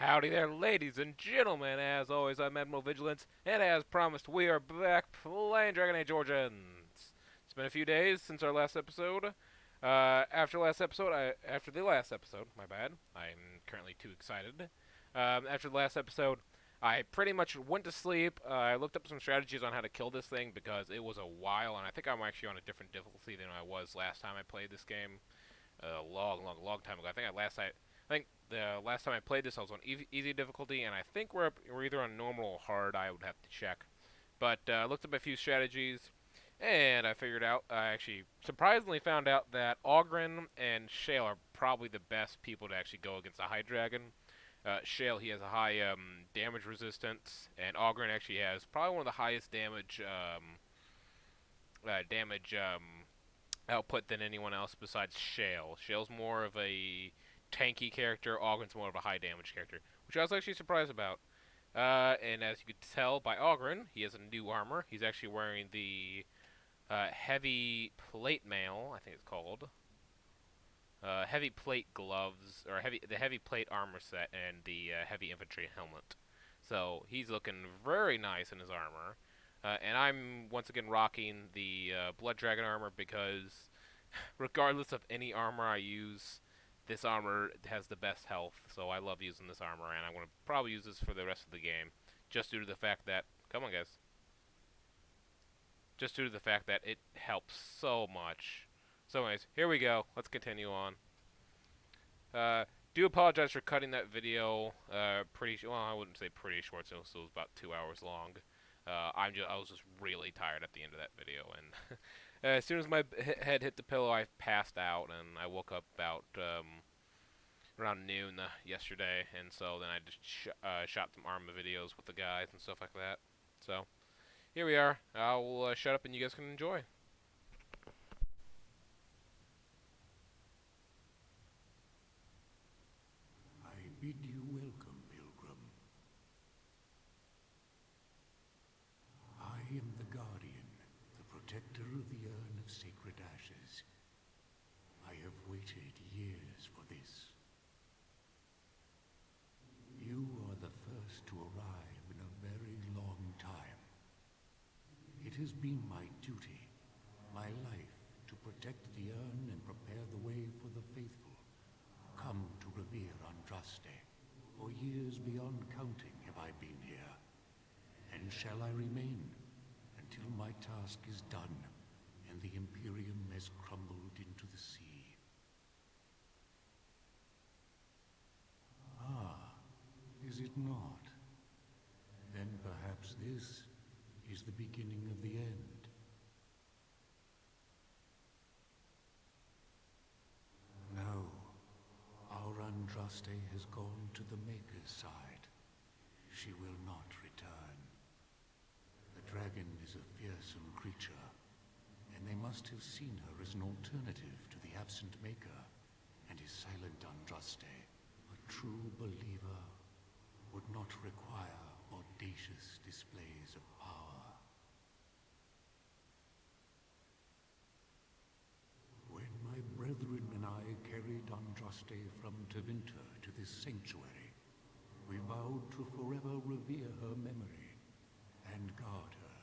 Howdy there, ladies and gentlemen. As always, I'm Admiral Vigilance, and as promised, we are back playing Dragon Age Origins. It's been a few days since our last episode. After the last episode, my bad. I'm currently too excited. After the last episode, I pretty much went to sleep. I looked up some strategies on how to kill this thing because it was a while, and I think I'm actually on a different difficulty than I was last time I played this game. A long time ago. I think the last time I played this, I was on easy difficulty, and I think we're either on normal or hard. I would have to check. But I looked up a few strategies, and I figured out. I actually surprisingly found out that Ogren and Shale are probably the best people to actually go against a High Dragon. Shale, he has a high damage resistance, and Ogren actually has probably one of the highest damage output than anyone else besides Shale. Shale's more of a tanky character. Ogren's more of a high damage character, which I was actually surprised about. And as you could tell by Ogren, he has a new armor. He's actually wearing the heavy plate mail, I think it's called. Heavy plate gloves, or the heavy plate armor set, and the heavy infantry helmet. So he's looking very nice in his armor. And I'm once again rocking the Blood Dragon armor because, regardless of any armor I use, this armor has the best health. So I love using this armor, and I'm going to probably use this for the rest of the game, just due to the fact that, come on guys, just due to the fact that it helps so much. So anyways, here we go. Let's continue on. Uh, do apologize for cutting that video well, I wouldn't say pretty short, so it was about 2 hours long. I was just really tired at the end of that video, and as soon as my head hit the pillow, I passed out, and I woke up about around noon yesterday, and so then I just shot some ARMA videos with the guys and stuff like that. So here we are. I'll shut up, and you guys can enjoy. I bid you welcome, pilgrim. I am the guardian, the protector of the urn of sacred ashes. I have waited years for this. You are the first to arrive in a very long time. It has been my duty, my life, to protect the urn and prepare the way for the faithful. Come to revere Andraste. For years beyond counting have I been here, and shall I remain until my task is done and the Imperium has crumbled into the sea. Ah, is it not? Then perhaps this is the beginning of the end. No. Our Andraste has gone to the Maker's side. She will not return. The dragon is a fearsome creature, and they must have seen her as an alternative to the absent Maker and his silent Andraste. A true believer would not require audacious displays of power. When my brethren and I carried Andraste from Tevinter to this sanctuary, we vowed to forever revere her memory and guard her.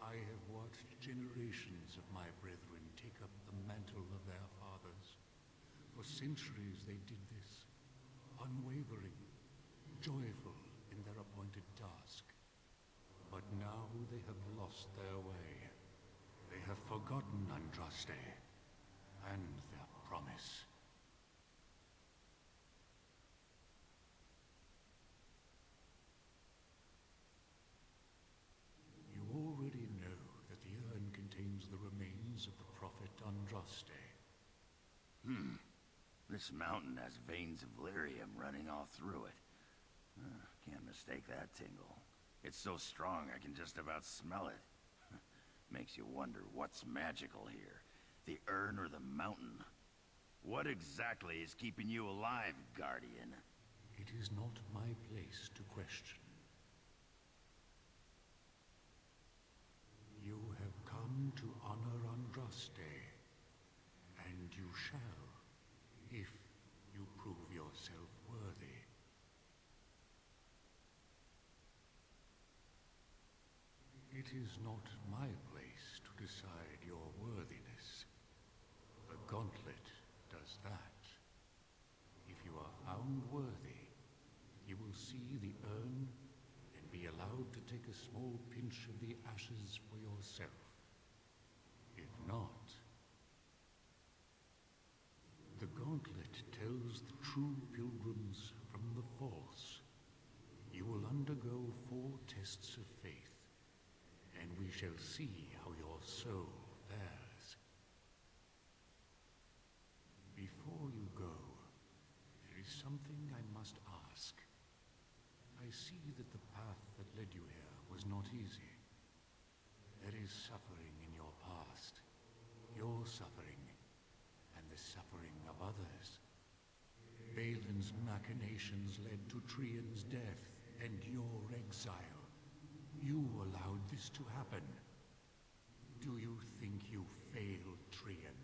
I have watched generations of my brethren take up the mantle of their fathers. For centuries they did this, unwavering, joyful in their appointed task. But now they have lost their way. They have forgotten Andraste and their promise. You already know that the urn contains the remains of the prophet Andraste. This mountain has veins of lyrium running all through it. Can't mistake that tingle. It's so strong I can just about smell it. Makes you wonder what's magical here, the urn or the mountain. What exactly is keeping you alive, Guardian? It is not my place to question. You have come to honor Andraste, and you shall, if you prove yourself worthy. is not my place to decide your worthiness. The gauntlet does that. If you are found worthy, you will see the urn and be allowed to take a small pinch of the ashes for yourself. If not, the gauntlet tells the true pilgrims from the false. You will undergo 4 tests of faith, and we shall see how your soul fares. Before you go, there is something I must ask. I see that the path that led you here was not easy. There is suffering in your past, your suffering, and the suffering of others. Balin's machinations led to Trian's death and your exile. You allowed this to happen. Do you think you failed Trian?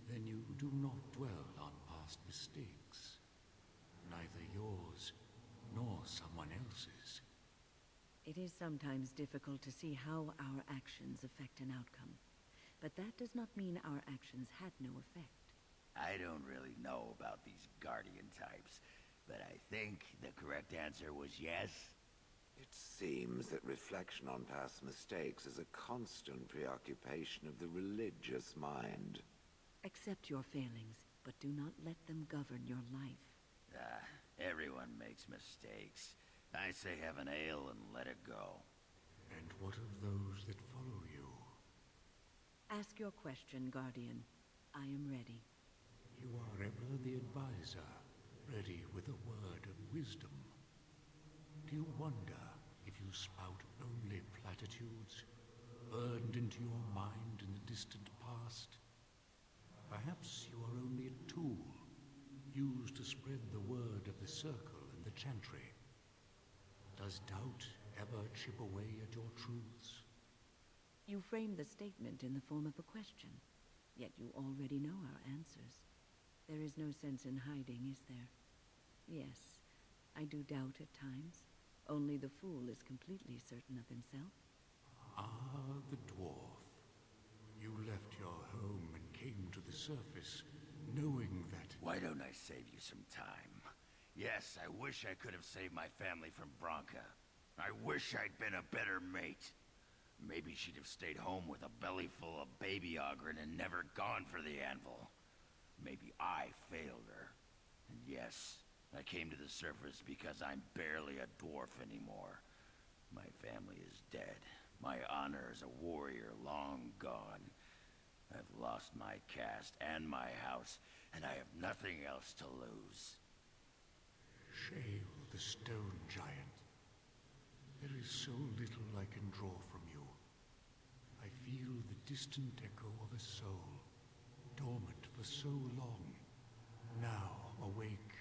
Then you do not dwell on past mistakes. Neither yours nor someone else's. It is sometimes difficult to see how our actions affect an outcome. But that does not mean our actions had no effect. I don't really know about these Guardian types, but I think the correct answer was yes. It seems that reflection on past mistakes is a constant preoccupation of the religious mind. Accept your failings, but do not let them govern your life. Everyone makes mistakes. I say have an ale and let it go. And what of those that follow you? Ask your question, Guardian. I am ready. You are ever the advisor, ready with a word of wisdom. Do you wonder if you spout only platitudes, burned into your mind in the distant past? Perhaps you are only a tool, used to spread the word of the circle and the chantry. Does doubt ever chip away at your truths? You framed the statement in the form of a question, yet you already know our answers. There is no sense in hiding, is there? Yes, I do doubt at times. Only the fool is completely certain of himself. Ah, the dwarf. You left your home and came to the surface, knowing that... Why don't I save you some time? Yes, I wish I could have saved my family from Bronca. I wish I'd been a better mate. Maybe she'd have stayed home with a belly full of baby Ogren and never gone for the anvil. Maybe I failed her. And yes, I came to the surface because I'm barely a dwarf anymore. My family is dead. My honor as a warrior long gone. I've lost my caste and my house, and I have nothing else to lose. Shale, the stone giant. There is so little I can draw from you. I feel the distant echo of a soul, dormant for so long, now awake.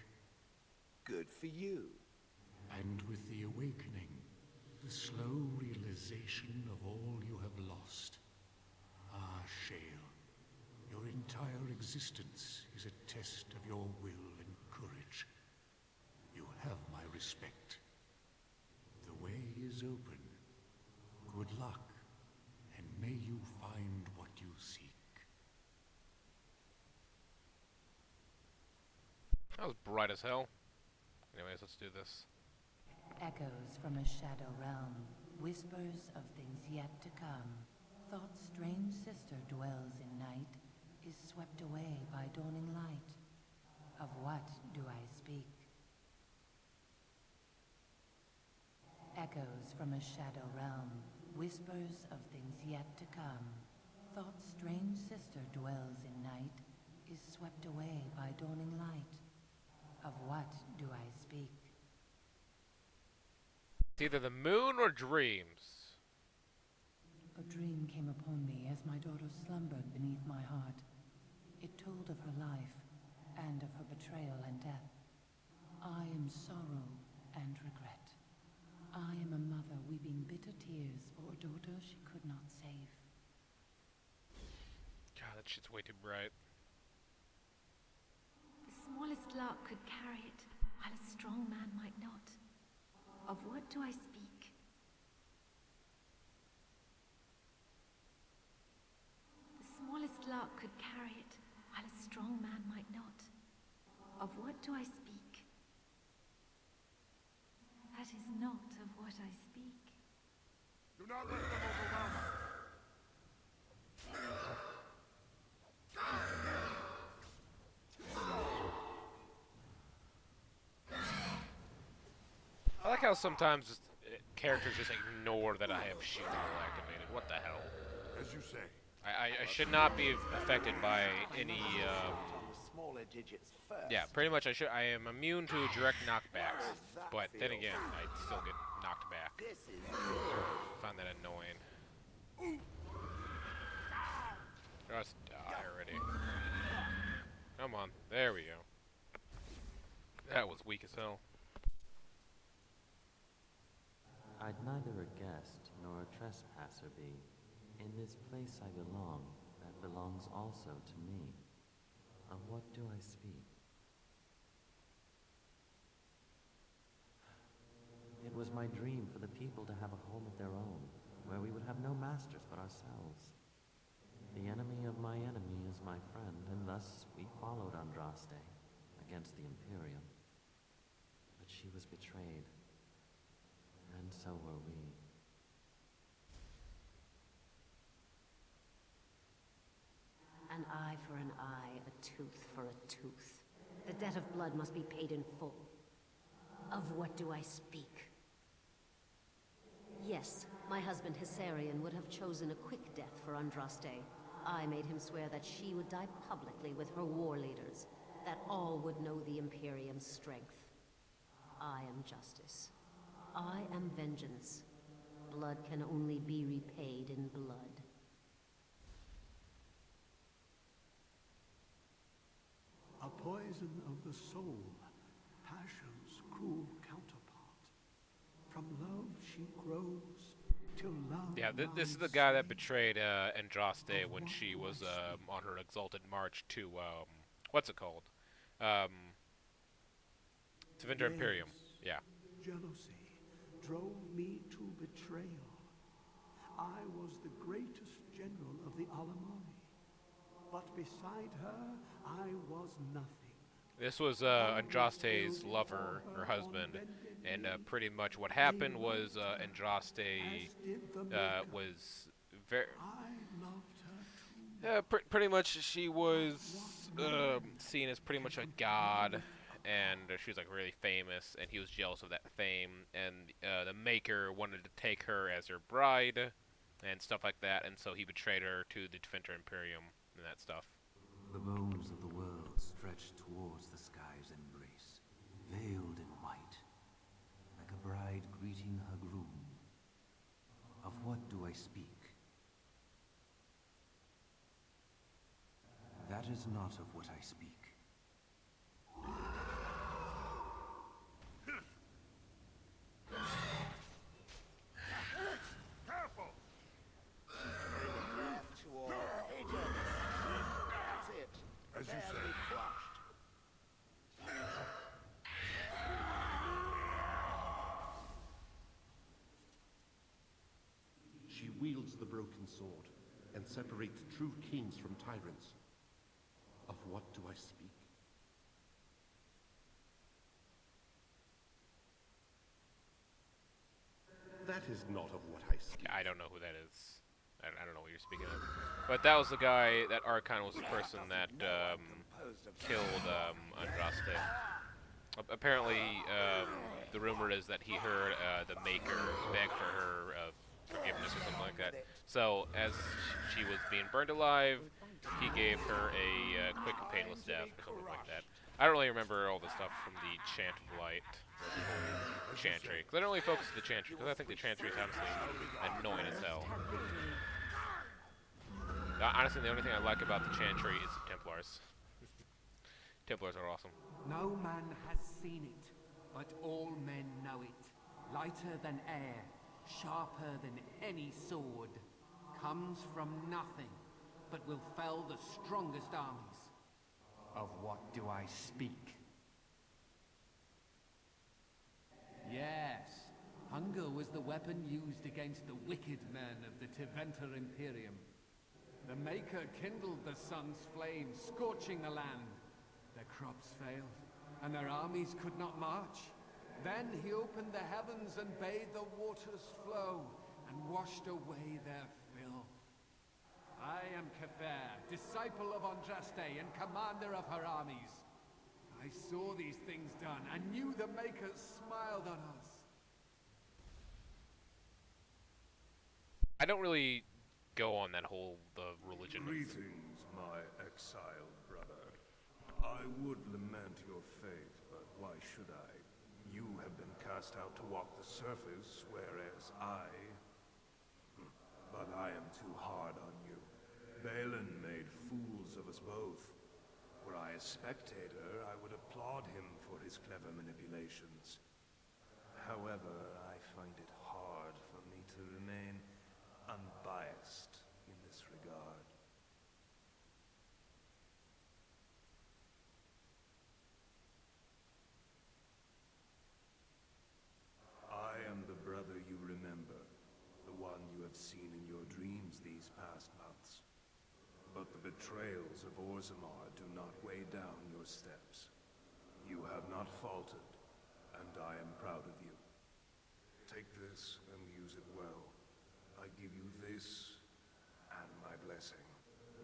Good for you. And with the awakening, the slow realization of all you have lost. Ah, Shale, your entire existence is a test of your will and courage. You have my respect. The way is open. Good luck, and may you find what you seek. That was bright as hell. Anyways, let's do this. Echoes from a shadow realm, whispers of things yet to come. Thought's strange sister dwells in night, is swept away by dawning light. Of what do I speak? Echoes from a shadow realm, whispers of things yet to come. Thought's strange sister dwells in night, is swept away by dawning light. Of what do I speak? It's either the moon or dreams. A dream came upon me as my daughter slumbered beneath my heart. It told of her life, and of her betrayal and death. I am sorrow and regret. I am a mother weeping bitter tears for a daughter she could not save. God, that shit's way too bright. The smallest lark could carry it, while a strong man might not. Of what do I speak? The smallest lark could carry it, while a strong man might not. Of what do I speak? That is not of what I speak. Do not let them overwhelm us. I like how sometimes characters just ignore that I have shield activated. What the hell? As you say. I should not be affected by any. Yeah, pretty much. I am immune to direct knockbacks, but then again, I still get knocked back. Find that annoying. Just die already. Come on, there we go. That was weak as hell. I'd neither a guest nor a trespasser be. In this place I belong, that belongs also to me. Of what do I speak? It was my dream for the people to have a home of their own, where we would have no masters but ourselves. The enemy of my enemy is my friend, and thus we followed Andraste against the Imperium. But she was betrayed, and so were we. An eye for an eye, a tooth for a tooth. The debt of blood must be paid in full. Of what do I speak? Yes, my husband Hysarion would have chosen a quick death for Andraste. I made him swear that she would die publicly with her war leaders, that all would know the Imperium's strength. I am justice. I am vengeance. Blood can only be repaid in blood. A poison of the soul, passion's cruel counterpart. From love she grows, till love Yeah, this is the lies guy that slain. betrayed Andraste when she was on her exalted march to what's it called? Um, to Vinter Imperium. Yes, Yeah. jealousy drove me to betrayal. I was the greatest general of the Alamani. But beside her, I was nothing. This was Andraste's lover, her husband, and pretty much what happened was Andraste As did the Maker. was very. I loved her too. Yeah, pretty much she was seen as pretty much a god, and she was like really famous, and he was jealous of that fame, and the Maker wanted to take her as her bride, and stuff like that, and so he betrayed her to the Defender Imperium and that stuff. The bones of the world stretched towards the sky's embrace, veiled in white, like a bride greeting her groom. Of what do I speak? That is not of what I speak. Careful! As you say. She wields the broken sword and separates true kings from tyrants. Of what do I speak? That is not of what I speak. I don't know who that is. I don't know what you're speaking of. But that was the guy, that Archon was the person that killed Andraste. Apparently, the rumor is that he heard the Maker beg for her forgiveness or something like that. So, as she was being burned alive, he gave her a quick and painless death or something like that. I don't really remember all the stuff from the Chant of Light, or Chantry, because I don't really focus on the Chantry, because I think the Chantry is honestly annoying as hell. Honestly, the only thing I like about the Chantry is the Templars. Templars are awesome. No man has seen it, but all men know it. Lighter than air, sharper than any sword. Comes from nothing, but will fell the strongest armies. Of what do I speak? Yes, hunger was the weapon used against the wicked men of the Tevinter Imperium. The Maker kindled the sun's flame, scorching the land. Their crops failed, and their armies could not march. Then he opened the heavens and bade the waters flow, and washed away their filth. I am Kefir, disciple of Andraste and commander of her armies. I saw these things done, and knew the Makers smiled on us. I don't really go on that whole the religion. Greetings, my exiled brother. I would lament your fate, but why should I? You have been cast out to walk the surface, whereas I... But I am too hard on you. Balin made fools of us both. Were I a spectator, I would applaud him for his clever manipulations. However, I find it hard for me to remain unbiased in this regard. I am the brother you remember, the one you have seen in your dreams these past months. But the betrayals of Orzammar do not weigh down your steps. You have not faltered, and I am proud of you. Take this and use it well. I give you this and my blessing.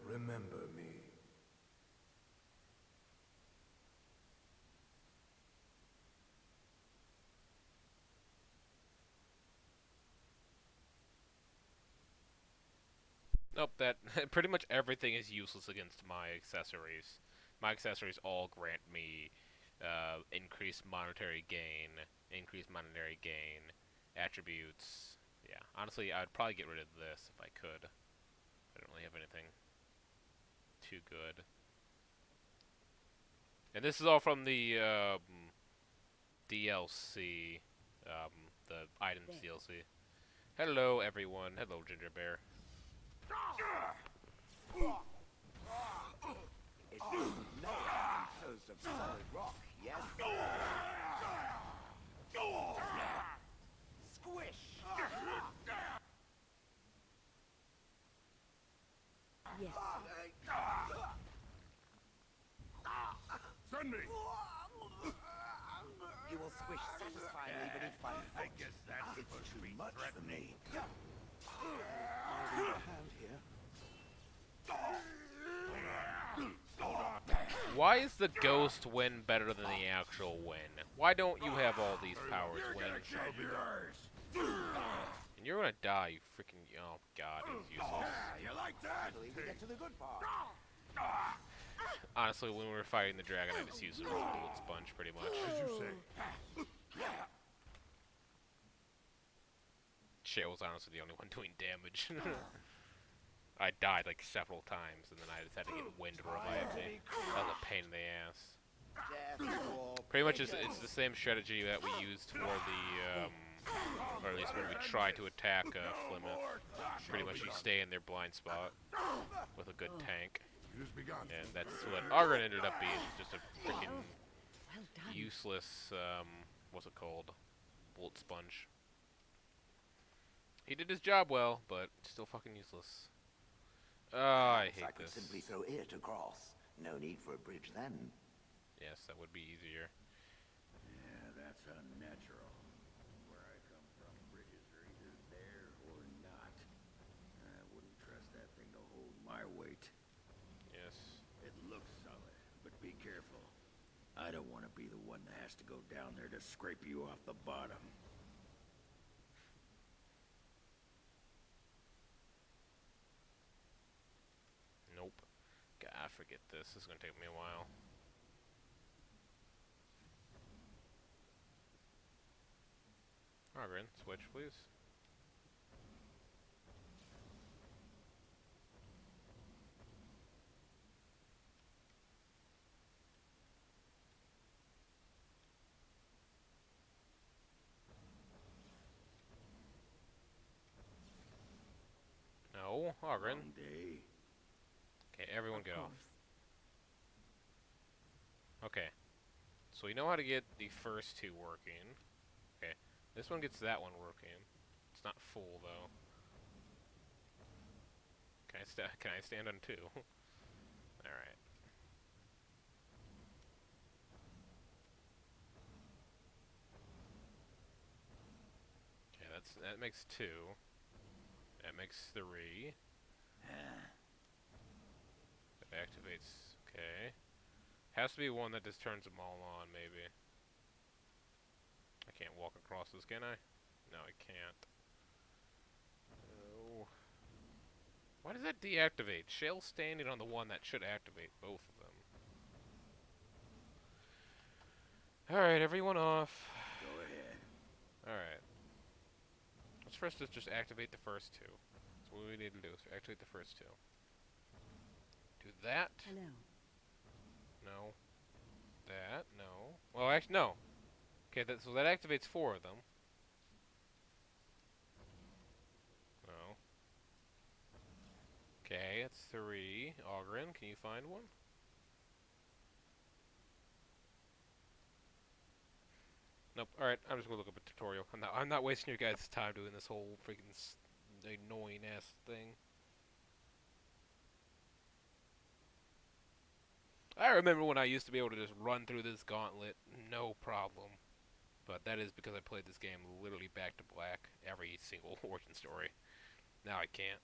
Remember me. Nope, that pretty much everything is useless against my accessories. My accessories all grant me increased monetary gain, attributes. Yeah, honestly, I'd probably get rid of this if I could. I don't really have anything too good. And this is all from the DLC, the items DLC. Hello, everyone. Hello, Ginger Bear. It's because of solid rock, yes? Squish! Yes. Send me! You will squish satisfyingly beneath my foot. I guess that's it's too much for me. I'll leave a hand here. Why is the ghost win better than the actual win? Why don't you have all these powers win? And you're gonna die, you freaking... Oh god, he's useless. You like that? We get to the good part. Honestly, when we were fighting the dragon, I just used it as a bullet sponge, pretty much. As you say. Shale was honestly the only one doing damage. I died like several times, and then I just had to get wind to revive me. That was a pain in the ass. Pretty much, it's the same strategy that we used for the, or at least when we try to attack Plymouth. Pretty much, you stay in their blind spot with a good tank, and that's what Argon ended up being. Just a freaking useless, what's it called? Bullet sponge. He did his job well, but still fucking useless. I hate I could this. simply throw it across. No need for a bridge then. Yes, that would be easier. Yeah, that's unnatural. Where I come from, bridges are either there or not. I wouldn't trust that thing to hold my weight. Yes. It looks solid, but be careful. I don't want to be the one that has to go down there to scrape you off the bottom. Nope. God, forget this. This is gonna take me a while. Alright, switch, please. No, Ogren. Long day. Okay, everyone get off. Okay. So we know how to get the first two working. Okay. This one gets that one working. It's not full though. Can I stand on two? Alright. Okay, that makes two. That makes three. That activates. Okay. Has to be one that just turns them all on, maybe. I can't walk across this, can I? No, I can't. Oh. Why does that deactivate? Shell's standing on the one that should activate both of them. Alright, everyone off. Go ahead. Alright. Let's first just activate the first two. That's what we need to do, is activate the first two. Do that. Hello. No. That. No. Well, actually, no. Okay, so that activates four of them. No. Okay, that's three. Ogren, can you find one? Nope. Alright, I'm just gonna look up a tutorial. I'm not wasting your guys' time doing this whole freaking annoying ass thing. I remember when I used to be able to just run through this gauntlet, no problem. But that is because I played this game literally back to black, every single origin story. Now I can't.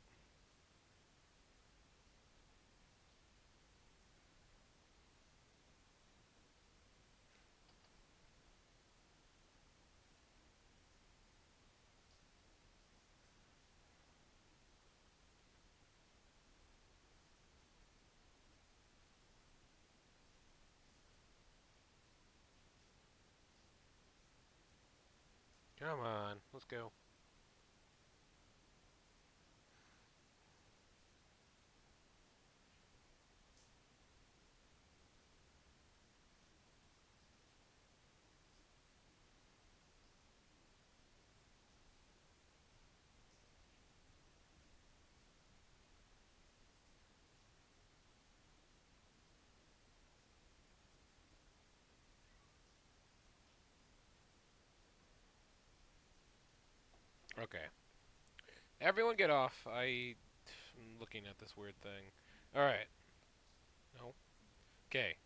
Come on, let's go. Okay. Everyone get off. I'm looking at this weird thing. Alright. No. Okay.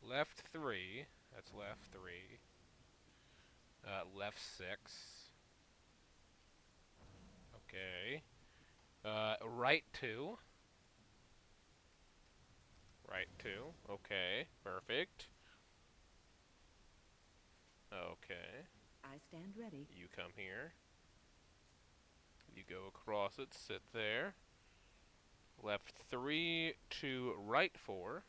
Left 3. That's left 3. Left 6. Okay. Right 2. Right 2. Okay. Perfect. Okay. I stand ready. You come here. You go across it. Sit there. Left 3 to right 4.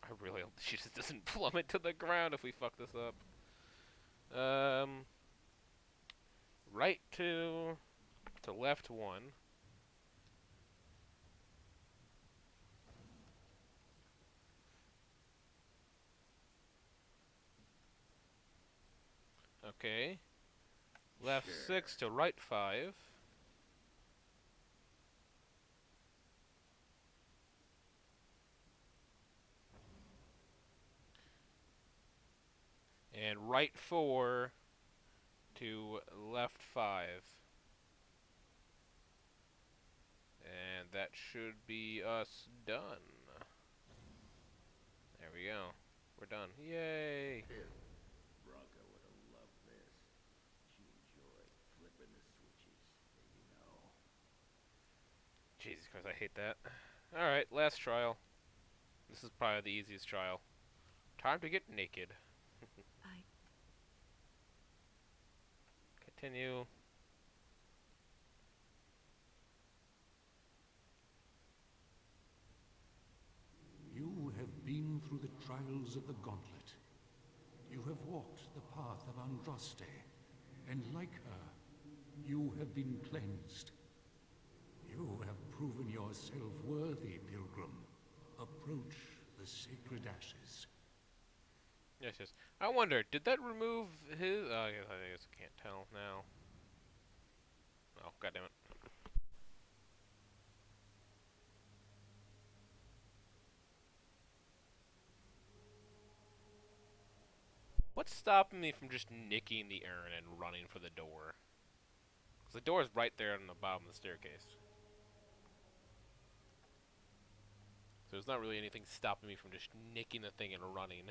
I really hope she just doesn't plummet to the ground if we fuck this up. Right 2 to left 1. Okay. Left Sure. 6 to right 5. And right 4 to left 5. And that should be us done. There we go. We're done. Yay! Bronca would have loved this. She enjoyed flipping the switches, you know. Jesus Christ, I hate that. Alright, last trial. This is probably the easiest trial. Time to get naked. I... Continue. You have been through the trials of the gauntlet. You have walked the path of Andraste, and like her, you have been cleansed. You have proven yourself worthy, pilgrim. Approach the sacred ashes. Yes, yes. I wonder, did that remove his... I guess I can't tell now. Oh, goddammit. What's stopping me from just nicking the urn and running for the door? Because the door is right there on the bottom of the staircase. So there's not really anything stopping me from just nicking the thing and running.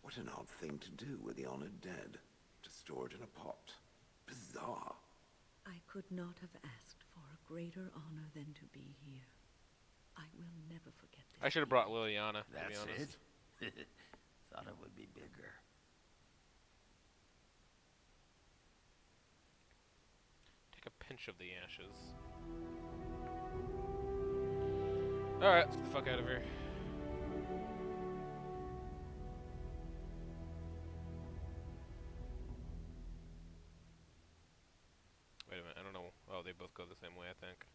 What an odd thing to do with the honored dead. To store it in a pot. Bizarre. I could not have asked for a greater honor than to be here. I will never forget this. I should have brought Liliana, to be That's honest. it? Thought it would be bigger. Take a pinch of the ashes. Alright, let's get the fuck out of here. Wait a minute, I don't know. Oh, they both go the same way, I think.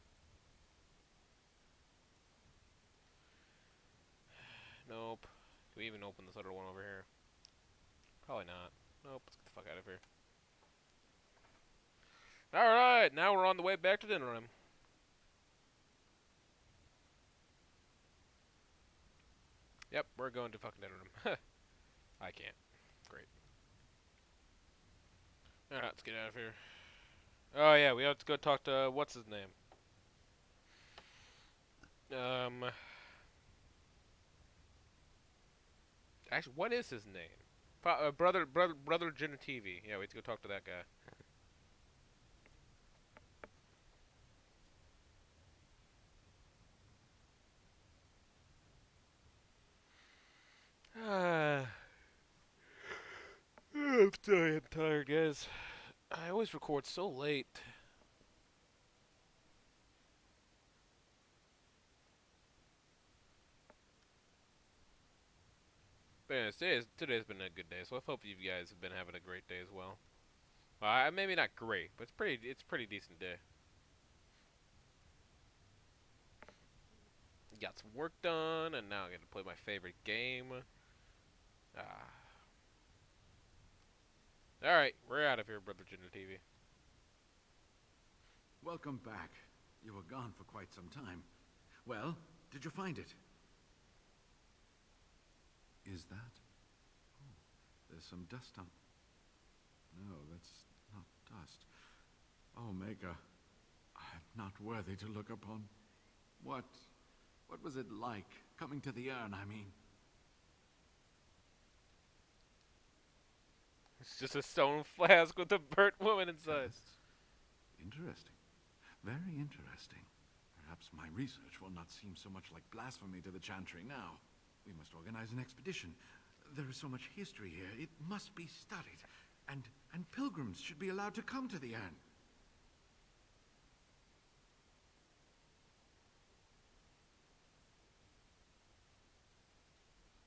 Nope. Can we even open this other one over here? Probably not. Nope, let's get the fuck out of here. Alright, now we're on the way back to dinner room. Yep, we're going to fucking dinner room. I can't. Great. Alright, let's get out of here. Oh yeah, we have to go talk to, what's his name? Actually, what is his name? Brother Genitivi. Yeah, we have to go talk to that guy. I'm tired, guys. I always record so late. But anyways, today's been a good day, so I hope you guys have been having a great day as well. Maybe not great, but it's pretty decent day. Got some work done, and now I get to play my favorite game. Alright, we're out of here, Brother Jinder TV. Welcome back. You were gone for quite some time. Well, did you find it? Is that? Oh, there's some dust on. No, that's not dust. Oh, Maker, I'm not worthy to look upon. What was it like, coming to the urn, I mean? It's just a stone flask with a burnt woman inside. Interesting. Very interesting. Perhaps my research will not seem so much like blasphemy to the Chantry now. We must organize an expedition. There is so much history here, it must be studied. And pilgrims should be allowed to come to the urn.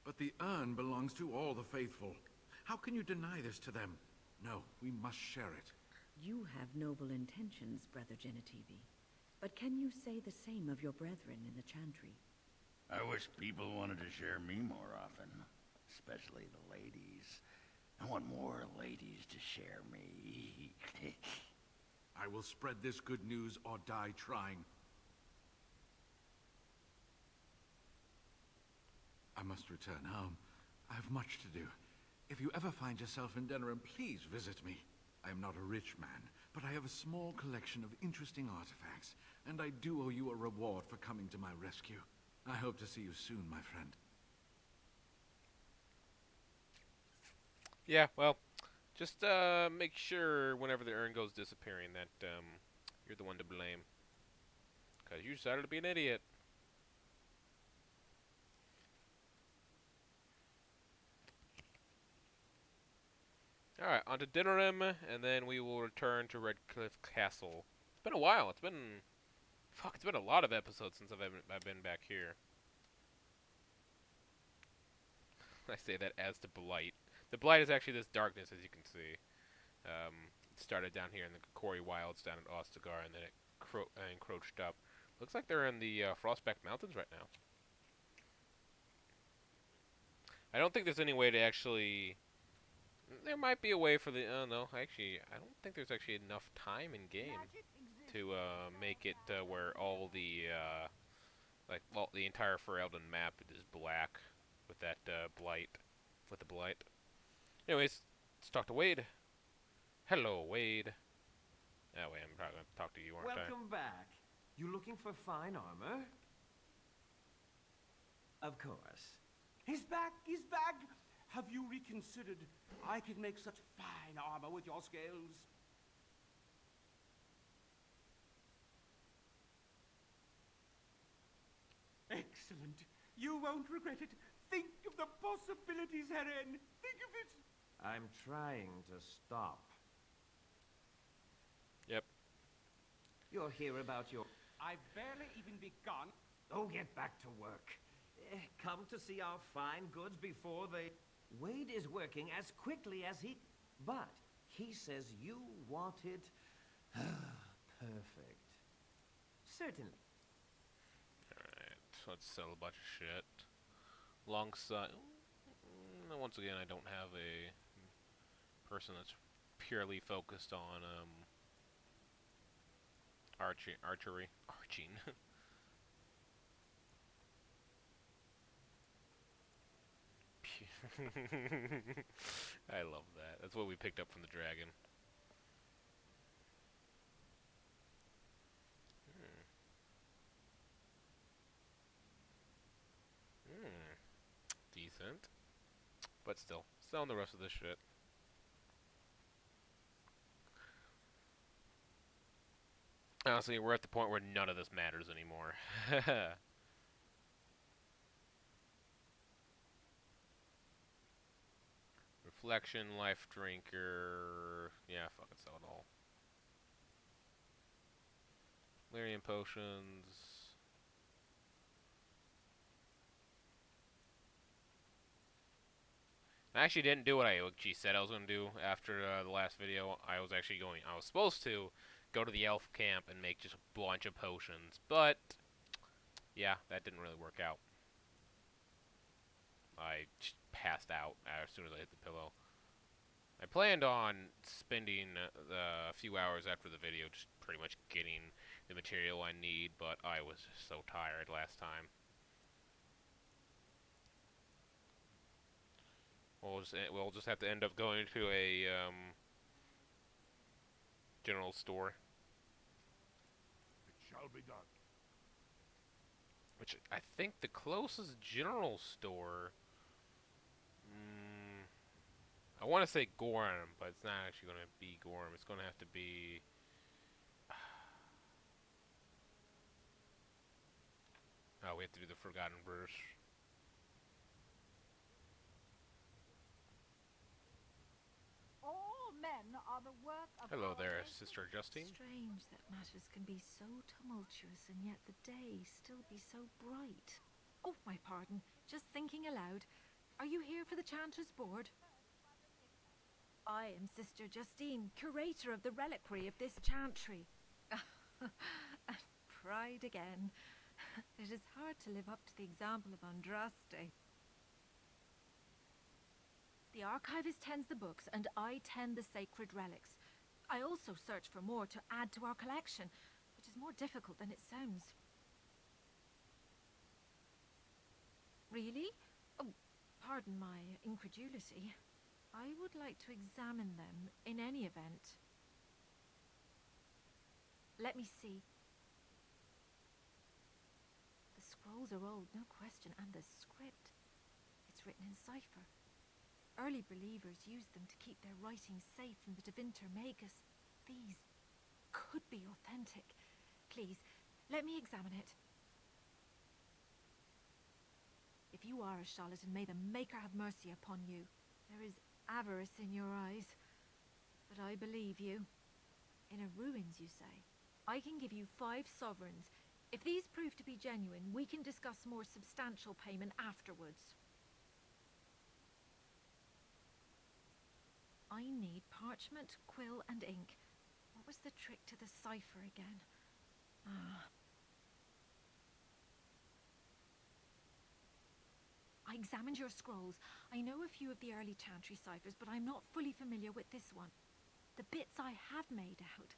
But the urn belongs to all the faithful. How can you deny this to them? No, we must share it. You have noble intentions, Brother Genitivi. But can you say the same of your brethren in the Chantry? I wish people wanted to share me more often. Especially the ladies. I want more ladies to share me. I will spread this good news or die trying. I must return home. I have much to do. If you ever find yourself in Denerim, please visit me. I am not a rich man, but I have a small collection of interesting artifacts, and I do owe you a reward for coming to my rescue. I hope to see you soon, my friend. Yeah, well, just make sure whenever the urn goes disappearing that you're the one to blame. Because you decided to be an idiot. Alright, on to Dinnerim, and then we will return to Redcliffe Castle. It's been a while. It's been a lot of episodes since I've been back here. I say that as the Blight. The Blight is actually this darkness, as you can see. It started down here in the Quarry Wilds down in Ostagar, and then it encroached up. Looks like they're in the Frostback Mountains right now. I don't think there's any way to actually... There might be a way for the... no, actually, I don't think there's actually enough time in game to make it where all the Like, well, the entire Ferelden map is black with that blight, with the blight. Anyways, let's talk to Wade. Hello, Wade. That way, I'm probably gonna talk to you, aren't Welcome back. You looking for fine armor? Of course. He's back! He's back! Have you reconsidered? I could make such fine armor with your scales. Excellent. You won't regret it. Think of the possibilities, Heren. Think of it. I'm trying to stop. Yep. You're here about your... I've barely even begun. Oh, get back to work. Come to see our fine goods before they... Wade is working as quickly as he... But he says you want it... perfect. Certainly. Alright, let's sell a bunch of shit. Alongside... Once again, I don't have a person that's purely focused on, archery. Arching. I love that. That's what we picked up from the dragon. Decent. But still, selling the rest of this shit. Honestly, we're at the point where none of this matters anymore. Reflection, life drinker. Yeah, fucking sell it all. Lyrium potions. I actually didn't do what I said I was going to do after the last video. I was supposed to go to the elf camp and make just a bunch of potions. But, yeah, that didn't really work out. I just passed out as soon as I hit the pillow. I planned on spending a few hours after the video just pretty much getting the material I need, but I was just so tired last time. We'll just have to end up going to a general store. It shall be done. Which I think the closest general store. I want to say Gorm, but it's not actually going to be Gorm. It's going to have to be. Oh, we have to do the Forgotten Verse. All men are the work of... Hello there, Sister Justine. Strange that matters can be so tumultuous and yet the day still be so bright. Oh, my pardon. Just thinking aloud. Are you here for the Chanter's Board? I am Sister Justine, curator of the reliquary of this chantry. And pride again. It is hard to live up to the example of Andraste. The archivist tends the books, and I tend the sacred relics. I also search for more to add to our collection, which is more difficult than it sounds. Really? Oh, pardon my incredulity. I would like to examine them in any event. Let me see. The scrolls are old, no question, and the script. It's written in cipher. Early believers used them to keep their writings safe from the Tevinter Magus. These could be authentic. Please, let me examine it. If you are a charlatan, may the Maker have mercy upon you. There is avarice in your eyes, but I believe you. Inner ruins, you say? I can give you 5 sovereigns. If these prove to be genuine, we can discuss more substantial payment afterwards. I need parchment, quill, and ink. What was the trick to the cipher again? I examined your scrolls. I know a few of the early chantry ciphers, but I'm not fully familiar with this one. The bits I have made out.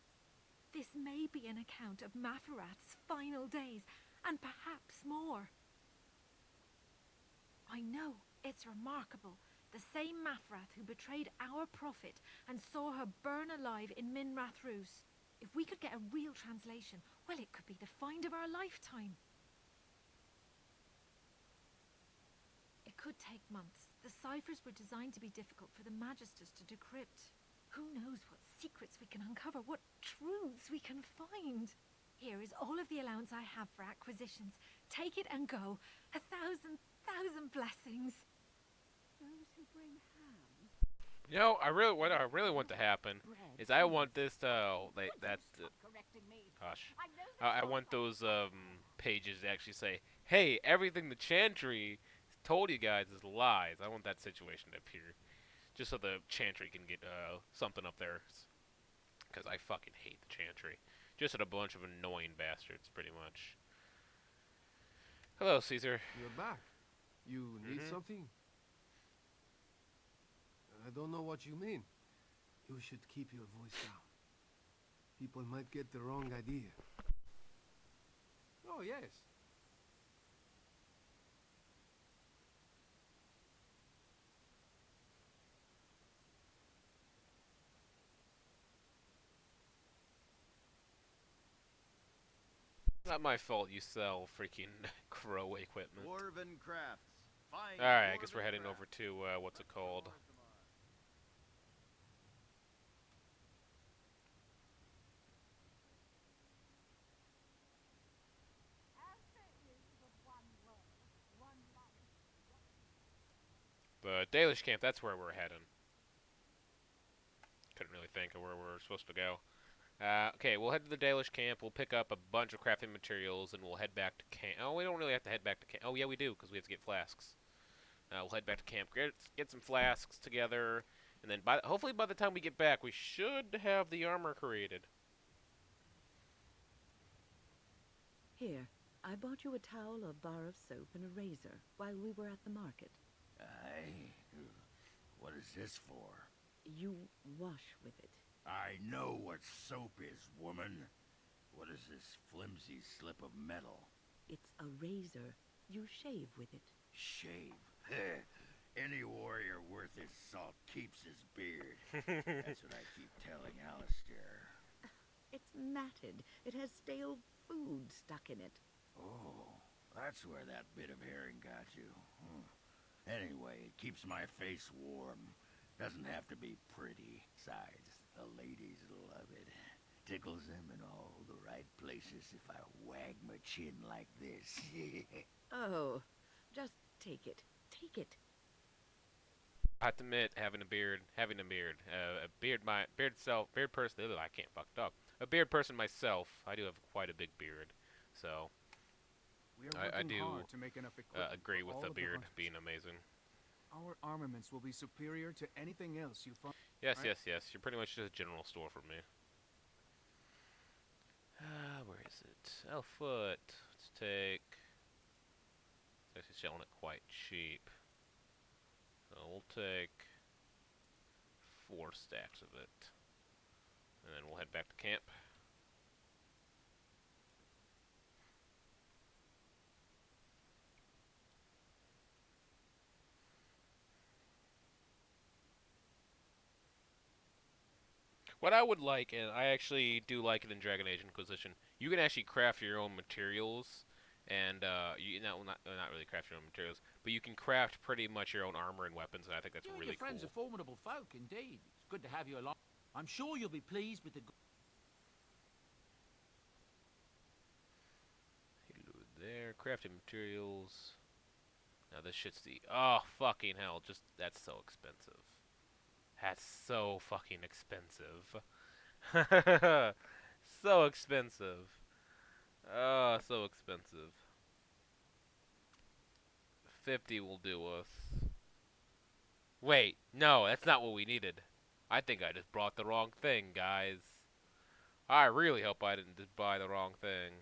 This may be an account of Mafarat's final days, and perhaps more. I know, it's remarkable. The same Mafrath who betrayed our prophet and saw her burn alive in Minrath Rus. If we could get a real translation, well, it could be the find of our lifetime. It could take months. The ciphers were designed to be difficult for the Magisters to decrypt. Who knows what secrets we can uncover, what truths we can find. Here is all of the allowance I have for acquisitions. Take it and go. 1,000 blessings. Those who bring ham. You know, what I really want to happen is I want this to gosh, I want those pages to actually say, hey, everything the Chantry told you guys is lies. I want that situation to appear, just so the Chantry can get something up there, because I fucking hate the Chantry. Just a bunch of annoying bastards, pretty much. Hello, Caesar. You're back. You need something? I don't know what you mean. You should keep your voice down. People might get the wrong idea. Oh, yes. Not my fault you sell freaking crow equipment. Dwarven crafts. Fine. Alright, I guess we're heading over to, what's it called? The Dalish camp, that's where we're heading. Couldn't really think of where we're supposed to go. Okay, we'll head to the Dalish camp, we'll pick up a bunch of crafting materials, and we'll head back to camp. Oh, we don't really have to head back to camp. Oh, yeah, we do, because we have to get flasks. We'll head back to camp, get some flasks together, and then hopefully by the time we get back, we should have the armor created. Here, I bought you a towel, a bar of soap, and a razor while we were at the market. Aye? What is this for? You wash with it. I know what soap is, woman. What is this flimsy slip of metal? It's a razor. You shave with it. Shave? Any warrior worth his salt keeps his beard. That's what I keep telling Alistair. It's matted. It has stale food stuck in it. Oh, that's where that bit of herring got you. Anyway, it keeps my face warm. Doesn't have to be pretty. Besides, the ladies love it. Tickles them in all the right places if I wag my chin like this. Oh, just take it. Take it. I have to admit, having a beard, a beard person, I can't fuck talk. A beard person myself, I do have quite a big beard, so I do to make enough agree with the all beard of the being amazing. Our armaments will be superior to anything else you find. Yes, right? yes. You're pretty much just a general store for me. Where is it? Oh, foot. Let's take. It's actually selling it quite cheap. So we'll take 4 stacks of it, and then we'll head back to camp. What I would like, and I actually do like it in Dragon Age Inquisition, you can actually craft your own materials, and not really craft your own materials, but you can craft pretty much your own armor and weapons, and I think that's You and really your friends cool. are formidable folk, indeed. It's good to have you along. I'm sure you'll be pleased with the. Hello there, crafting materials. Now this shit's oh fucking hell! That's so expensive. That's so fucking expensive. So expensive. Oh, so expensive. 50 will do us. Wait, no, that's not what we needed. I think I just brought the wrong thing, guys. I really hope I didn't just buy the wrong thing.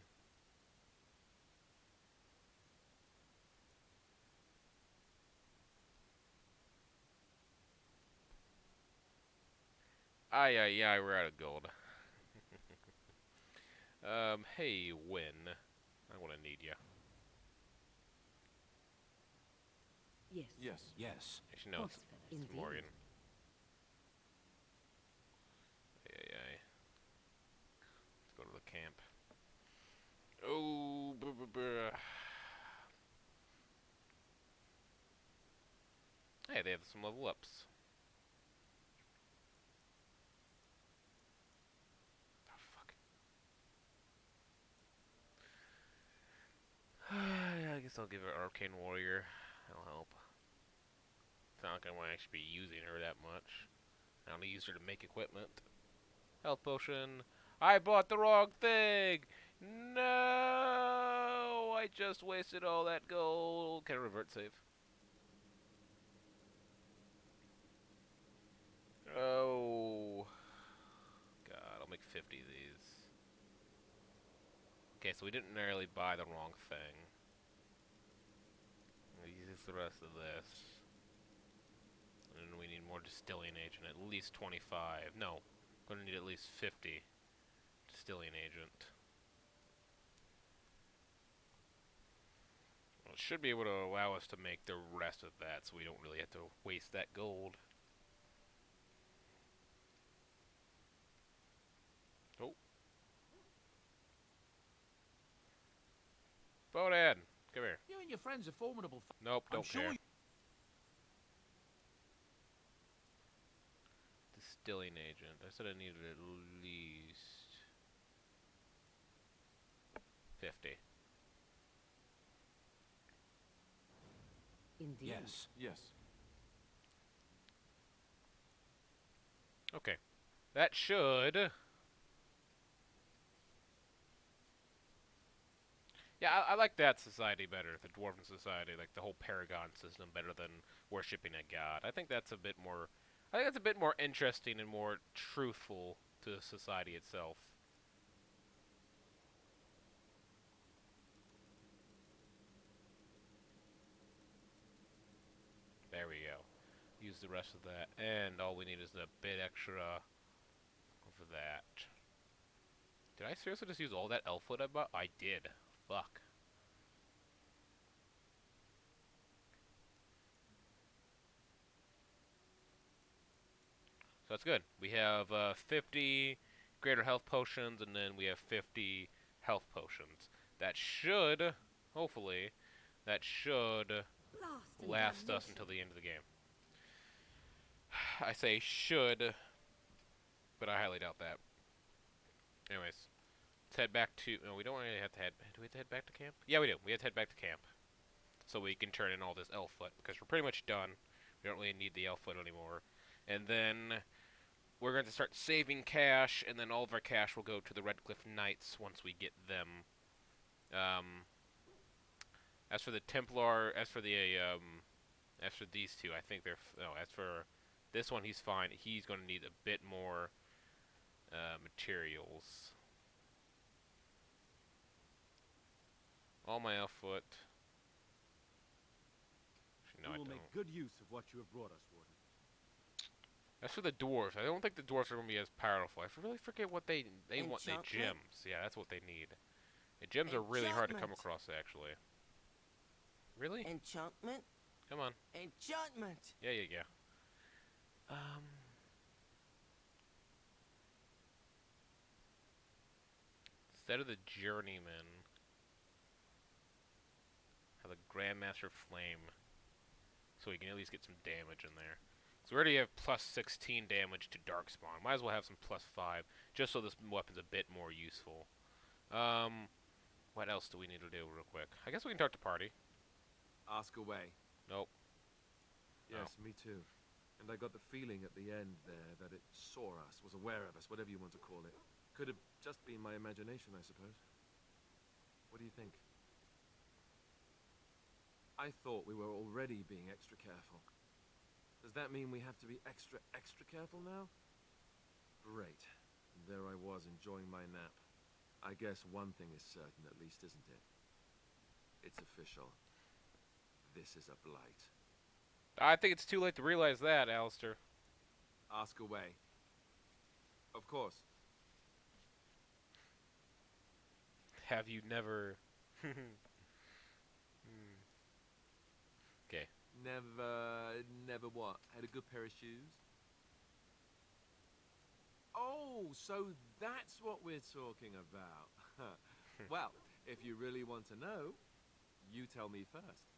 We're out of gold. Hey, Win. I'm gonna need you. Yes. Yes. Yes. Actually, no, it's Indeed. Morgan. Ay. Let's go to the camp. Oh, hey, they have some level ups. Oh, fuck. I guess I'll give her Arcane Warrior. That'll help. It's not like I want to actually be using her that much. I only use her to make equipment. Health potion. I bought the wrong thing! No! I just wasted all that gold. Can I revert save? Oh. God, I'll make 50 of these. Okay, so we didn't really buy the wrong thing. Use the rest of this. And we need more distilling agent, at least 25. No, we're gonna need at least 50 distilling agent. Well, it should be able to allow us to make the rest of that, so we don't really have to waste that gold. Oh. Bodad, come here. You and your friends are formidable. Nope, don't I'm sure care. Distilling agent. I said I needed at least 50. Indeed. Yes. Yes. Okay. That should... Yeah, I like that society better, the Dwarven Society, like the whole Paragon system, better than worshipping a god. I think that's a bit more... I think that's a bit more interesting and more truthful to society itself. There we go. Use the rest of that, and all we need is a bit extra of that. Did I seriously just use all that elf wood I bought? I did. Fuck. So that's good. We have 50 greater health potions, and then we have 50 health potions. That should, hopefully, that should last us until the end of the game. I say should, but I highly doubt that. Anyways, let's head back to... No, we don't really have to head... Do we have to head back to camp? Yeah, we do. We have to head back to camp. So we can turn in all this elf foot, because we're pretty much done. We don't really need the elf foot anymore. And then we're going to start saving cash, and then all of our cash will go to the Redcliffe Knights once we get them. As for the Templar, as for these two, I think they're... No, as for this one, he's fine. He's going to need a bit more materials. All my elf foot. Actually, no, we I will don't. make good use of what you have brought us, Warden. As for the dwarves, I don't think the dwarves are going to be as powerful. I really forget what they want. They Enchantment? gems. Yeah, that's what they need. The gems are really hard to come across, actually. Really? Enchantment? Come on. Enchantment! Yeah. Instead of the journeyman, have a Grandmaster Flame, so we can at least get some damage in there. So we already have plus 16 damage to Darkspawn. Might as well have some plus 5, just so this weapon's a bit more useful. What else do we need to do real quick? I guess we can talk to party. Ask away. Nope. Yes, me too. And I got the feeling at the end there that it saw us, was aware of us, whatever you want to call it. Could have just been my imagination, I suppose. What do you think? I thought we were already being extra careful. Does that mean we have to be extra careful now? Great. And there I was, enjoying my nap. I guess one thing is certain, at least, isn't it? It's official. This is a blight. I think it's too late to realize that, Alistair. Ask away. Of course. Have you never Okay. Never what? Had a good pair of shoes? Oh, so that's what we're talking about. Well, if you really want to know, you tell me first.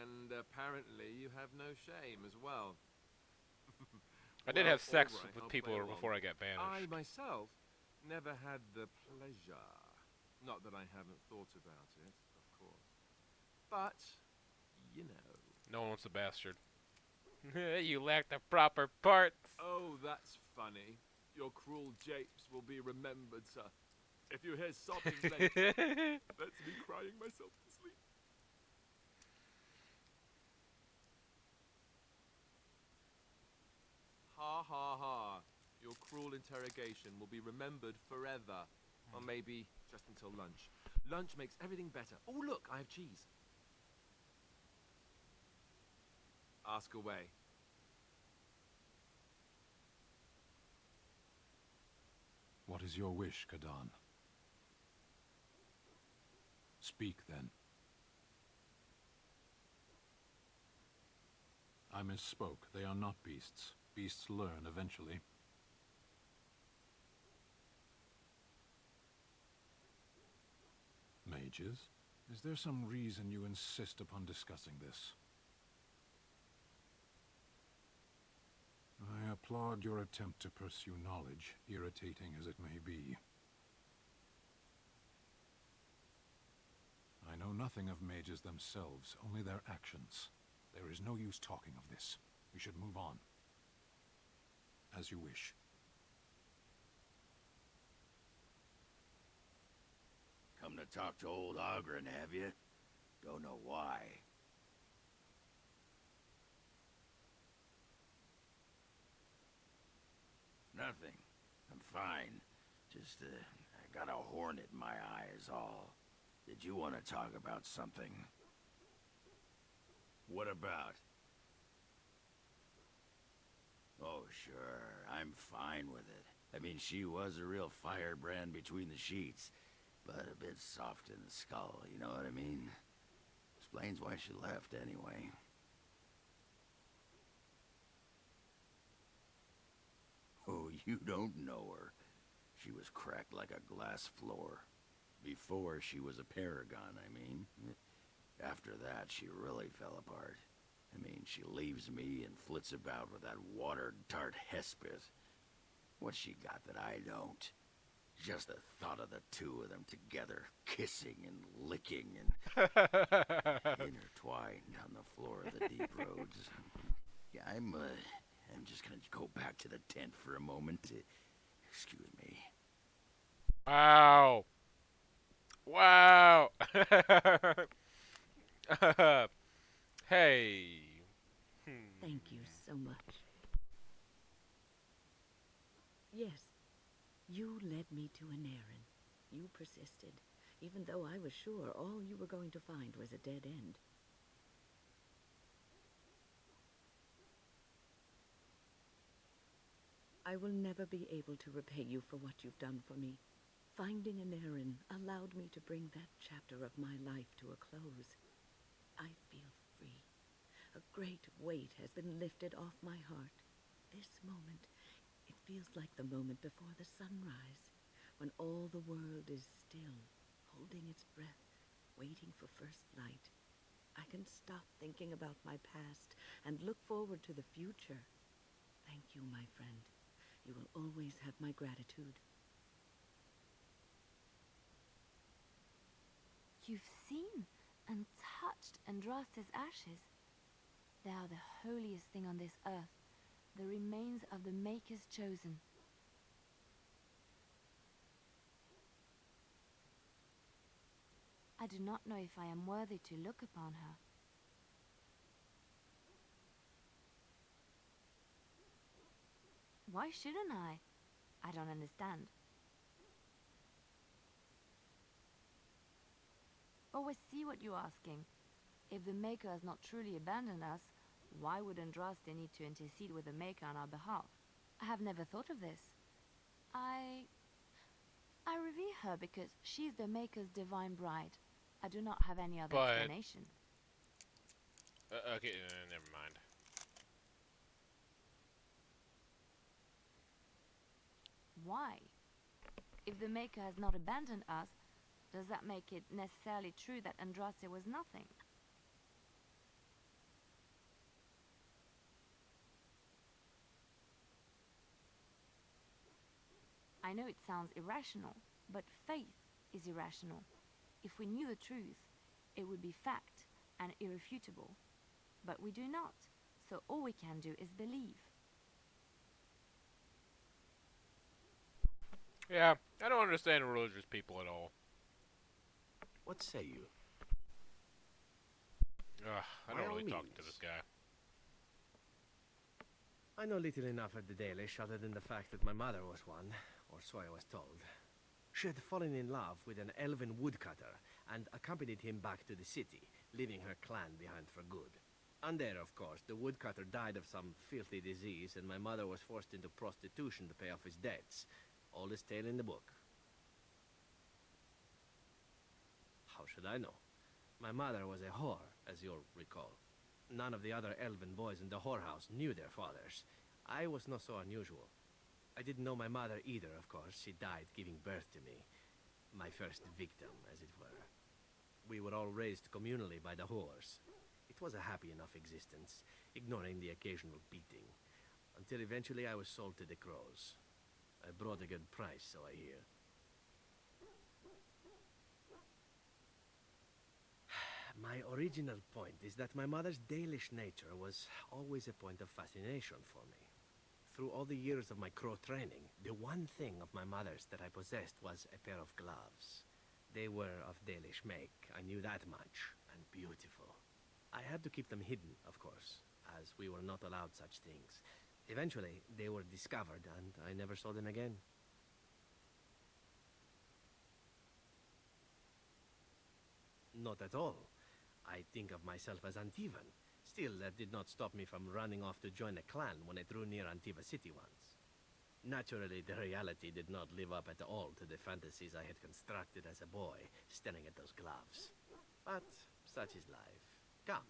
And apparently you have no shame as well. I did Well, have all sex right, with I'll people play along. before I got I banished. myself never had the pleasure. Not that I haven't thought about it, of course. But, you know. No one wants a bastard. You lack the proper parts. Oh, that's funny. Your cruel japes will be remembered, sir. If you hear sobbing later, that's me crying myself to sleep. Ha ha ha. Your cruel interrogation will be remembered forever. Or maybe just until lunch. Lunch makes everything better. Oh, look, I have cheese. Ask away. What is your wish, Kadan? Speak, then. I misspoke. They are not beasts. Beasts learn eventually. Mages? Is there some reason you insist upon discussing this? I applaud your attempt to pursue knowledge, irritating as it may be. I know nothing of mages themselves, only their actions. There is no use talking of this. We should move on. As you wish. Come to talk to old Ogren, have you? Don't know why. Nothing. I'm fine. Just, I got a hornet in my eye is all. Did you want to talk about something? What about? Oh, sure. I'm fine with it. I mean, she was a real firebrand between the sheets, but a bit soft in the skull, you know what I mean? Explains why she left, anyway. Oh, you don't know her. She was cracked like a glass floor. Before she was a paragon, I mean. After that, she really fell apart. I mean, she leaves me and flits about with that water-tart Hespeth. What's she got that I don't? Just the thought of the two of them together, kissing and licking and intertwined on the floor of the deep roads. Yeah, I'm just gonna go back to the tent for a moment. Excuse me. Wow. Wow. Hey. Thank you so much. Yes, you led me to an errand. You persisted, even though I was sure all you were going to find was a dead end. I will never be able to repay you for what you've done for me. Finding an errand allowed me to bring that chapter of my life to a close. I feel free. A great weight has been lifted off my heart. This moment, it feels like the moment before the sunrise, when all the world is still, holding its breath, waiting for first light. I can stop thinking about my past and look forward to the future. Thank you, my friend. You will always have my gratitude. You've seen and touched Andraste's ashes. They are the holiest thing on this earth, the remains of the Maker's chosen. I do not know if I am worthy to look upon her. Why shouldn't I? I don't understand. Always see what you're asking. If the Maker has not truly abandoned us, why would Andraste need to intercede with the Maker on our behalf? I have never thought of this. I revere her because she's the Maker's divine bride. I do not have any other But explanation. okay, never mind. Why? If the Maker has not abandoned us, does that make it necessarily true that Andraste was nothing? I know it sounds irrational, but faith is irrational. If we knew the truth, it would be fact and irrefutable. But we do not, so all we can do is believe. Yeah, I don't understand religious people at all. What say you? Ugh, I By don't all really talk means. to this guy. I know little enough of the Dalish other than the fact that my mother was one, or so I was told. She had fallen in love with an elven woodcutter and accompanied him back to the city, leaving her clan behind for good. And there, of course, the woodcutter died of some filthy disease, and my mother was forced into prostitution to pay off his debts. Oldest tale in the book. How should I know? My mother was a whore, as you'll recall. None of the other elven boys in the whorehouse knew their fathers. I was not so unusual. I didn't know my mother either, of course. She died giving birth to me. My first victim, as it were. We were all raised communally by the whores. It was a happy enough existence, ignoring the occasional beating. Until eventually I was sold to the crows. I brought a good price, so I hear. My original point is that my mother's Dalish nature was always a point of fascination for me. Through all the years of my crow training, the one thing of my mother's that I possessed was a pair of gloves. They were of Dalish make, I knew that much, and beautiful. I had to keep them hidden, of course, as we were not allowed such things. Eventually, they were discovered, and I never saw them again. Not at all. I think of myself as Antivan. Still, that did not stop me from running off to join a clan when I drew near Antiva City once. Naturally, the reality did not live up at all to the fantasies I had constructed as a boy, staring at those gloves. But such is life. Come,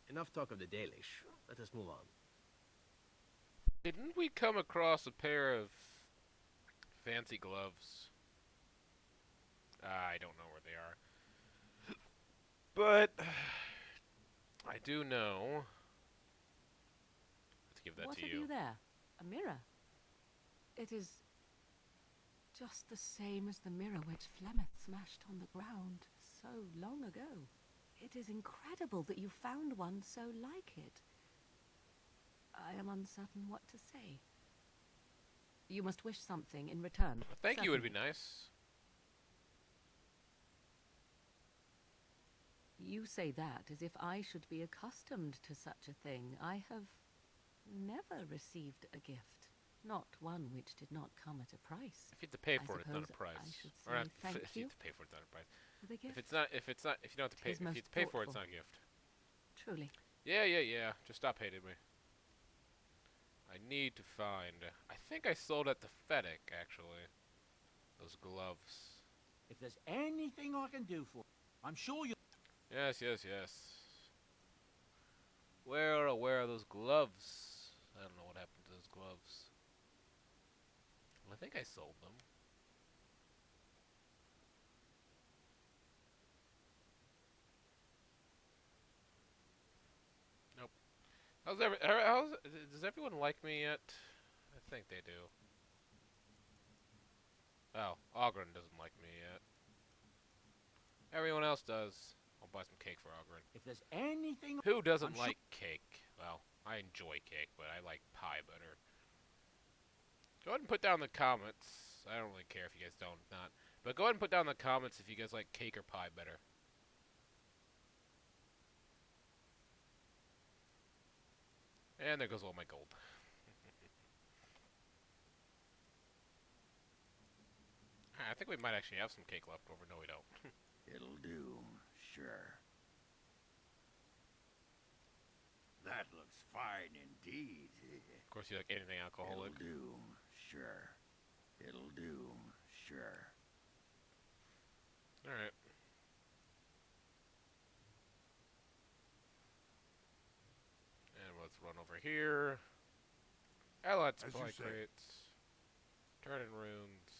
enough talk of the Dalish. Let us move on. Didn't we come across a pair of fancy gloves? I don't know where they are. But I do know. Let's give that What to have you there? A mirror? It is just the same as the mirror which Flemeth smashed on the ground so long ago. It is incredible that you found one so like it. I am uncertain what to say. You must wish something in return. Thank you would be nice. You say that as if I should be accustomed to such a thing. I have never received a gift. Not one which did not come at a price. If you have to pay I for it, it's not a suppose price. I should Or say not, thank if you you have to pay for it, it's not a price. for the gift. If you don't have to pay, if you have to pay for it, it's not a gift. Truly. Yeah. Just stop hating me. I need to find. I think I sold at the Fennec, actually. Those gloves. If there's anything I can do for, I'm sure you. Yes. Where are those gloves? I don't know what happened to those gloves. I think I sold them. Nope. Does everyone like me yet? I think they do. Oh, Ogren doesn't like me yet. Everyone else does. I'll buy some cake for Ogren. If there's anything. Who doesn't I'm like cake? Well, I enjoy cake, but I like pie better. Go ahead and put down in the comments. I don't really care if you guys don't, not. But go ahead and put down in the comments if you guys like cake or pie better. And there goes all my gold. I think we might actually have some cake left over. No, we don't. It'll do, sure. That looks fine indeed. Of course, you like anything alcoholic. It'll do, sure. It'll do, sure. Alright. And let's run over here. And let's As play you say. crates. Turn in runes.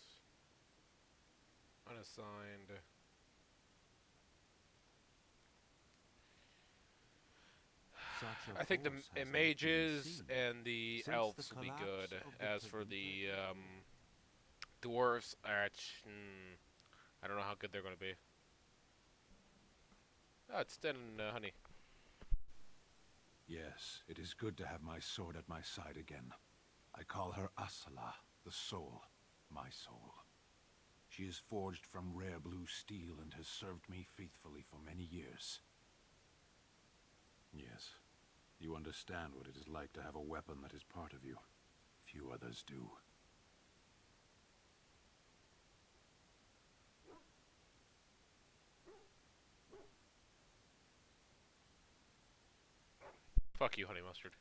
Unassigned. Such a I think the force has not been mages seen and the since elves the will be collapse good. of the As for the Tibetan dwarves, I don't know how good they're going to be. Oh, it's Den Honey. Yes, it is good to have my sword at my side again. I call her Asala, the soul, my soul. She is forged from rare blue steel and has served me faithfully for many years. Yes, you understand what it is like to have a weapon that is part of you. Few others do. Fuck you, Honey Mustard.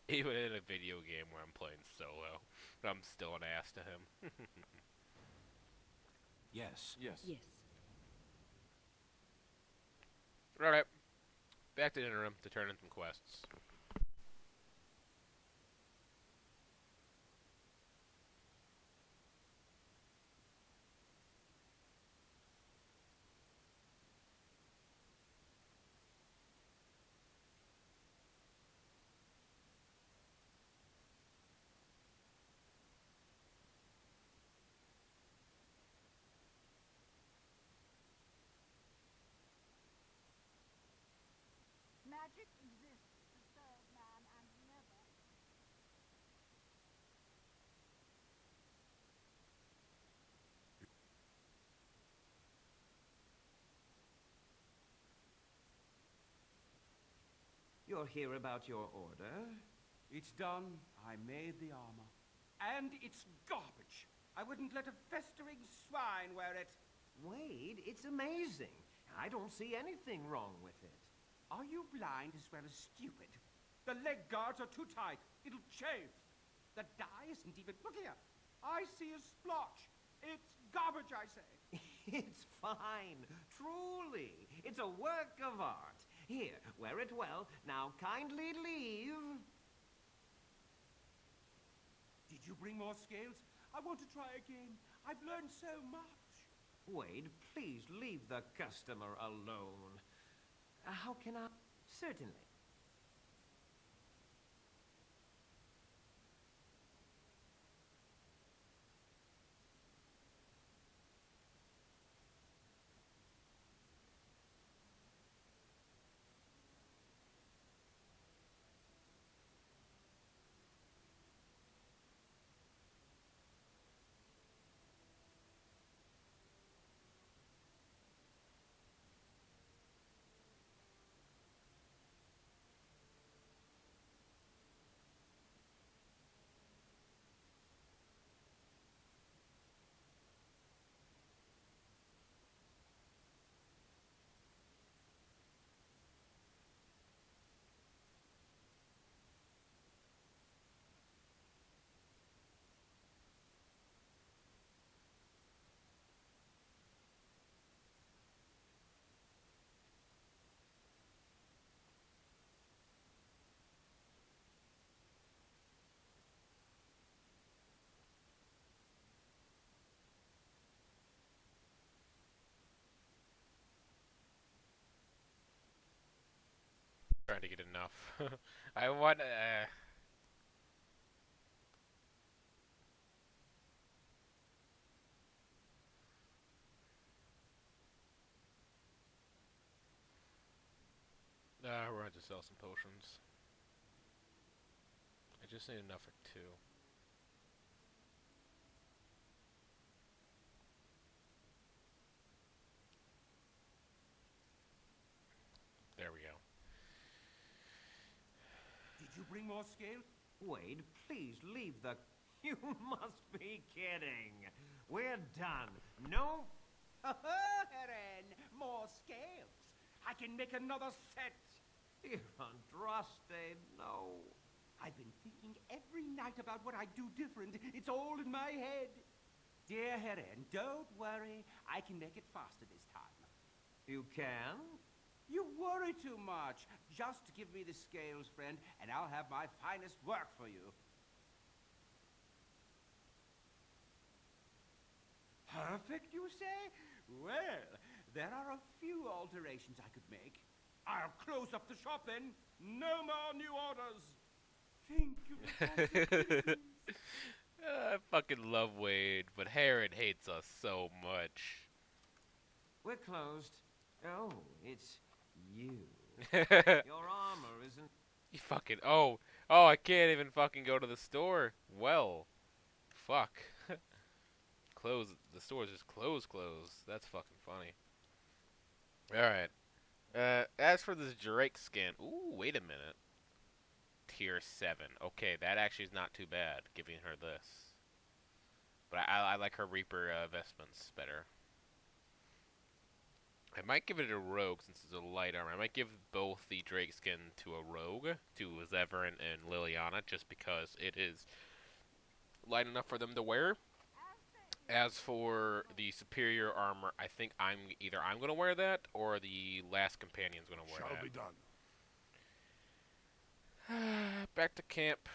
Even in a video game where I'm playing solo, I'm still an ass to him. Yes. Yes. Yes. Alright. Back to interim to turn in some quests. Magic exists to serve man and never. You're here about your order? It's done. I made the armor. And it's garbage. I wouldn't let a festering swine wear it. Wade, it's amazing. I don't see anything wrong with it. Are you blind as well as stupid? The leg guards are too tight. It'll chafe. The dye isn't even... Look here. I see a splotch. It's garbage, I say. It's fine. Truly. It's a work of art. Here, wear it well. Now kindly leave. Did you bring more scales? I want to try again. I've learned so much. Wade, please leave the customer alone. How can I... Certainly. Trying to get enough. I want. We're going to sell some potions. I just need enough for 2. There we go. Did you bring more scales? Wade, please leave the... You must be kidding. We're done. No... Eren, more scales. I can make another set. Dear Andraste, no. I've been thinking every night about what I'd do different. It's all in my head. Dear Heren, don't worry. I can make it faster this time. You can? You worry too much. Just give me the scales, friend, and I'll have my finest work for you. Perfect, you say? Well, there are a few alterations I could make. I'll close up the shop then. No more new orders. Think of the I fucking love Wade, but Heron hates us so much. We're closed. Oh, it's you. Your armor isn't... You fucking... Oh, I can't even fucking go to the store. Well, fuck. Close. The store's just closed. That's fucking funny. Alright. As for this Drake skin... Ooh, wait a minute. Tier 7. Okay, that actually is not too bad, giving her this. But I like her Reaper vestments better. I might give it a rogue since it's a light armor. I might give both the Drake skin to a rogue, to Zevran and Liliana, just because it is light enough for them to wear. As for the superior armor, I think I'm gonna wear that or the last companion's gonna wear that. Shall be done. Back to camp.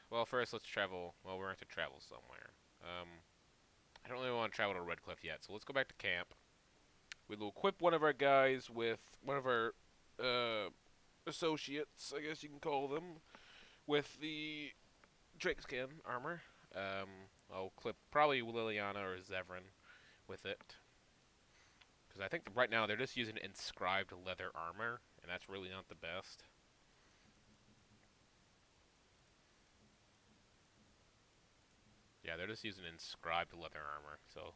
Well, first let's travel. Well, we're going to travel somewhere. I don't really want to travel to Redcliffe yet, so let's go back to camp. We'll equip one of our guys with one of our associates, I guess you can call them, with the Drake skin armor. I'll clip probably Liliana or Zevran with it. Because I think right now they're just using inscribed leather armor, and that's really not the best. Yeah, they're just using inscribed leather armor, so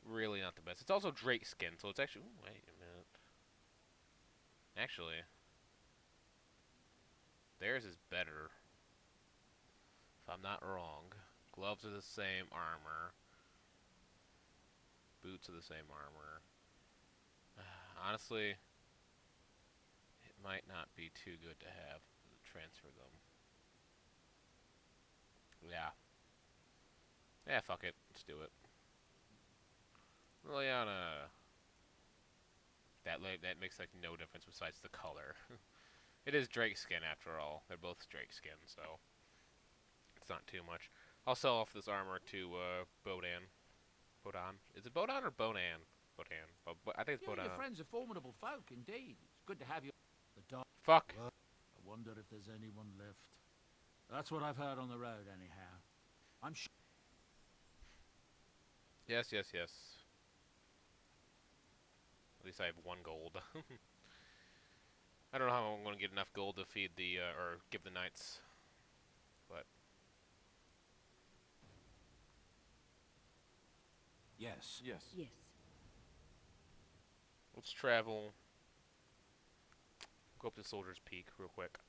really not the best. It's also Drake skin, so it's actually... Ooh, wait a minute. Actually, theirs is better, if I'm not wrong. Gloves are the same armor. Boots are the same armor. Honestly, it might not be too good to have transfer them. Yeah. Yeah, fuck it. Let's do it. Liliana. That makes like no difference besides the color. It is Drake skin after all. They're both Drake skin, so it's not too much. I'll sell off this armor to Bodan. Bodan? Is it Bodan or Bonan? Bodan. I think it's Bodan. Your friends are formidable folk, indeed. It's good to have you. The dog. Fuck. I wonder if there's anyone left. That's what I've heard on the road, anyhow. I'm sure. Yes. At least I have 1 gold. I don't know how I'm going to get enough gold to feed the, or give the knights. But. Yes. Let's travel. Go up to Soldier's Peak real quick.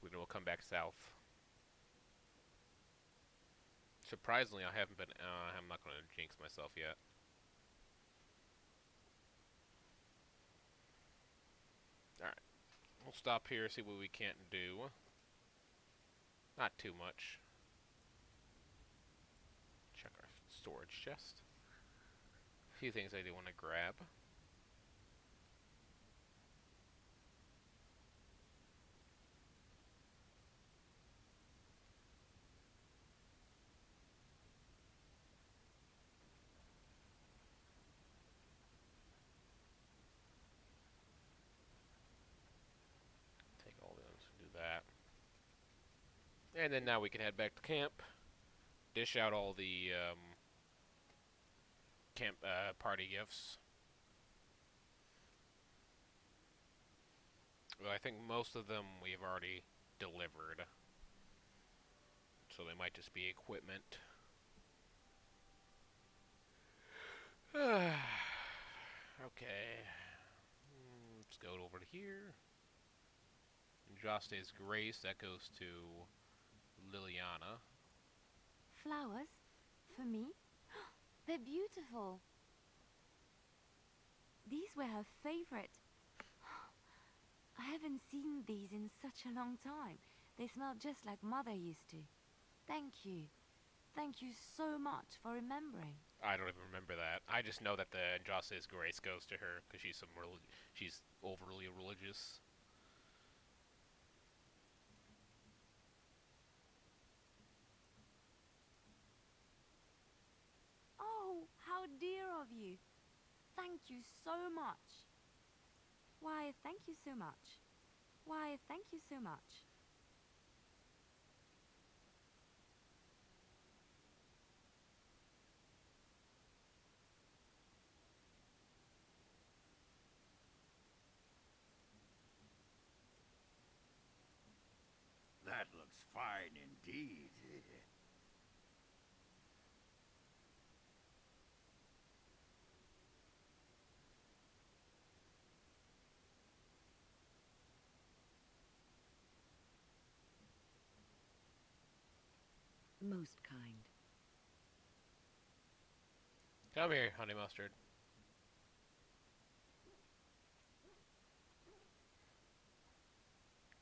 Then we'll come back south. Surprisingly, I haven't been, I'm not going to jinx myself yet. Alright. We'll stop here, see what we can't do. Not too much. Check our storage chest. A few things I do want to grab. Take all those, do that. And then now we can head back to camp. Dish out all the camp party gifts. Well, I think most of them we've already delivered. So they might just be equipment. Okay. Let's go over to here. Joste's Grace, that goes to Liliana. Flowers? For me? They're beautiful. These were her favorite. I haven't seen these in such a long time. They smell just like Mother used to. Thank you. Thank you so much for remembering. I don't even remember that. I just know that the Andraste's grace goes to her because she's overly religious. Oh, how dear of you. Thank you so much. Why, thank you so much. Why, thank you so much. That looks fine indeed. Most kind. Come here, honey mustard.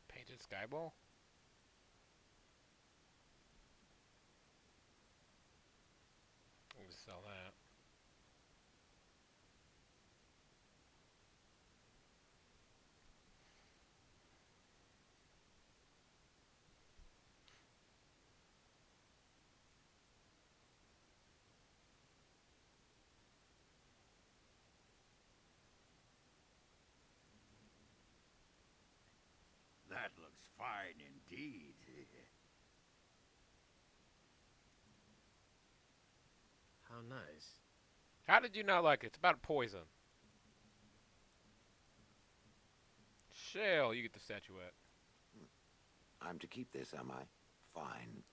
Painted skyball? I'm gonna sell that. That looks fine indeed. How nice. How did you not like it? It's about poison. Shale, you get the statuette. I'm to keep this, am I? Fine.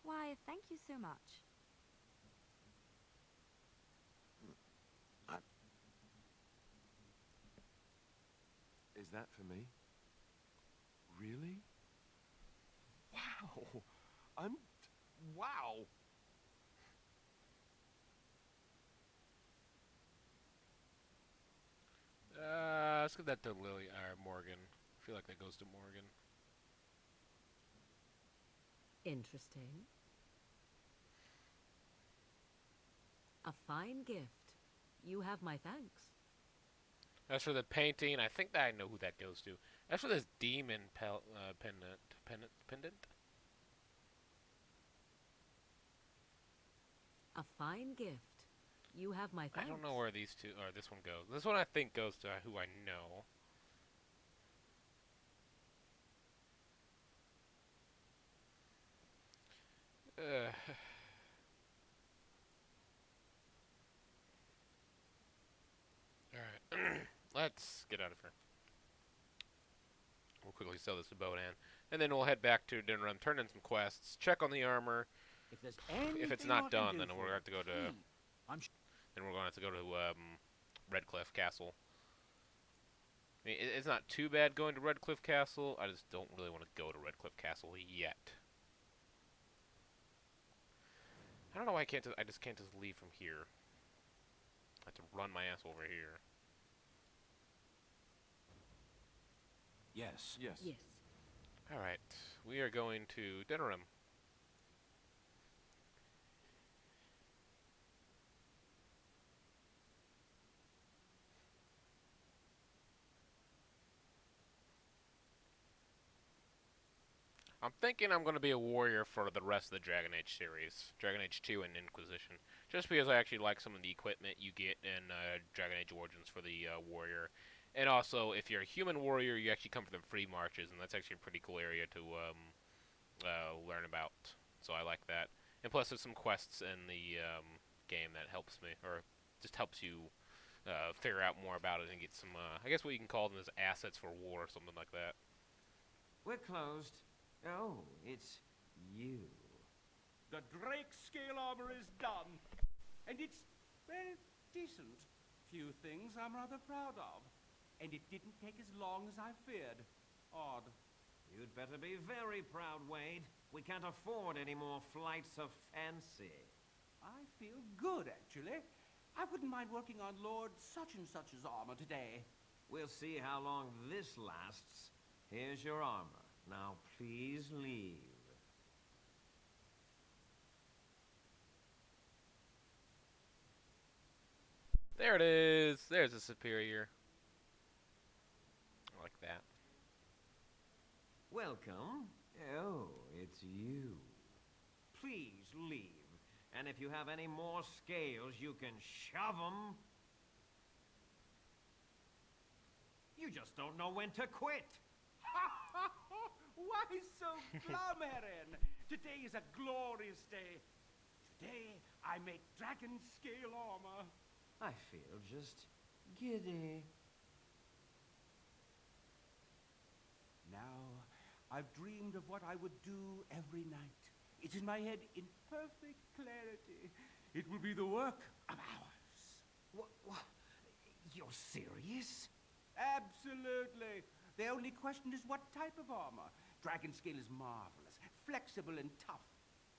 Why, thank you so much. Is that for me? Really? Wow! Wow! Let's give that to Lily or Morgan. I feel like that goes to Morgan. Interesting. A fine gift. You have my thanks. As for the painting, I think that I know who that goes to. As for this demon pendant. A fine gift. You have my thanks. I don't know where these two or this one goes. This one I think goes to who I know. Alright. Let's get out of here. We'll quickly sell this to Bodan. And then we'll head back to Dinram, turn in some quests, check on the armor. If it's not done, then we're going to have to go to... Then we're going to have to go to Redcliffe Castle. I mean, it's not too bad going to Redcliffe Castle. I just don't really want to go to Redcliffe Castle yet. I don't know why I just can't just leave from here. I have to run my ass over here. Yes. Yes. Alright, we are going to Dinram. I'm thinking I'm going to be a warrior for the rest of the Dragon Age series. Dragon Age 2 and Inquisition. Just because I actually like some of the equipment you get in Dragon Age Origins for the warrior. And also, if you're a human warrior, you actually come from the free marches, and that's actually a pretty cool area to learn about. So I like that. And plus, there's some quests in the game that helps me, or just helps you figure out more about it and get some, I guess what you can call them as assets for war or something like that. We're closed. Oh, it's you. The Drake scale armor is done. And it's, well, decent. Few things I'm rather proud of. And it didn't take as long as I feared. Odd. You'd better be very proud, Wade. We can't afford any more flights of fancy. I feel good, actually. I wouldn't mind working on Lord such and such's armor today. We'll see how long this lasts. Here's your armor. Now please leave. There it is. There's a superior. I like that. Welcome. Oh, it's you. Please leave. And if you have any more scales, you can shove them. You just don't know when to quit. Why so glum, Heron? Today is a glorious day. Today I make dragon scale armor. I feel just giddy. Now, I've dreamed of what I would do every night. It's in my head in perfect clarity. It will be the work of hours. What? You're serious? Absolutely. The only question is what type of armor. Dragon scale is marvelous, flexible and tough.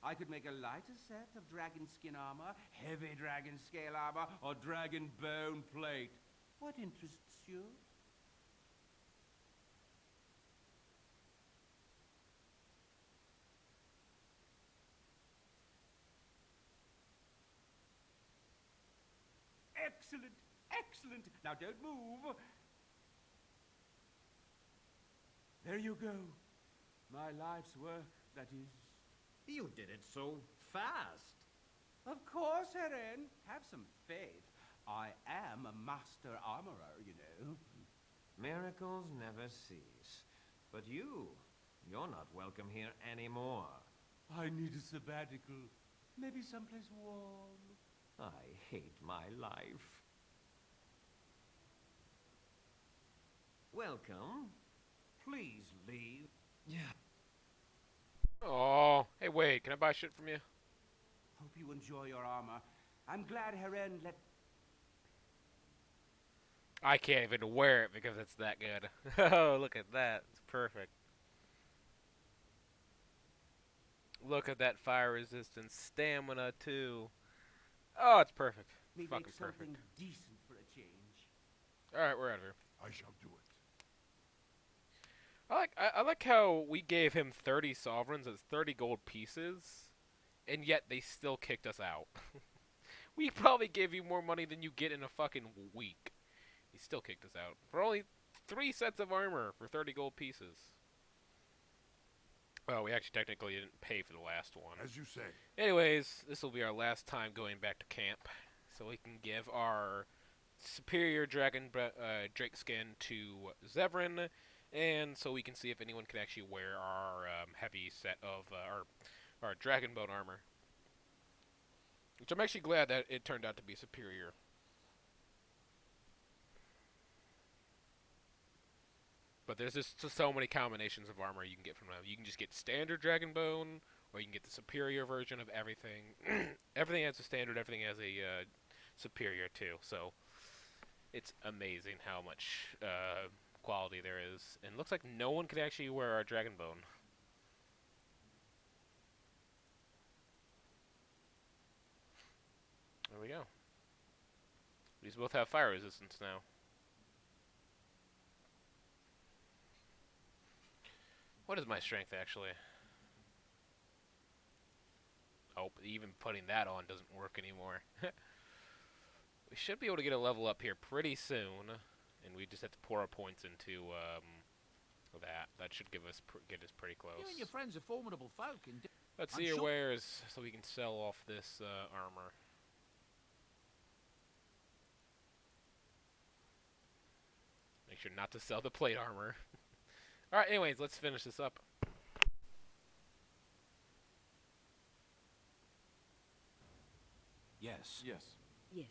I could make a lighter set of dragon skin armor, heavy dragon scale armor, or dragon bone plate. What interests you? Excellent, excellent. Now don't move. There you go. My life's work, that is. You did it so fast. Of course, Heron. Have some faith. I am a master armorer, you know. Miracles never cease. But you're not welcome here anymore. I need a sabbatical. Maybe someplace warm. I hate my life. Welcome. Please leave. Yeah. Oh, hey, wait. Can I buy shit from you? Hope you enjoy your armor. I'm glad Heron let... I can't even wear it because it's that good. Oh, look at that. It's perfect. Look at that fire resistance. Stamina, too. Oh, it's perfect. me Fucking make something perfect. decent for a change. Alright, we're out of here. I shall do it. I like how we gave him 30 sovereigns as 30 gold pieces, and yet they still kicked us out. We probably gave you more money than you get in a fucking week. He still kicked us out for only 3 sets of armor for 30 gold pieces. Well, we actually technically didn't pay for the last one. As you say. Anyways, this will be our last time going back to camp, so we can give our superior drake skin to Zevran, and so we can see if anyone can actually wear our heavy set of our dragon bone armor. Which I'm actually glad that it turned out to be superior. But there's just so many combinations of armor you can get from them. You can just get standard dragon bone, or you can get the superior version of everything. Everything has a standard, everything has a superior too. So it's amazing how much quality there is. And it looks like no one could actually wear our dragon bone. There we go. These both have fire resistance now. What is my strength, actually? Oh, even putting that on doesn't work anymore. We should be able to get a level up here pretty soon, and we just have to pour our points into that. That should get us pretty close. You and your friends are formidable folk. Let's see your wares so we can sell off this armor. Make sure not to sell the plate armor. Alright, anyways, let's finish this up. Yes. Yes. Yes.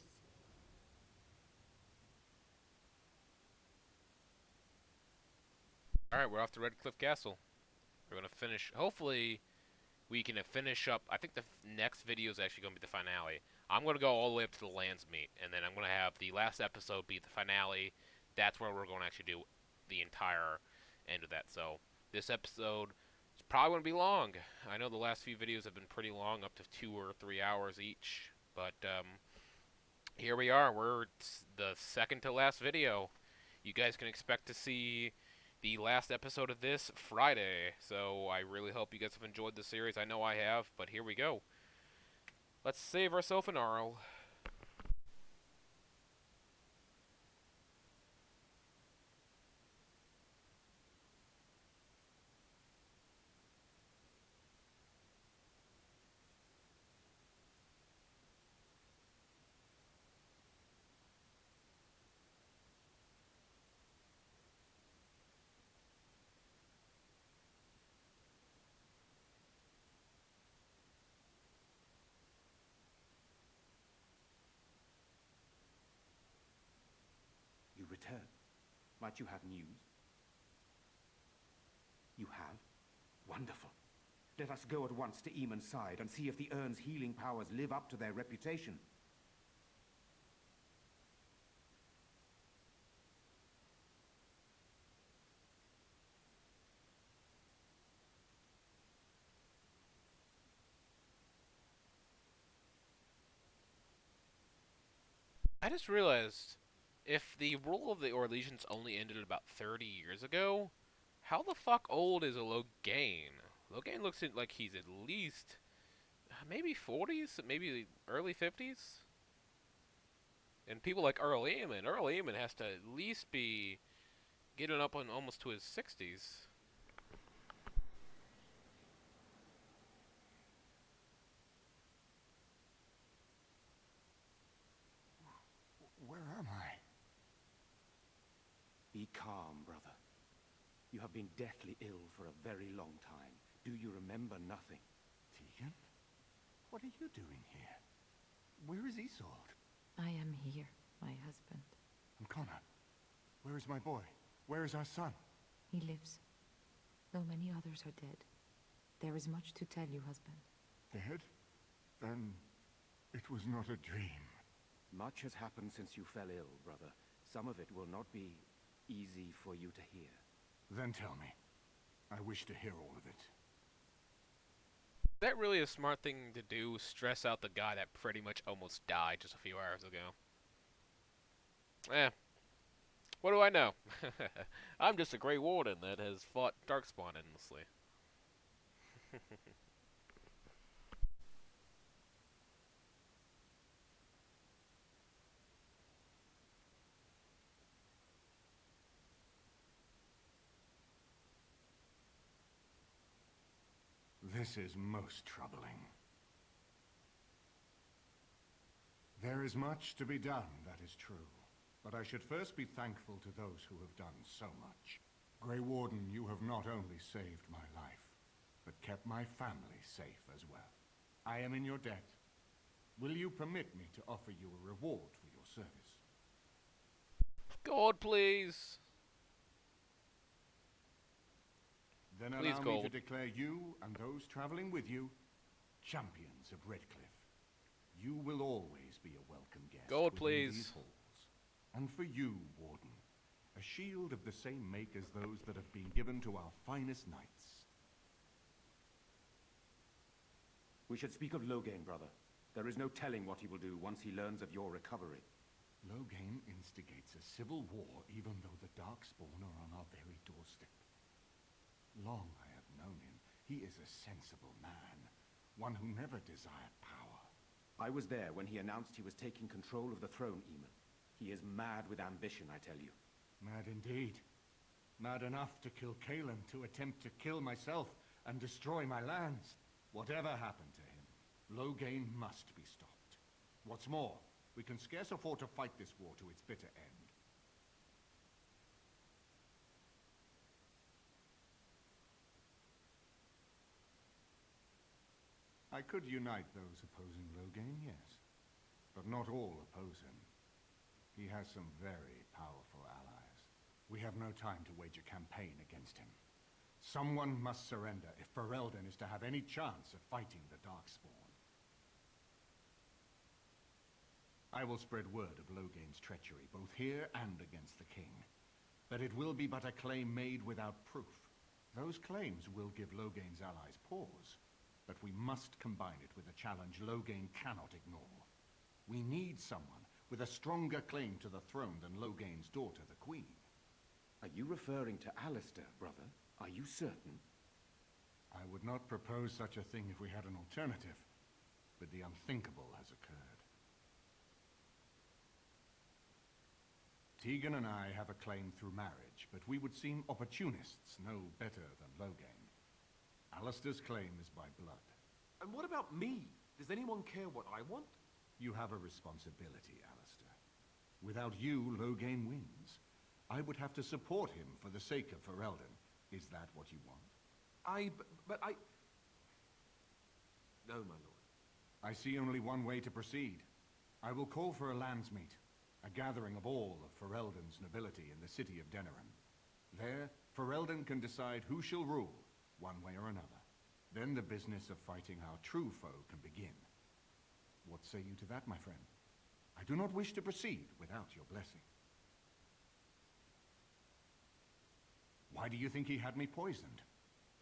Alright, we're off to Red Cliff Castle. We're going to finish, hopefully we can finish up, I think the next video is actually going to be the finale. I'm going to go all the way up to the landsmeet, and then I'm going to have the last episode be the finale. That's where we're going to actually do the entire end of that. So this episode is probably going to be long. I know the last few videos have been pretty long, up to 2 or 3 hours each. But here we are. We're the second to last video. You guys can expect to see the last episode of this Friday. So I really hope you guys have enjoyed the series. I know I have, but here we go. Let's save ourselves an Arl. You return. Might you have news? You have? Wonderful. Let us go at once to Eamon's side and see if the urn's healing powers live up to their reputation. I just realized, if the rule of the Orlesians only ended about 30 years ago, how the fuck old is a Loghain? Loghain looks like he's at least maybe 40s, maybe early 50s. And people like Earl Eamon has to at least be getting up on almost to his 60s. Where am I? Be calm, brother. You have been deathly ill for a very long time. Do you remember nothing? Tegan? What are you doing here? Where is Isolde? I am here, my husband. And Connor? Where is my boy? Where is our son? He lives, though many others are dead. There is much to tell you, husband. Dead? Then it was not a dream. Much has happened since you fell ill, brother. Some of it will not be easy for you to hear. Then tell me. I wish to hear all of it. Is that really a smart thing to do? Stress out the guy that pretty much almost died just a few hours ago. What do I know? I'm just a Grey Warden that has fought Darkspawn endlessly. This is most troubling. There is much to be done, that is true. But I should first be thankful to those who have done so much. Grey Warden, you have not only saved my life, but kept my family safe as well. I am in your debt. Will you permit me to offer you a reward for your service? God, please. Then Please, allow gold. me to declare you and those traveling with you champions of Redcliffe. You will always be a welcome guest. Gold, within please. these halls. And for you, Warden, a shield of the same make as those that have been given to our finest knights. We should speak of Loghain, brother. There is no telling what he will do once he learns of your recovery. Loghain instigates a civil war even though the Darkspawn are on our very doorstep. Long I have known him. He is a sensible man, one who never desired power. I was there when he announced he was taking control of the throne, Eamon. He is mad with ambition, I tell you. Mad indeed. Mad enough to kill Cailan, to attempt to kill myself and destroy my lands. Whatever happened to him, Loghain must be stopped. What's more, we can scarce afford to fight this war to its bitter end. I could unite those opposing Loghain, yes. But not all oppose him. He has some very powerful allies. We have no time to wage a campaign against him. Someone must surrender if Ferelden is to have any chance of fighting the Darkspawn. I will spread word of Loghain's treachery, both here and against the king. But it will be but a claim made without proof. Those claims will give Loghain's allies pause, but we must combine it with a challenge Loghain cannot ignore. We need someone with a stronger claim to the throne than Loghain's daughter, the Queen. A you referring to Alistair, brother? Are you certain? I would not propose such a thing if we had an alternative, but the unthinkable has occurred. Tegan and I have a claim through marriage, but we would seem opportunists no better than Loghain. Alistair's claim is by blood. And what about me? Does anyone care what I want? You have a responsibility, Alistair. Without you, Loghain wins. I would have to support him for the sake of Ferelden. Is that what you want? But I... No, my lord. I see only one way to proceed. I will call for a landsmeet, a gathering of all of Ferelden's nobility in the city of Denerim. There, Ferelden can decide who shall rule, one way or another. Then the business of fighting our true foe can begin. What say you to that, my friend? I do not wish to proceed without your blessing. Why do you think he had me poisoned?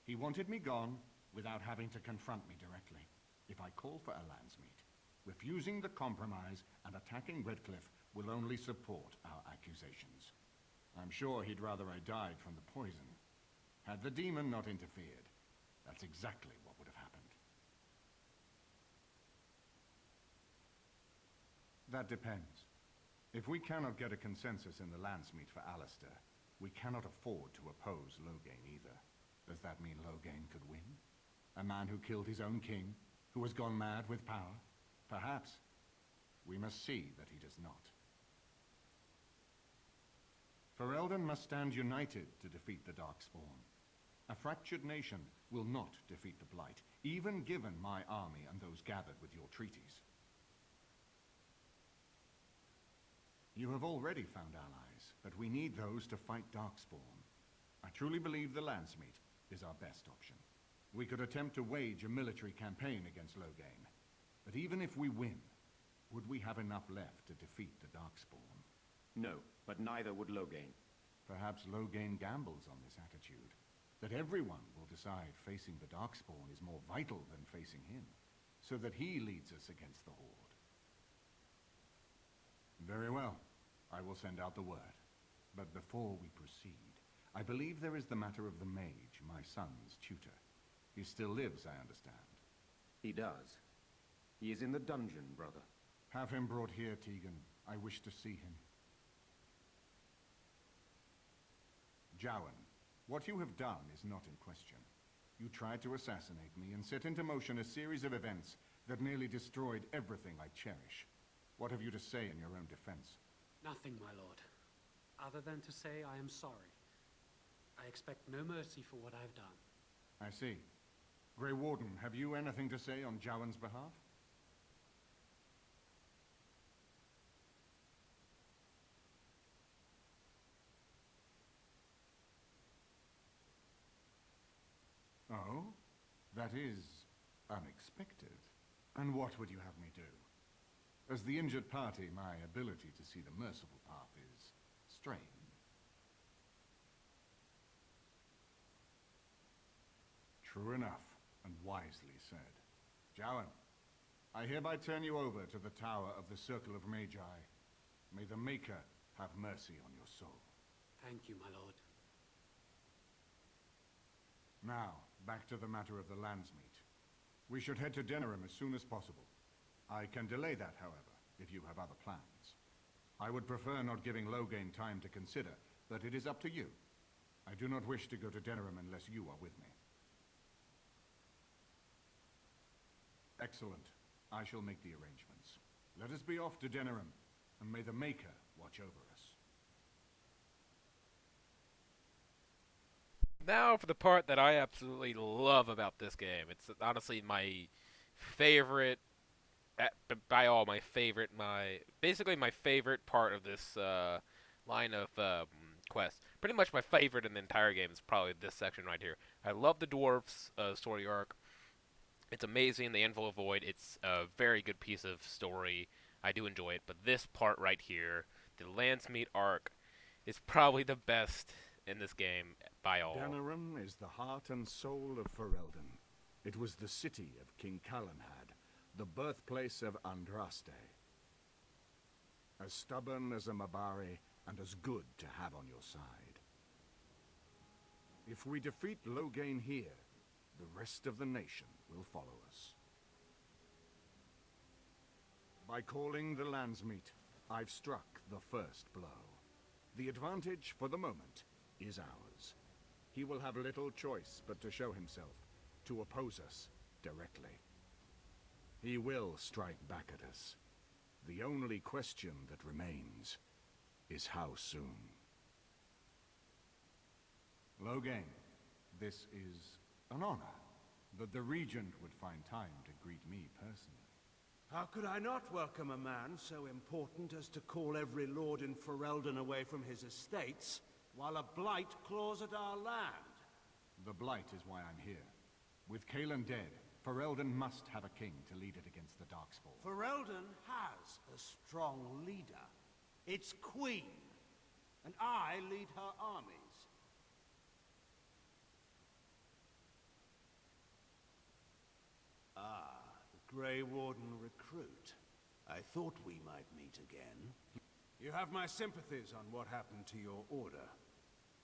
He wanted me gone without having to confront me directly. If I call for a landsmeet, refusing the compromise and attacking Redcliffe will only support our accusations. I'm sure he'd rather I died from the poison. Had the demon not interfered, that's exactly what would have happened. That depends. If we cannot get a consensus in the landsmeet for Alistair, we cannot afford to oppose Loghain either. Does that mean Loghain could win? A man who killed his own king, who has gone mad with power? Perhaps. We must see that he does not. Ferelden must stand united to defeat the Darkspawn. A fractured nation will not defeat the Blight, even given my army and those gathered with your treaties. You have already found allies, but we need those to fight Darkspawn. I truly believe the landsmeet is our best option. We could attempt to wage a military campaign against Loghain, but even if we win, would we have enough left to defeat the Darkspawn? No, but neither would Loghain. Perhaps Loghain gambles on this attitude, that everyone will decide facing the Darkspawn is more vital than facing him, so that he leads us against the Horde. Very well. I will send out the word. But before we proceed, I believe there is the matter of the mage, my son's tutor. He still lives, I understand. He does. He is in the dungeon, brother. Have him brought here, Tegan. I wish to see him. Jowan, what you have done is not in question. You tried to assassinate me and set into motion a series of events that nearly destroyed everything I cherish. What have you to say in your own defense? Nothing, my lord. Other than to say I am sorry. I expect no mercy for what I've done. I see. Grey Warden, have you anything to say on Jowan's behalf? Oh? That is unexpected. And what would you have me do? As the injured party, my ability to see the merciful path is strained. True enough, and wisely said. Jowan, I hereby turn you over to the Tower of the Circle of Magi. May the Maker have mercy on your soul. Thank you, my lord. Now, back to the matter of the landsmeet. We should head to Denerim as soon as possible. I can delay that, however, if you have other plans. I would prefer not giving Loghain time to consider, but it is up to you. I do not wish to go to Denerim unless you are with me. Excellent. I shall make the arrangements. Let us be off to Denerim, and may the Maker watch over us. Now for the part that I absolutely love about this game. It's honestly my favorite, by all my favorite, basically my favorite part of this line of quests. Pretty much my favorite in the entire game is probably this section right here. I love the dwarves' story arc. It's amazing, the Anvil of Void. It's a very good piece of story. I do enjoy it, but this part right here, the landsmeet arc, is probably the best in this game by all. Denerim is the heart and soul of Ferelden. It was the city of King Calenhad, the birthplace of Andraste. As stubborn as a Mabari, and as good to have on your side. If we defeat Loghain here, the rest of the nation will follow us. By calling the landsmeet, I've struck the first blow. The advantage, for the moment, is ours. He will have little choice but to show himself, to oppose us directly. He will strike back at us. The only question that remains is how soon. Loghain, this is an honor that the Regent would find time to greet me personally. How could I not welcome a man so important as to call every lord in Ferelden away from his estates, while a blight claws at our land? The blight is why I'm here. With Cailan dead, Ferelden must have a king to lead it against the Darkspawn. Ferelden has a strong leader. Its queen. And I lead her armies. Ah, the Grey Warden recruit. I thought we might meet again. You have my sympathies on what happened to your order.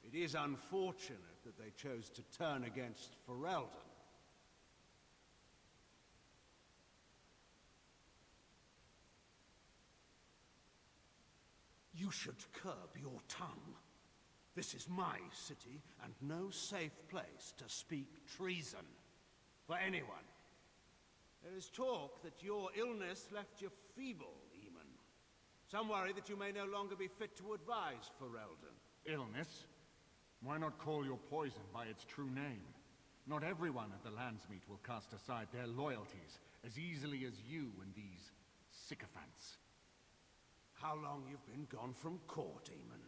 It is unfortunate that they chose to turn against Ferelden. You should curb your tongue. This is my city, and no safe place to speak treason for anyone. There is talk that your illness left you feeble, Eamon. Some worry that you may no longer be fit to advise Ferelden. Illness? Why not call your poison by its true name? Not everyone at the landsmeet will cast aside their loyalties as easily as you and these sycophants. How long you've been gone from court, Eamon?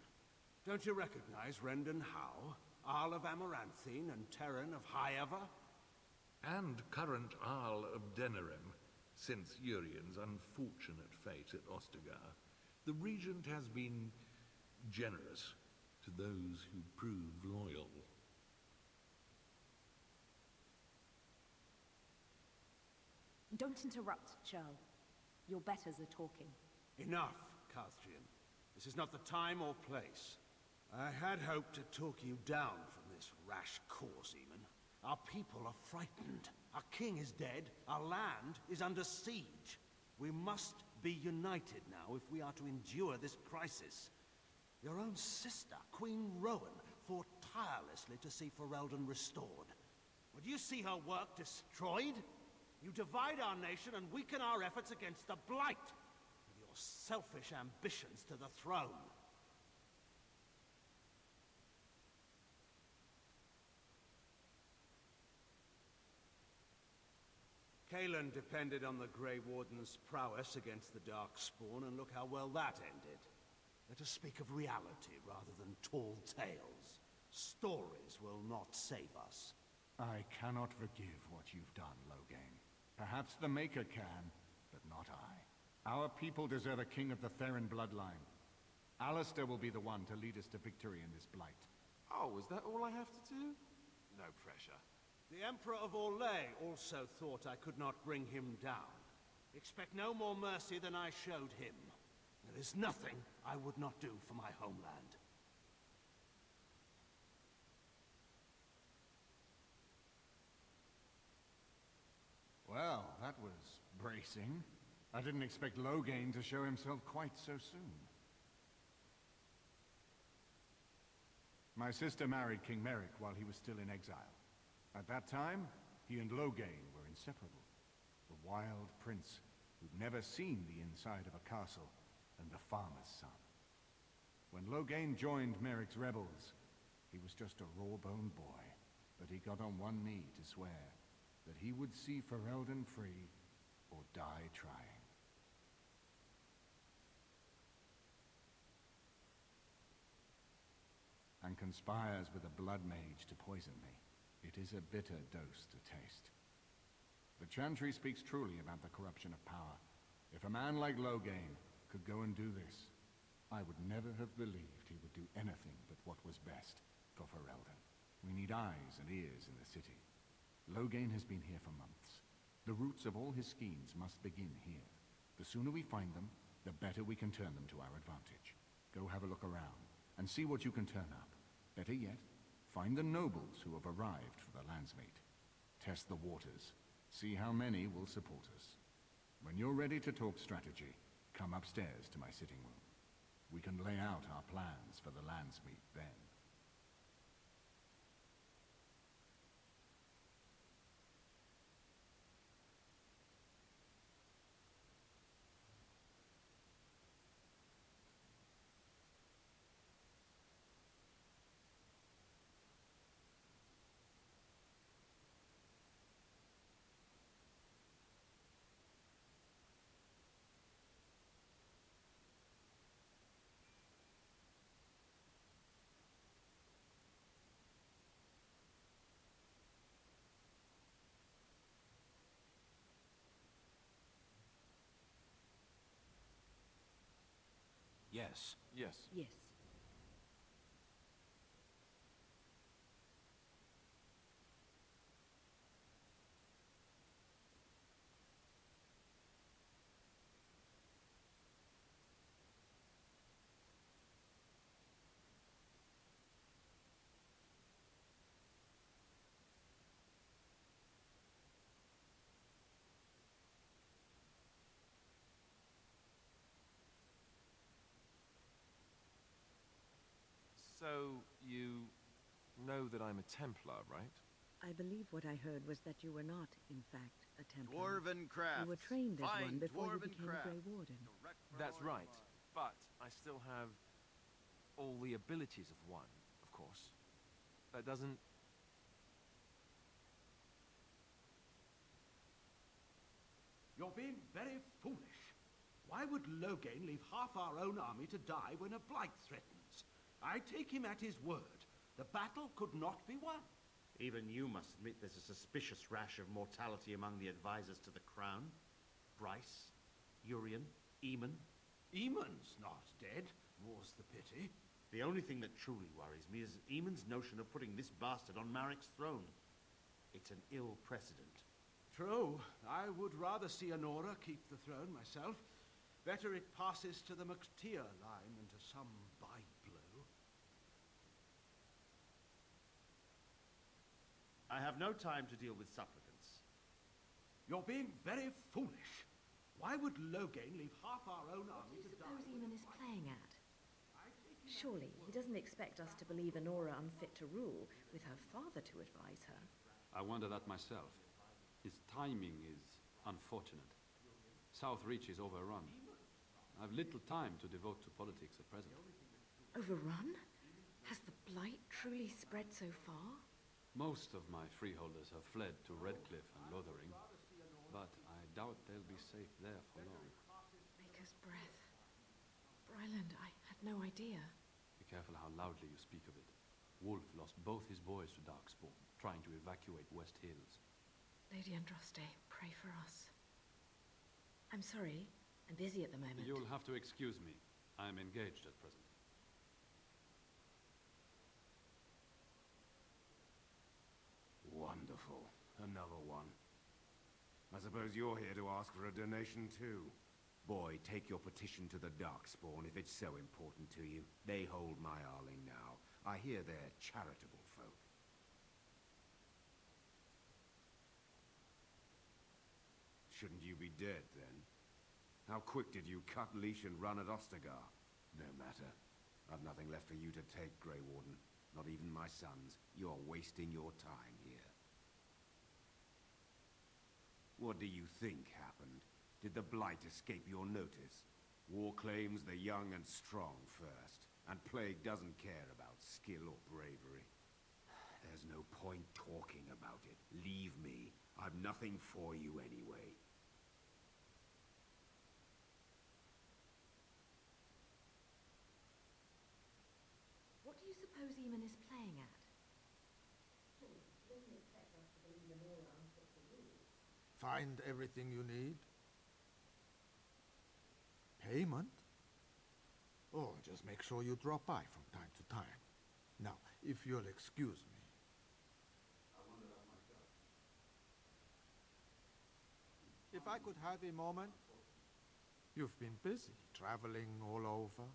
Don't you recognize Rendon Howe, Arl of Amaranthine and Terran of Highever? And current Arl of Denerim, since Urien's unfortunate fate at Ostagar. The Regent has been generous to those who prove loyal. Don't interrupt, Churl. Your betters are talking. Enough, Carthrian. This is not the time or place. I had hoped to talk you down from this rash course, Eamon. Our people are frightened. Our king is dead. Our land is under siege. We must be united now if we are to endure this crisis. Your own sister, Queen Rowan, fought tirelessly to see Ferelden restored. Would you see her work destroyed? You divide our nation and weaken our efforts against the Blight, with your selfish ambitions to the throne. Cailan depended on the Grey Warden's prowess against the Darkspawn, and look how well that ended. Let us speak of reality rather than tall tales. Stories will not save us. I cannot forgive what you've done, Loghain. Perhaps the Maker can, but not I. Our people deserve a king of the Theron bloodline. Alistair will be the one to lead us to victory in this blight. Oh, is that all I have to do? No pressure. The Emperor of Orlais also thought I could not bring him down. Expect no more mercy than I showed him. There is nothing I would not do for my homeland. Well, that was bracing. I didn't expect Loghain to show himself quite so soon. My sister married King Merrick while he was still in exile. At that time, he and Loghain were inseparable. The wild prince who'd never seen the inside of a castle, and the farmer's son. When Loghain joined Merrick's rebels, he was just a raw-boned boy, but he got on one knee to swear that he would see Ferelden free or die trying. And conspires with a blood mage to poison me. It is a bitter dose to taste. The Chantry speaks truly about the corruption of power. If a man like Loghain could go and do this, I would never have believed he would do anything but what was best for Ferelden. We need eyes and ears in the city. Loghain has been here for months. The roots of all his schemes must begin here. The sooner we find them, the better we can turn them to our advantage. Go have a look around, and see what you can turn up. Better yet, Find the nobles who have arrived for the landsmeet. Test the waters. See how many will support us. When you're ready to talk strategy, come upstairs to my sitting room. We can lay out our plans for the landsmeet then. Yes. Yes. Yes. So, you know that I'm a Templar, right? I believe what I heard was that you were not, in fact, a Templar. Dwarven crafts. You were trained as one Fine before you dwarven became a Grey Warden. That's right. But I still have all the abilities of one, of course. That doesn't... You're being very foolish. Why would Loghain leave half our own army to die when a blight threatens? I take him at his word. The battle could not be won. Even you must admit there's a suspicious rash of mortality among the advisors to the crown. Bryce, Urien, Eamon. Eamon's not dead, more's the pity. The only thing that truly worries me is Eamon's notion of putting this bastard on Marik's throne. It's an ill precedent. True. I would rather see Honora keep the throne myself. Better it passes to the McTeer line than to some byblow. I have no time to deal with supplicants. You're being very foolish. Why would Loghain leave half our own army to die? What do you suppose Eamon is playing at? Surely he doesn't expect us to believe Honora unfit to rule, with her father to advise her. I wonder that myself. His timing is unfortunate. Southreach is overrun. I've little time to devote to politics at present. Overrun? Has the blight truly spread so far? Most of my freeholders have fled to Redcliffe and Lothering, but I doubt they'll be safe there for long. Maker's breath. Bryland, I had no idea. Be careful how loudly you speak of it. Wolf lost both his boys to Darkspawn, trying to evacuate West Hills. Lady Andraste, pray for us. I'm sorry. I'm busy at the moment. You'll have to excuse me. I'm engaged at present. Wonderful. Another one. I suppose you're here to ask for a donation too. Boy, take your petition to the Darkspawn if it's so important to you. They hold my Arling now. I hear they're charitable folk. Shouldn't you be dead, then? How quick did you cut leash and run at Ostagar? No matter. I've nothing left for you to take, Grey Warden. Not even my sons. You're wasting your time here. What do you think happened? Did the Blight escape your notice? War claims the young and strong first, and Plague doesn't care about skill or bravery. There's no point talking about it. Leave me. I've nothing for you anyway. What do you suppose Eamon is playing at? Find everything you need? Payment? Oh, just make sure you drop by from time to time. Now, if you'll excuse me. If I could have a moment. You've been busy traveling all over,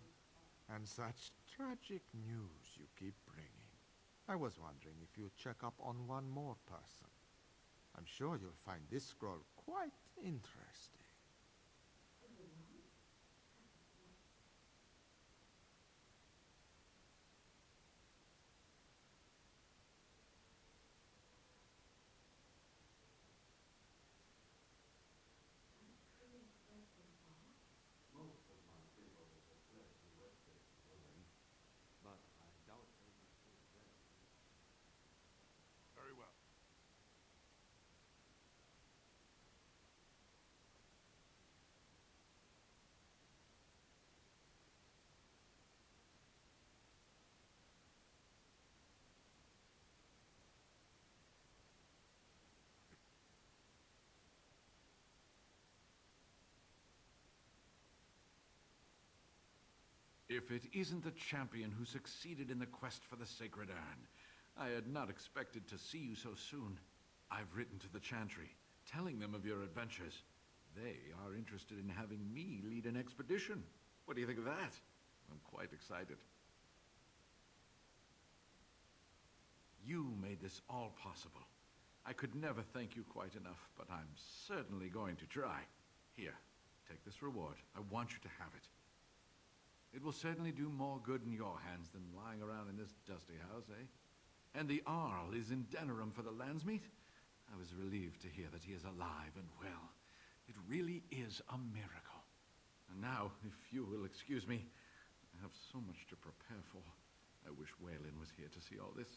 and such tragic news you keep bringing. I was wondering if you'd check up on one more person. I'm sure you'll find this scroll quite interesting. Most of my peoples have fled to Westgate dwelling, but I doubt they will stay there. Very well. If it isn't the champion who succeeded in the quest for the Sacred Urn, I had not expected to see you so soon. I've written to the Chantry, telling them of your adventures. They are interested in having me lead an expedition. What do you think of that? I'm quite excited. You made this all possible. I could never thank you quite enough, but I'm certainly going to try. Here, take this reward. I want you to have it. It will certainly do more good in your hands than lying around in this dusty house, eh? And the Arl is in Denerim for the landsmeet? I was relieved to hear that he is alive and well. It really is a miracle. And now, if you will excuse me, I have so much to prepare for. I wish Waylon was here to see all this.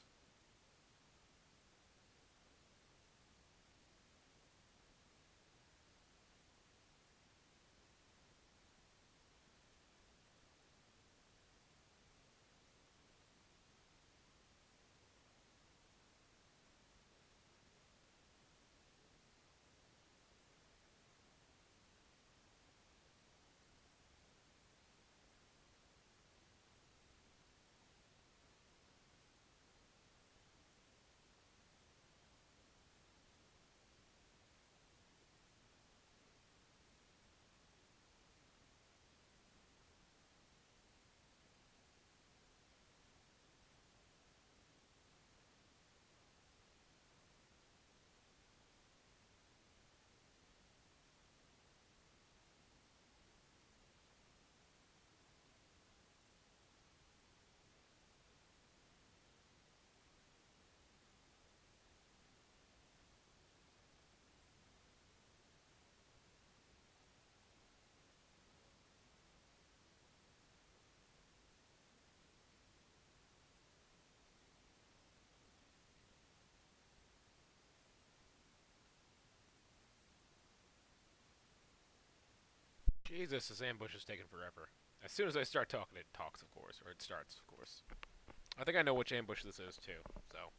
Jesus, this ambush is taking forever. As soon as I start talking, it talks, of course, or it starts, of course. I think I know which ambush this is, too, so.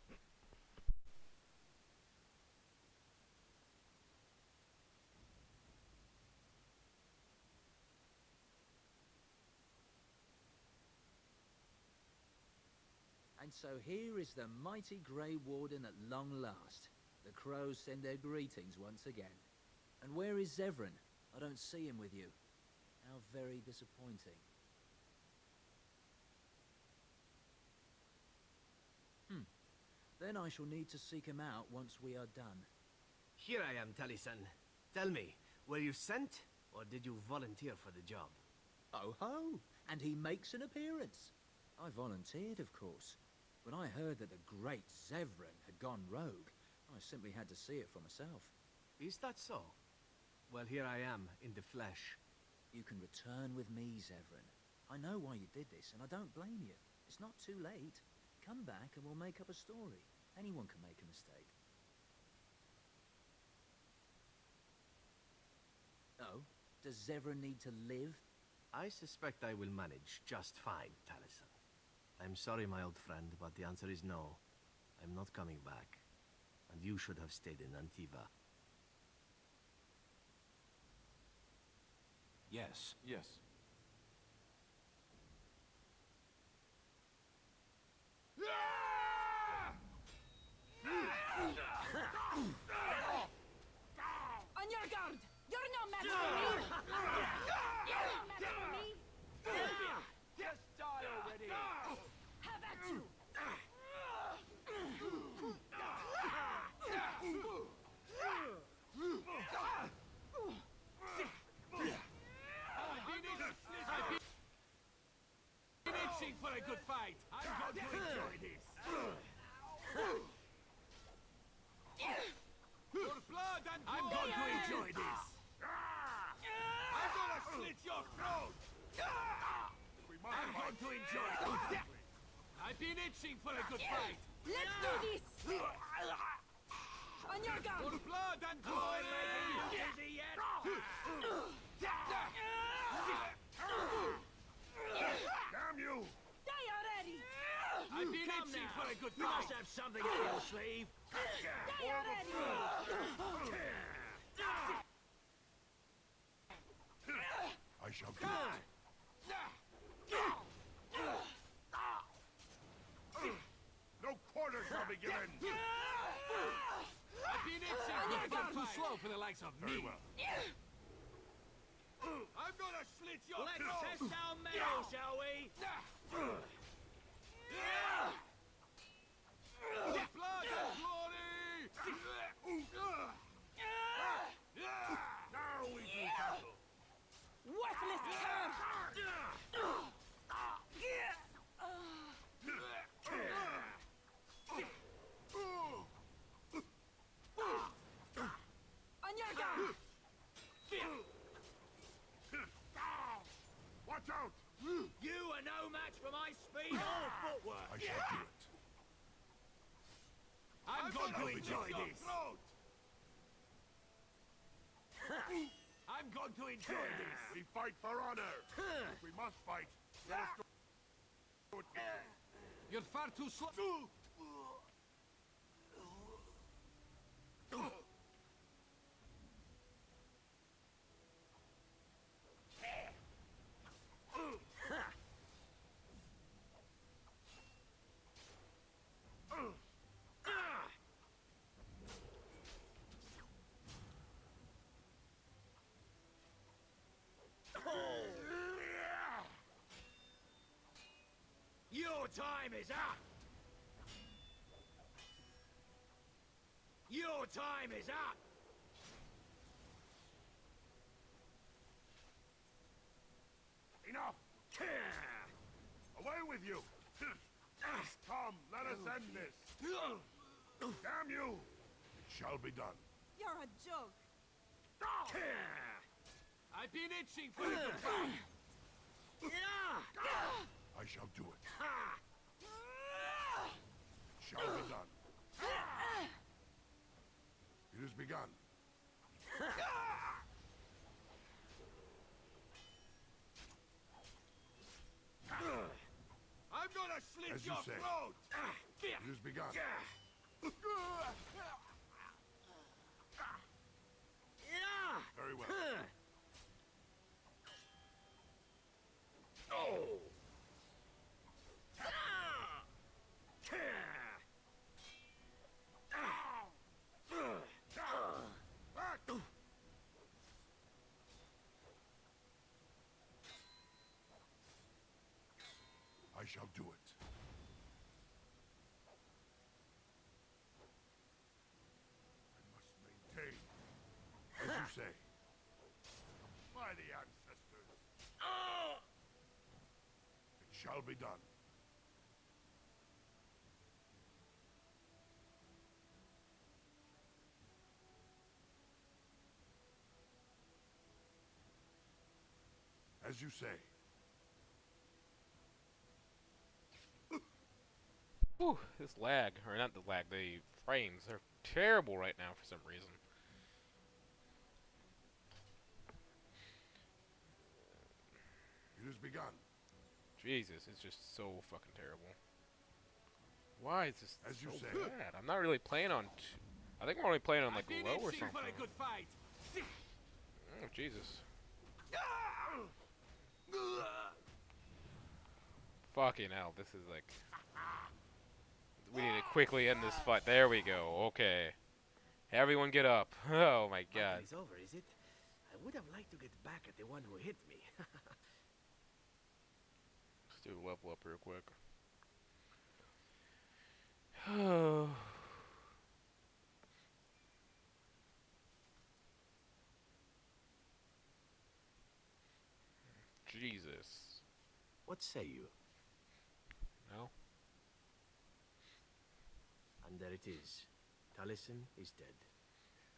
And so here is the mighty Grey Warden at long last. The crows send their greetings once again. And where is Zevran? I don't see him with you. How very disappointing. Then I shall need to seek him out once we are done. Here I am, Taliesin. Tell me, were you sent, or did you volunteer for the job? Oh ho! And he makes an appearance. I volunteered, of course. When I heard that the great Zevran had gone rogue, I simply had to see it for myself. Is that so? Well, here I am, in the flesh. You can return with me, Zevran. I know why you did this, and I don't blame you. It's not too late. Come back and we'll make up a story. Anyone can make a mistake. Oh? Does Zevran need to live? I suspect I will manage just fine, Taliesin. I'm sorry, my old friend, but the answer is no. I'm not coming back. And you should have stayed in Antiva. Yes. Yes. On your guard! You're no match for me! You're no match for me! Just die already! Have at you! a good fight. I'm going to enjoy this. For blood and glory. I'm going to enjoy this. I'm gonna slit your throat. I'm going to enjoy this. I've been itching for a good fight. Let's do this. On your guard. For blood and glory. You dizzy yet? Damn you! Die already. I've been itching for a good fight. You must have something up your sleeve. Die already. I shall do it. No quarter shall be given. I've been itching for a good fight. Too slow for the likes of Very me. well. I'm gonna slit your Let's throat. test our metal, shall we? Blood and glory. Now we do battle. Worthless cur. On your guard. Watch out! You are no match for my speed or footwork. I shall do it. I'm going to enjoy this. I'm going to enjoy this. We fight for honor. If we must fight, let us do it. You're far too slow. Your time is up. Your time is up. Enough! Away with you! Come, let us end this. Damn you! It shall be done. You're a joke. I've been itching for a good fight. I shall do it. It shall be done. It has begun. I'm gonna slit As you your say. throat. It has begun. Very well. I shall do it. I must maintain. As you say. By the ancestors. It shall be done. As you say. Whew, this lag, or not the lag, the frames are terrible right now for some reason. It has begun. Jesus, it's just so fucking terrible. Why is this As you so say. bad? I'm not really playing on... I think I'm only playing on like low or something. For a good fight. Oh, Jesus. Fucking hell, this is like... We need to quickly end this fight. There we go, okay. Everyone get up. Oh my god. It's over, is it? I would have liked to get back at the one who hit me. Let's do a level up real quick. Oh. Jesus. What say you? it is. Taliesin is dead,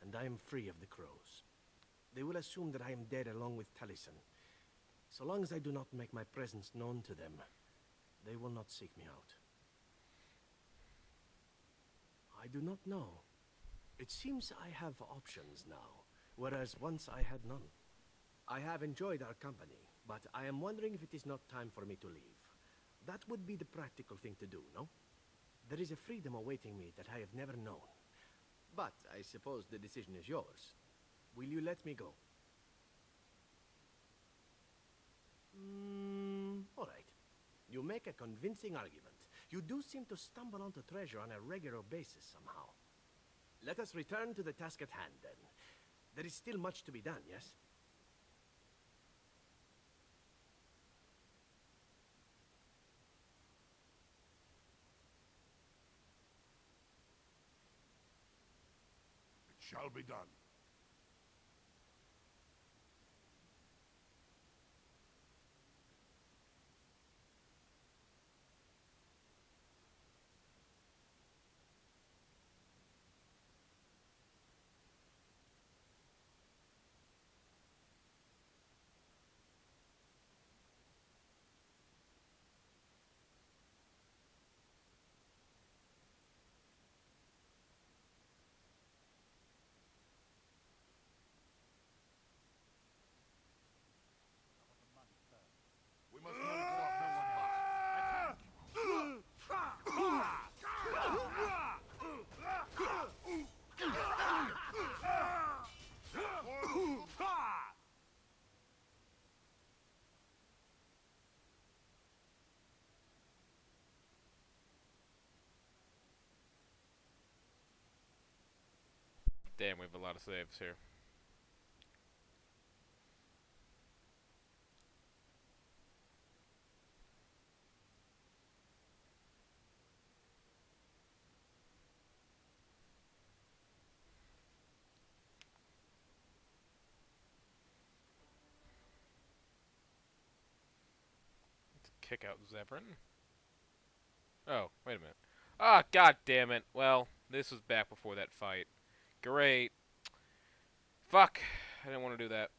and I am free of the crows. They will assume that I am dead along with Taliesin. So long as I do not make my presence known to them, they will not seek me out. I do not know. It seems I have options now, whereas once I had none. I have enjoyed our company, but I am wondering if it is not time for me to leave. That would be the practical thing to do, no? There is a freedom awaiting me that I have never known. But I suppose the decision is yours. Will you let me go? All right. You make a convincing argument. You do seem to stumble onto treasure on a regular basis somehow. Let us return to the task at hand, then. There is still much to be done, yes? It shall be done. We must not stop no one else. Damn, we have a lot of saves here. Let's kick out Zevran. Oh, wait a minute. Ah, god damn it. Well, this was back before that fight. Great. Fuck. I didn't want to do that.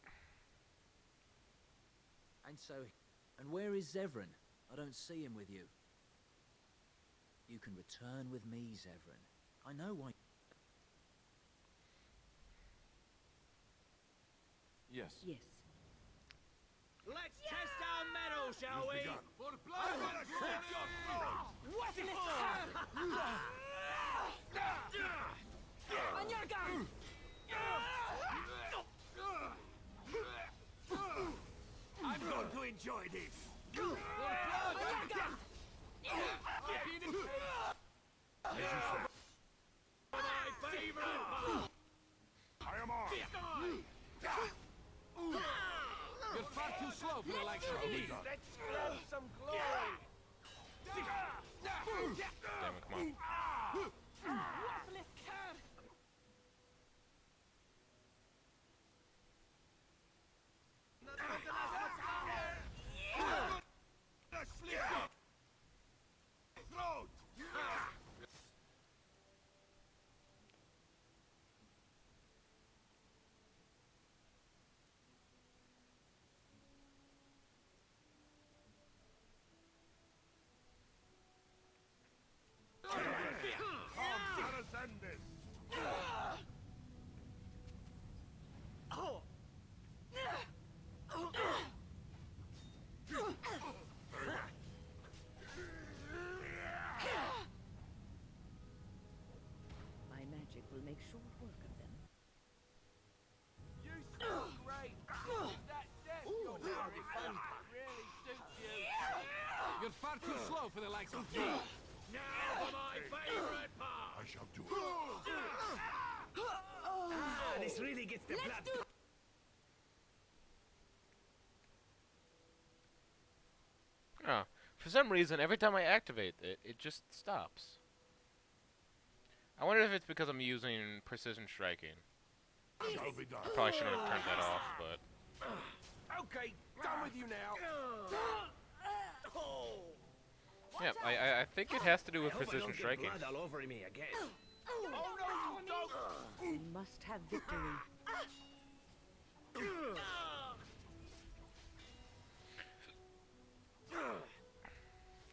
And where is Zevran? I don't see him with you. You can return with me, Zevran. I know why. Yes. Yes. Let's test our mettle, shall we? For blood, Worthless cur! On your guard! I'm going to enjoy this. On your guard! As you say. My favorite part. I am armed. You're far too slow for the likes of me. Let's grab some glory. Damn it, come on. Worthless cur! Throat! My magic will make short work of them. You smell great. That death you're wearing really suits you. You're far too slow for the likes of me. Now for my favorite part. I shall do it. This really gets the blood. Oh, for some reason, every time I activate it, it just stops. I wonder if it's because I'm using precision striking. Shall be done. I probably shouldn't have turned that off, but... Okay, done with you now. Yeah, I think it has to do with I hope I precision don't get striking. blood all over me again. We must have victory.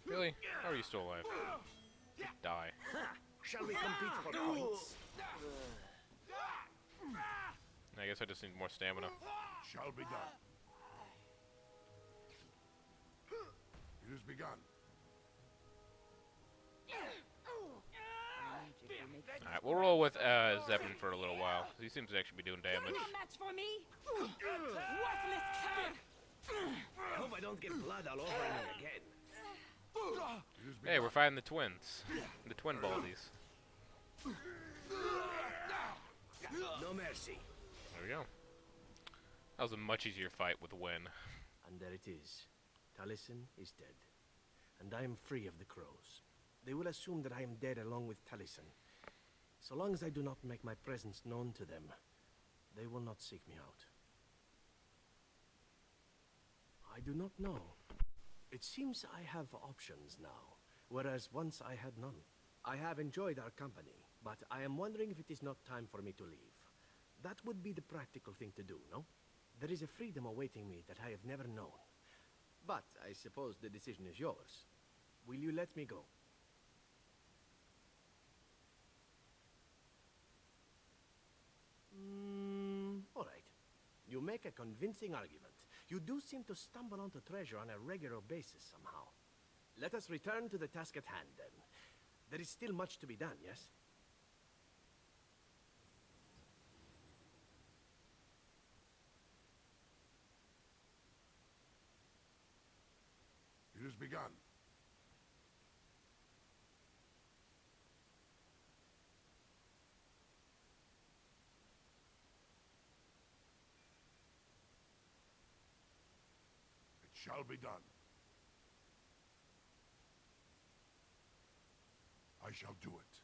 Really? How are you still alive? Just die. Shall we compete for points? I guess I just need more stamina. Shall be done. It has begun. Alright, we'll roll with Zevran for a little while. He seems to actually be doing damage. You're no match for me. Worthless coward. I hope I don't get blood all over me again. Hey, we're fighting the twins. The twin baldies. No mercy. There we go. That was a much easier fight with Win. And there it is. Taliesin is dead. And I am free of the crows. They will assume that I am dead along with Taliesin. So long as I do not make my presence known to them, they will not seek me out. I do not know. It seems I have options now, whereas once I had none. I have enjoyed our company, but I am wondering if it is not time for me to leave. That would be the practical thing to do, no? There is a freedom awaiting me that I have never known. But I suppose the decision is yours. Will you let me go? All right. You make a convincing argument. You do seem to stumble onto treasure on a regular basis somehow. Let us return to the task at hand, then. There is still much to be done, yes? It has begun. It shall be done. I shall do it.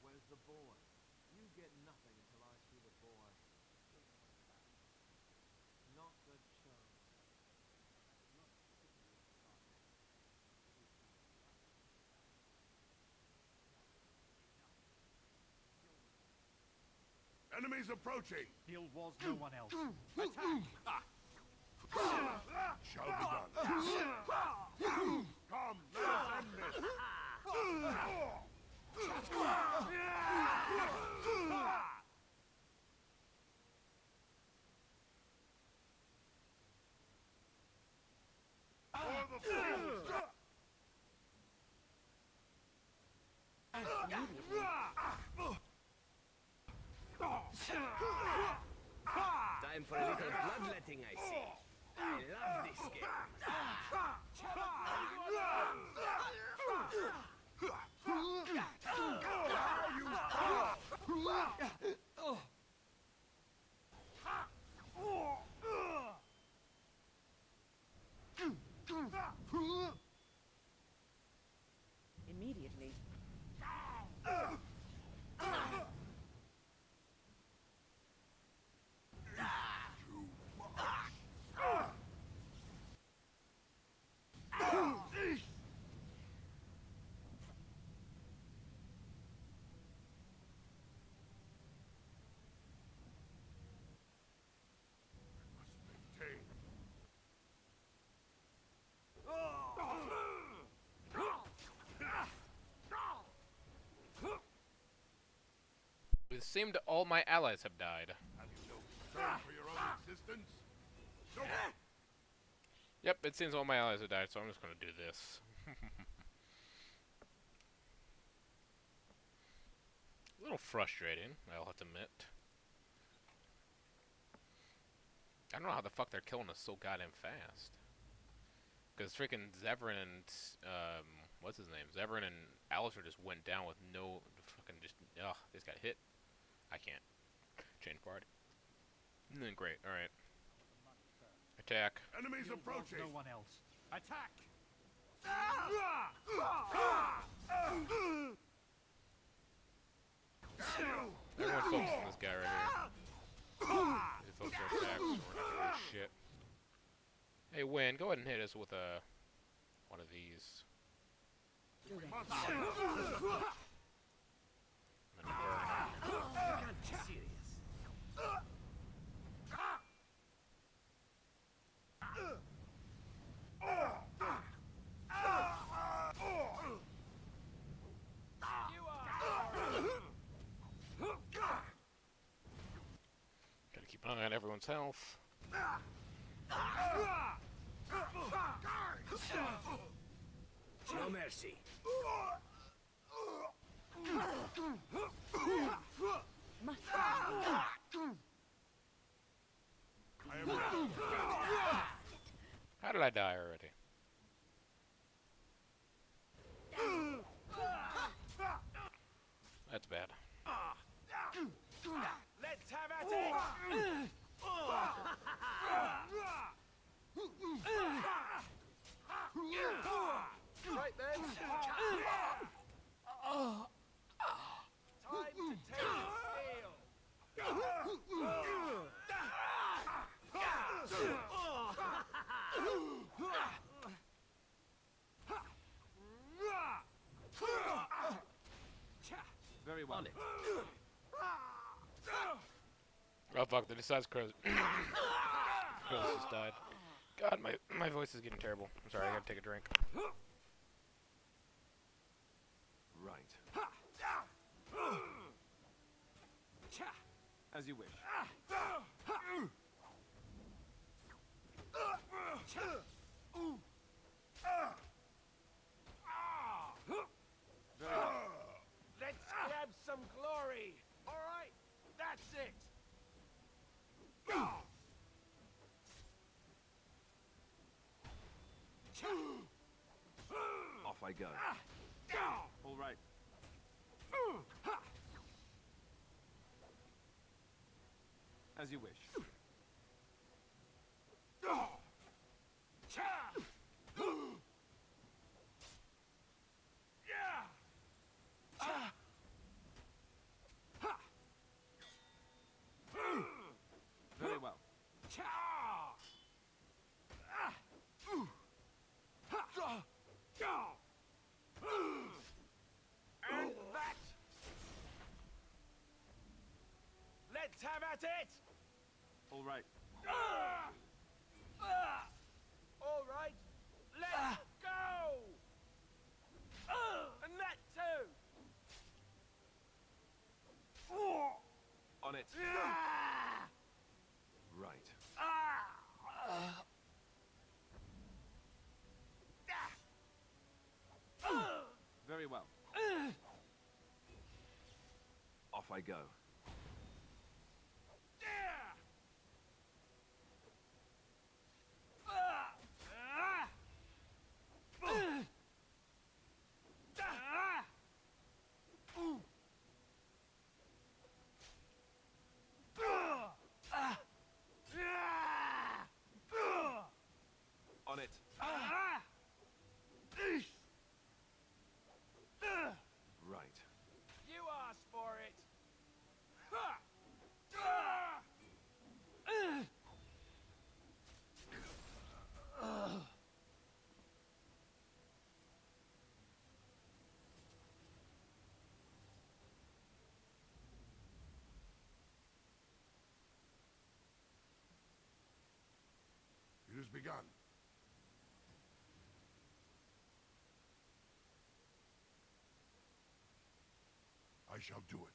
Where's the boy? You get nothing until I see the boy. Not a chance. Enemies approaching! Hill was no one else. Attack! Shall be done. Come, let us end this! For the fools! Time for a little bloodletting, I see. I love this game. Immediately. It seemed all my allies have died. Have you no concern for your own existence? No. Yep, it seems all my allies have died, so I'm just gonna do this. A little frustrating, I'll have to admit. I don't know how the fuck they're killing us so goddamn fast. Because freaking Zevran and, what's his name? Zevran and Alistair just went down with no fucking just, ugh, they just got hit. I can't. Change party. Great, alright. Attack. Enemies Hill was approaching! no one else. Attack! Everyone focus on this guy right here. They focus our attacks, so we're not gonna do shit. Hey, Win, go ahead and hit us with one of these. I'm gonna burn. You can't be serious. Gotta keep an eye on everyone's health. No mercy. How did I die already? That's bad. Let's have at it! Right then. Time to take Very well. Oh fuck, the decides Crows. Crows just died. God, my voice is getting terrible. I'm sorry, I gotta take a drink. Right. As you wish. Very well. Let's grab some glory. All right, that's it. Off I go. All right. As you wish. Very well. And that. Let's have at it. All right. All right, let's go. And that too. On it. Right. Very well. Off I go. On it. Right. You asked for it. It has begun. I shall do it.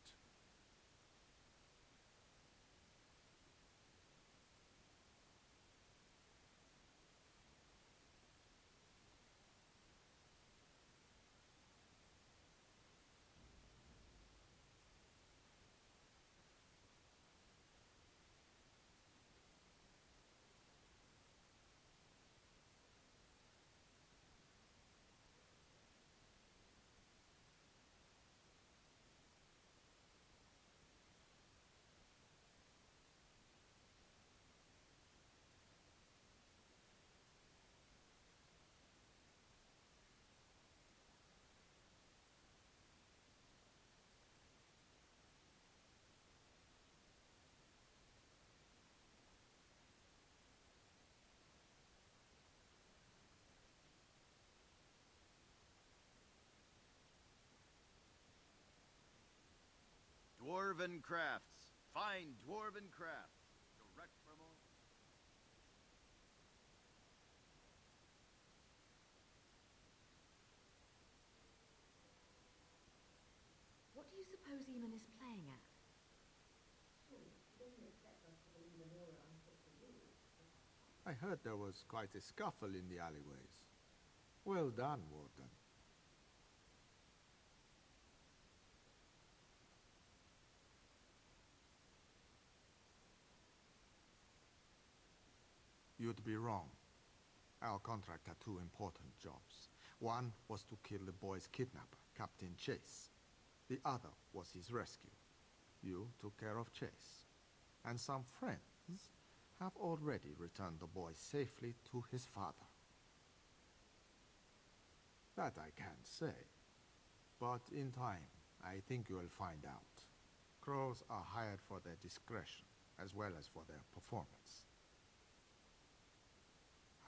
Dwarven crafts. Fine dwarven crafts. Direct from all. What do you suppose Eamon is playing at? Surely, he doesn't expect us to believe an aura unfit to rule. I heard there was quite a scuffle in the alleyways. Well done, Warden. You'd be wrong. Our contract had two important jobs. One was to kill the boy's kidnapper, Captain Chase. The other was his rescue. You took care of Chase. And some friends have already returned the boy safely to his father. That I can't say. But in time, I think you'll find out. Crows are hired for their discretion, as well as for their performance.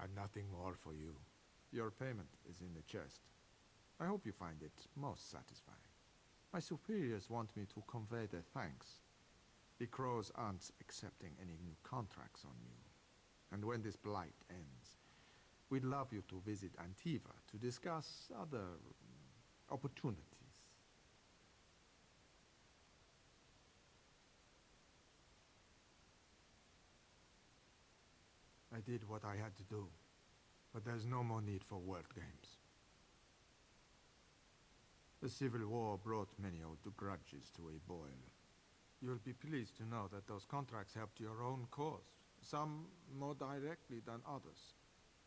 I've nothing more for you. Your payment is in the chest. I hope you find it most satisfying. My superiors want me to convey their thanks. The Crows aren't accepting any new contracts on you. And when this blight ends, we'd love you to visit Antiva to discuss other opportunities. I did what I had to do, but there's no more need for word games. The Civil War brought many old grudges to a boil. You'll be pleased to know that those contracts helped your own cause, some more directly than others.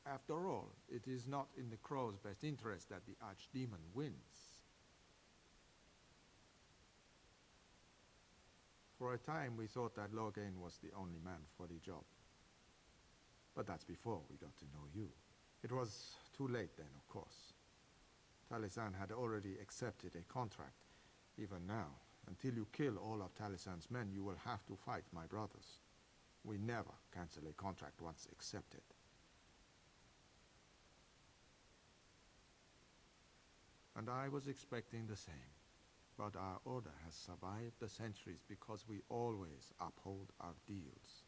After all, it is not in the Crow's best interest that the Archdemon wins. For a time, we thought that Loghain was the only man for the job. But that's before we got to know you. It was too late then, of course. Talisan had already accepted a contract. Even now, until you kill all of Talisan's men, you will have to fight my brothers. We never cancel a contract once accepted. And I was expecting the same. But our order has survived the centuries because we always uphold our deals.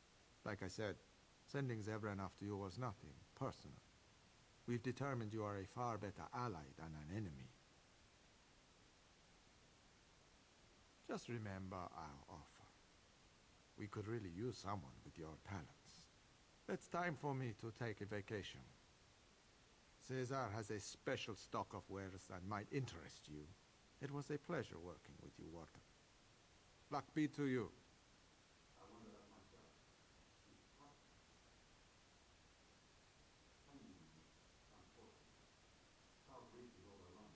Like I said, sending Zevran after you was nothing personal. We've determined you are a far better ally than an enemy. Just remember our offer. We could really use someone with your talents. It's time for me to take a vacation. Caesar has a special stock of wares that might interest you. It was a pleasure working with you, Warden. Luck be to you. I wonder that myself. Timing is unfortunate. South Reach is overrun.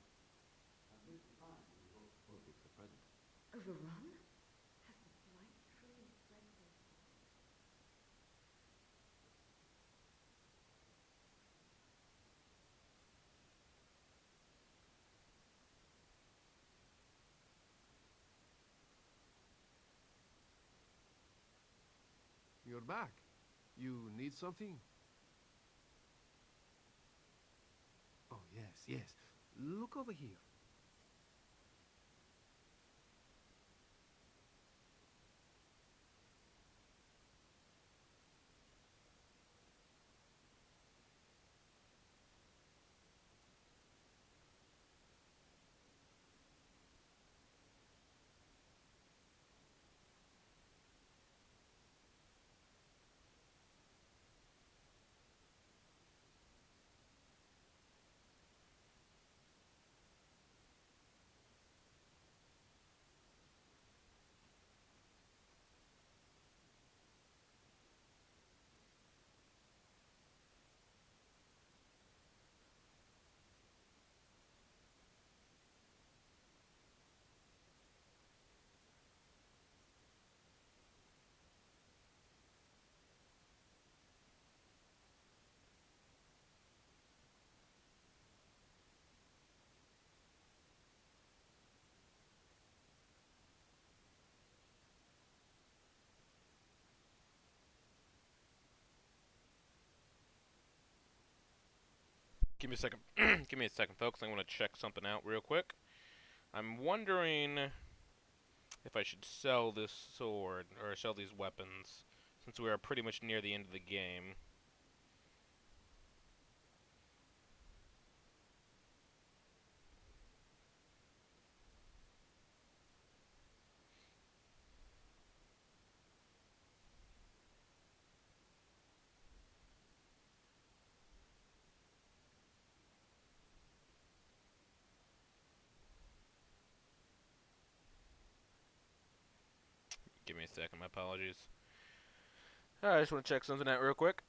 I've little time to devote to politics at present. Overrun? Has the blight truly spread so far? You're back. You need something? Oh, yes, yes. Look over here. Give me a second. Give me a second, folks. I'm going to check something out real quick. I'm wondering if I should sell this sword, or sell these weapons, since we are pretty much near the end of the game. Give me a second, my apologies. Alright, I just want to check something out real quick.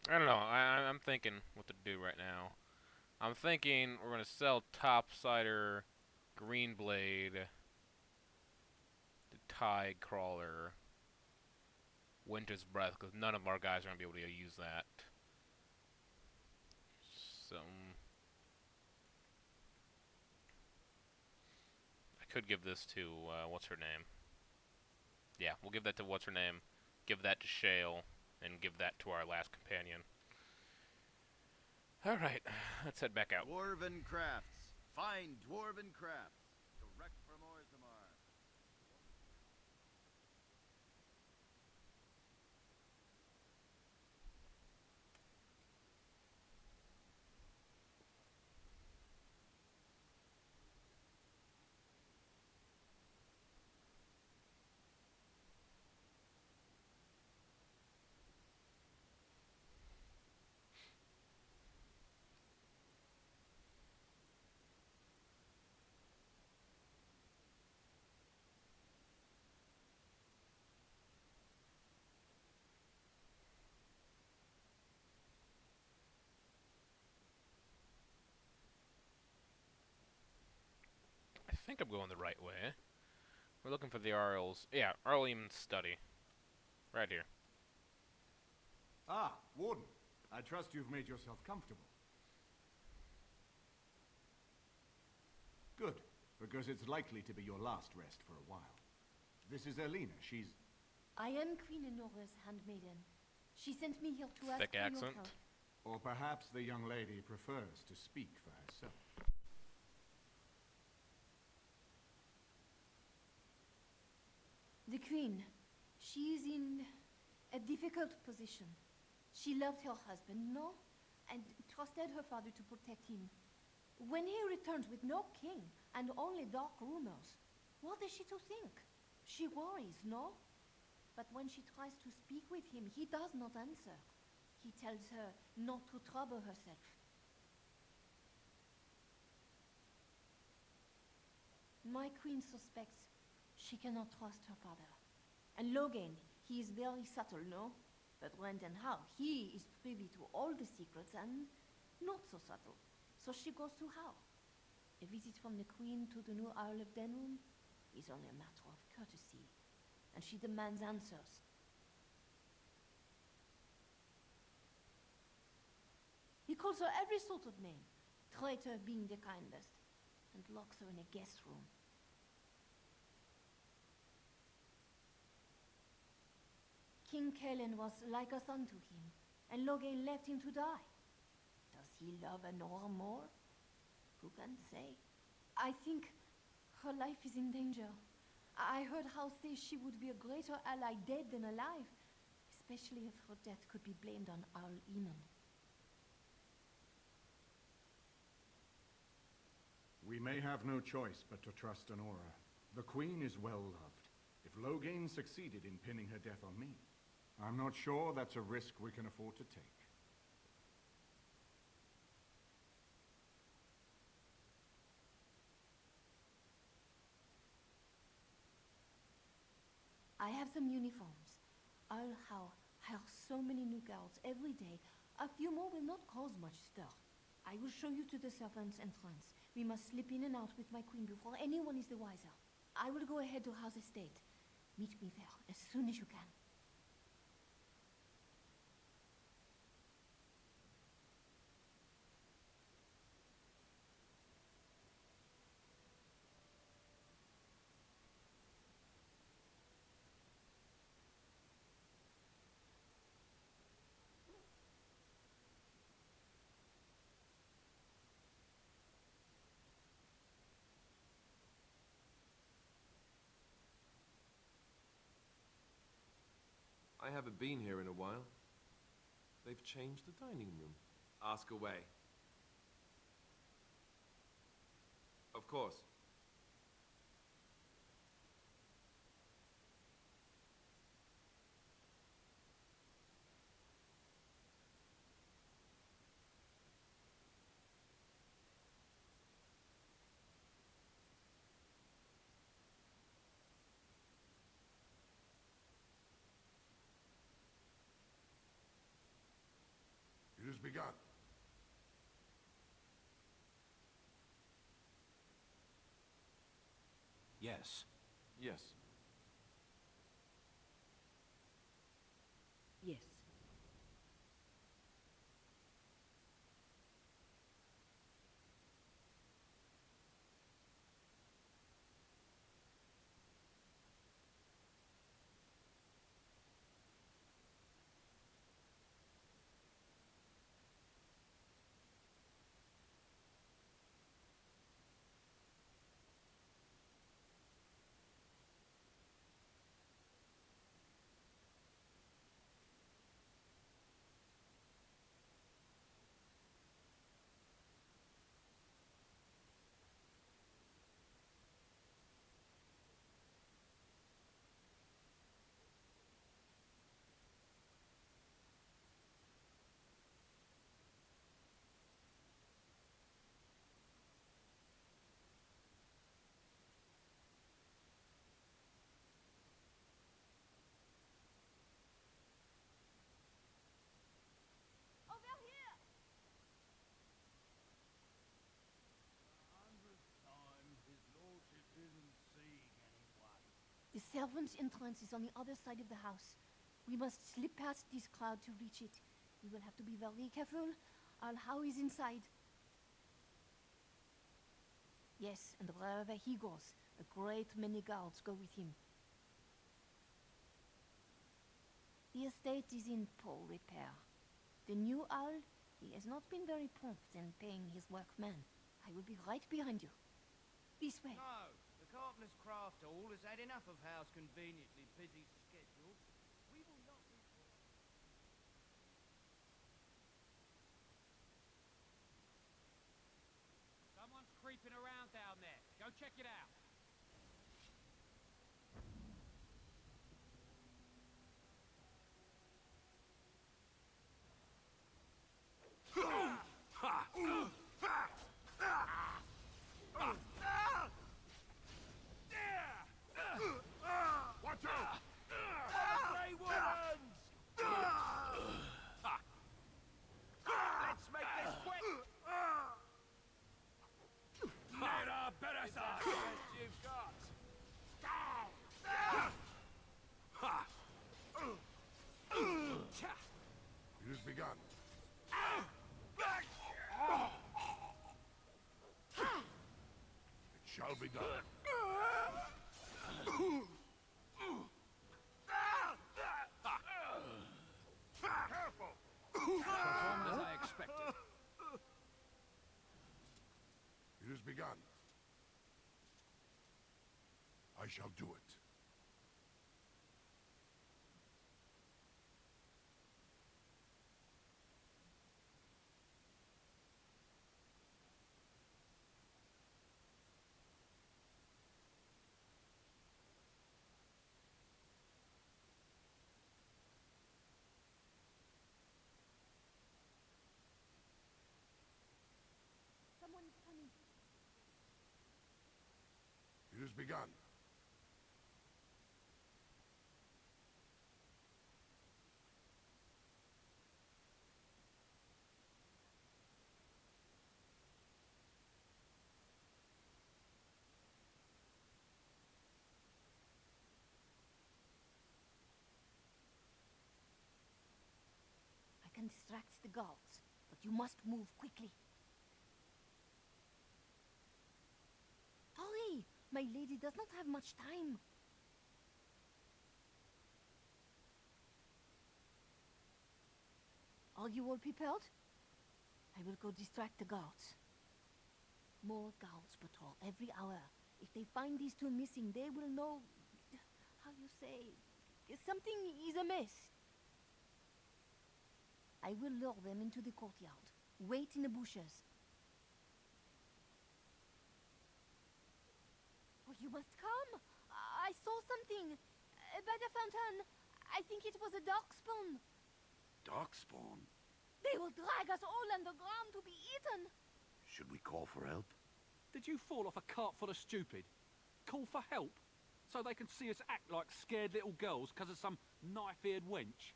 I don't know. I'm thinking what to do right now. I'm thinking we're gonna sell Topsider, Greenblade, the Tide Crawler, Winter's Breath, because none of our guys are gonna be able to use that. So I could give this to what's her name? Yeah, we'll give that to what's her name. Give that to Shale, and give that to our last companion. Alright, let's head back out. Dwarven crafts. Fine dwarven crafts. Direct from Orzammar. I think I'm going the right way. We're looking for the Arl's. Yeah, Arlene's study. Right here. Ah, Warden. I trust you've made yourself comfortable. Good, because it's likely to be your last rest for a while. This is Elena. She's... I am Queen Enora's handmaiden. She sent me here to ask Thick for your accent. help. Or perhaps the young lady prefers to speak for herself. The Queen. She is in a difficult position. She loved her husband, no? And trusted her father to protect him. When he returns with no king and only dark rumors, what is she to think? She worries, no? But when she tries to speak with him, he does not answer. He tells her not to trouble herself. My queen suspects she cannot trust her father. And Logain, he is very subtle, no? But Renton Howe, he is privy to all the secrets and not so subtle. So she goes to Howe. A visit from the queen to the new Isle of Denrum is only a matter of courtesy, and she demands answers. He calls her every sort of name, traitor being the kindest, and locks her in a guest room. King Kalen was like a son to him, and Logain left him to die. Does he love Enora more? Who can say? I think her life is in danger. I heard Howe say she would be a greater ally dead than alive, especially if her death could be blamed on Arl Eamon. We may have no choice but to trust Honora. The Queen is well loved. If Loghain succeeded in pinning her death on me, I'm not sure that's a risk we can afford to take. I have some uniforms. I'll hire so many new guards every day. A few more will not cause much stir. I will show you to the servants' entrance. We must slip in and out with my queen before anyone is the wiser. I will go ahead to House Estate. Meet me there as soon as you can. I haven't been here in a while. They've changed the dining room. Ask away. Of course. It has begun. Yes. Yes. Yes. Over here! 100th time, his lordship isn't seeing anyone. The servants' entrance is on the other side of the house. We must slip past this crowd to reach it. We will have to be very careful. Al-How is inside. Yes, and wherever he goes, a great many guards go with him. The estate is in poor repair. The new Owl, he has not been very prompt in paying his workmen. I will be right behind you. This way. No, the carpenter's craft hall has had enough of Howe's conveniently busy schedule. We will not be... Someone's creeping around down there. Go check it out. Watch out! Grey Warrens! Let's make this quick! Never better side! Best you've got. It has begun. It shall be done. Careful! Performed as I expected. It has begun. I shall do it. begun. I can distract the guards, but you must move quickly. Hurry! My lady does not have much time. Are you all prepared? I will go distract the guards. More guards patrol every hour. If they find these two missing, they will know... how you say... something is amiss. I will lure them into the courtyard. Wait in the bushes. Oh, you must come! I saw something. By the fountain. I think it was a darkspawn. Darkspawn? They will drag us all underground to be eaten. Should we call for help? Did you fall off a cart full of stupid? Call for help? So they can see us act like scared little girls because of some knife-eared wench?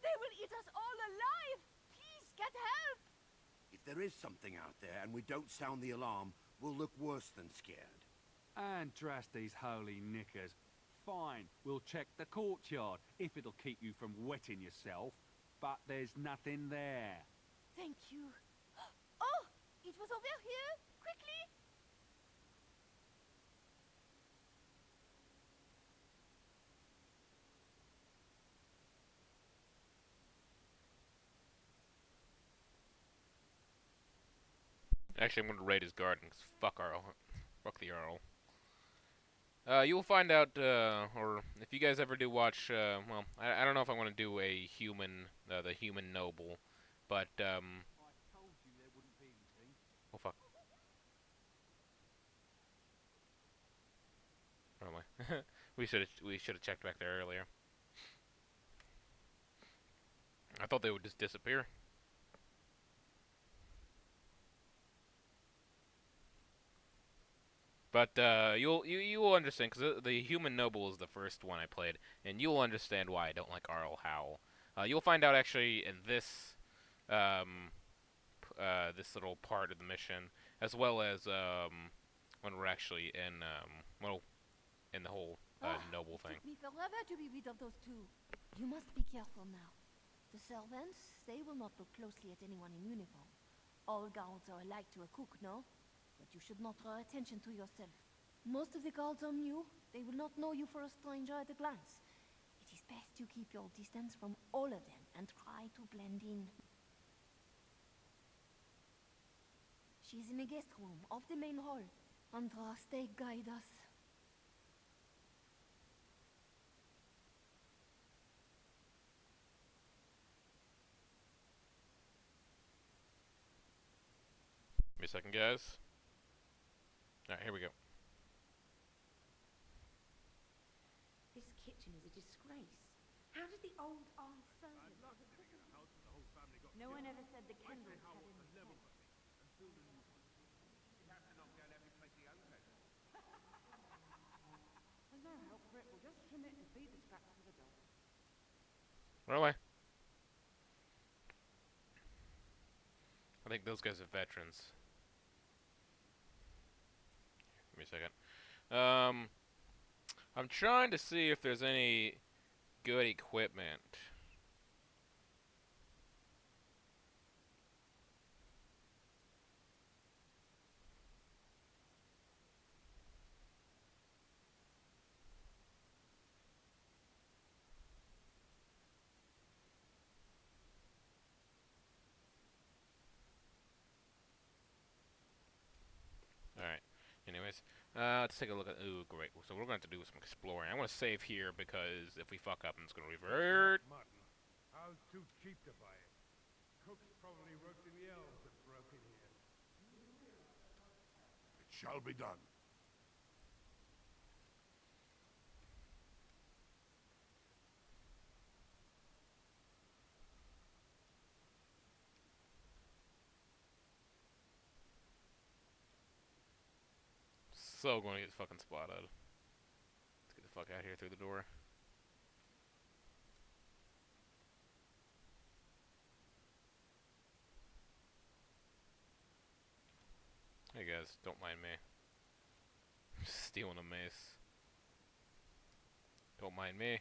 They will eat us all alive! Please, get help! If there is something out there and we don't sound the alarm, we'll look worse than scared. And drast these holy knickers. Fine, we'll check the courtyard, if it'll keep you from wetting yourself. But there's nothing there. Thank you. Oh! It was over here! Quickly! Actually, I'm gonna raid his garden, 'cause fuck Arl. Fuck the Arl. You will find out, or if you guys ever do watch, well, I don't know if I want to do a human, the human noble, but, I told you there wouldn't be anything. oh fuck. Where am I? we should have checked back there earlier. I thought they would just disappear. But you will understand, because the human noble is the first one I played, and you'll understand why I don't like Arl Howl. You'll find out actually in this this little part of the mission, as well as when we're actually in well, in the whole noble thing. It took me forever to be rid of those two. You must be careful now. The servants, they will not look closely at anyone in uniform. All guards are alike to a cook, no? But you should not draw attention to yourself. Most of the guards are new. They will not know you for a stranger at a glance. It is best you keep your distance from all of them and try to blend in. She's in the guest room of the main hall. Andras, they guide us. Give me a second, guys. Alright, here we go. This kitchen is a disgrace. How did the old aunt serve it? No one ever said the Kendalls had any sense. There's no help for it. We'll just trim it and feed the scraps to the dogs. Run away. I think those guys are veterans. Give me a second. I'm trying to see if there's any good equipment. Alright. Anyways, let's take a look at... Ooh, great. So we're going to have to do some exploring. I'm going to save here because if we fuck up, it's going to revert. Mutton. How's too cheap to buy it? Cook's probably roasting the elves that broke in here. It shall be done. so going to get fucking spotted. Let's get the fuck out of here through the door. Hey guys, don't mind me. Stealing a mace. Don't mind me.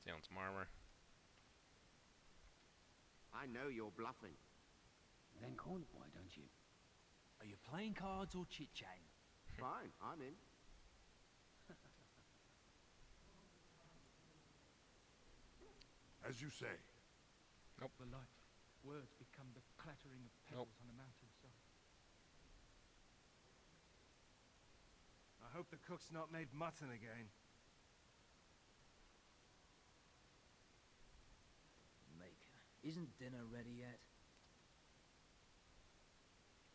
Stealing some armor. I know you're bluffing. Then call it, why don't you? Are you playing cards or chit-chatting? Fine, I'm in. As you say. Nope. The light. Words become the clattering of pebbles on a mountainside. I hope the cook's not made mutton again. Maker, isn't dinner ready yet?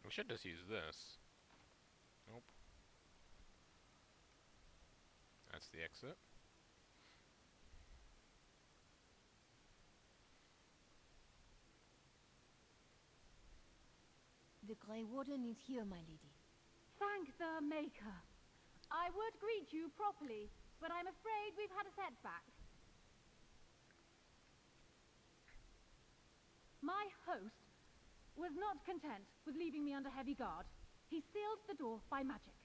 We should just use this. Nope. That's the exit. The Grey Warden is here, my lady. Thank the Maker. I would greet you properly, but I'm afraid we've had a setback. My host was not content with leaving me under heavy guard. He sealed the door by magic.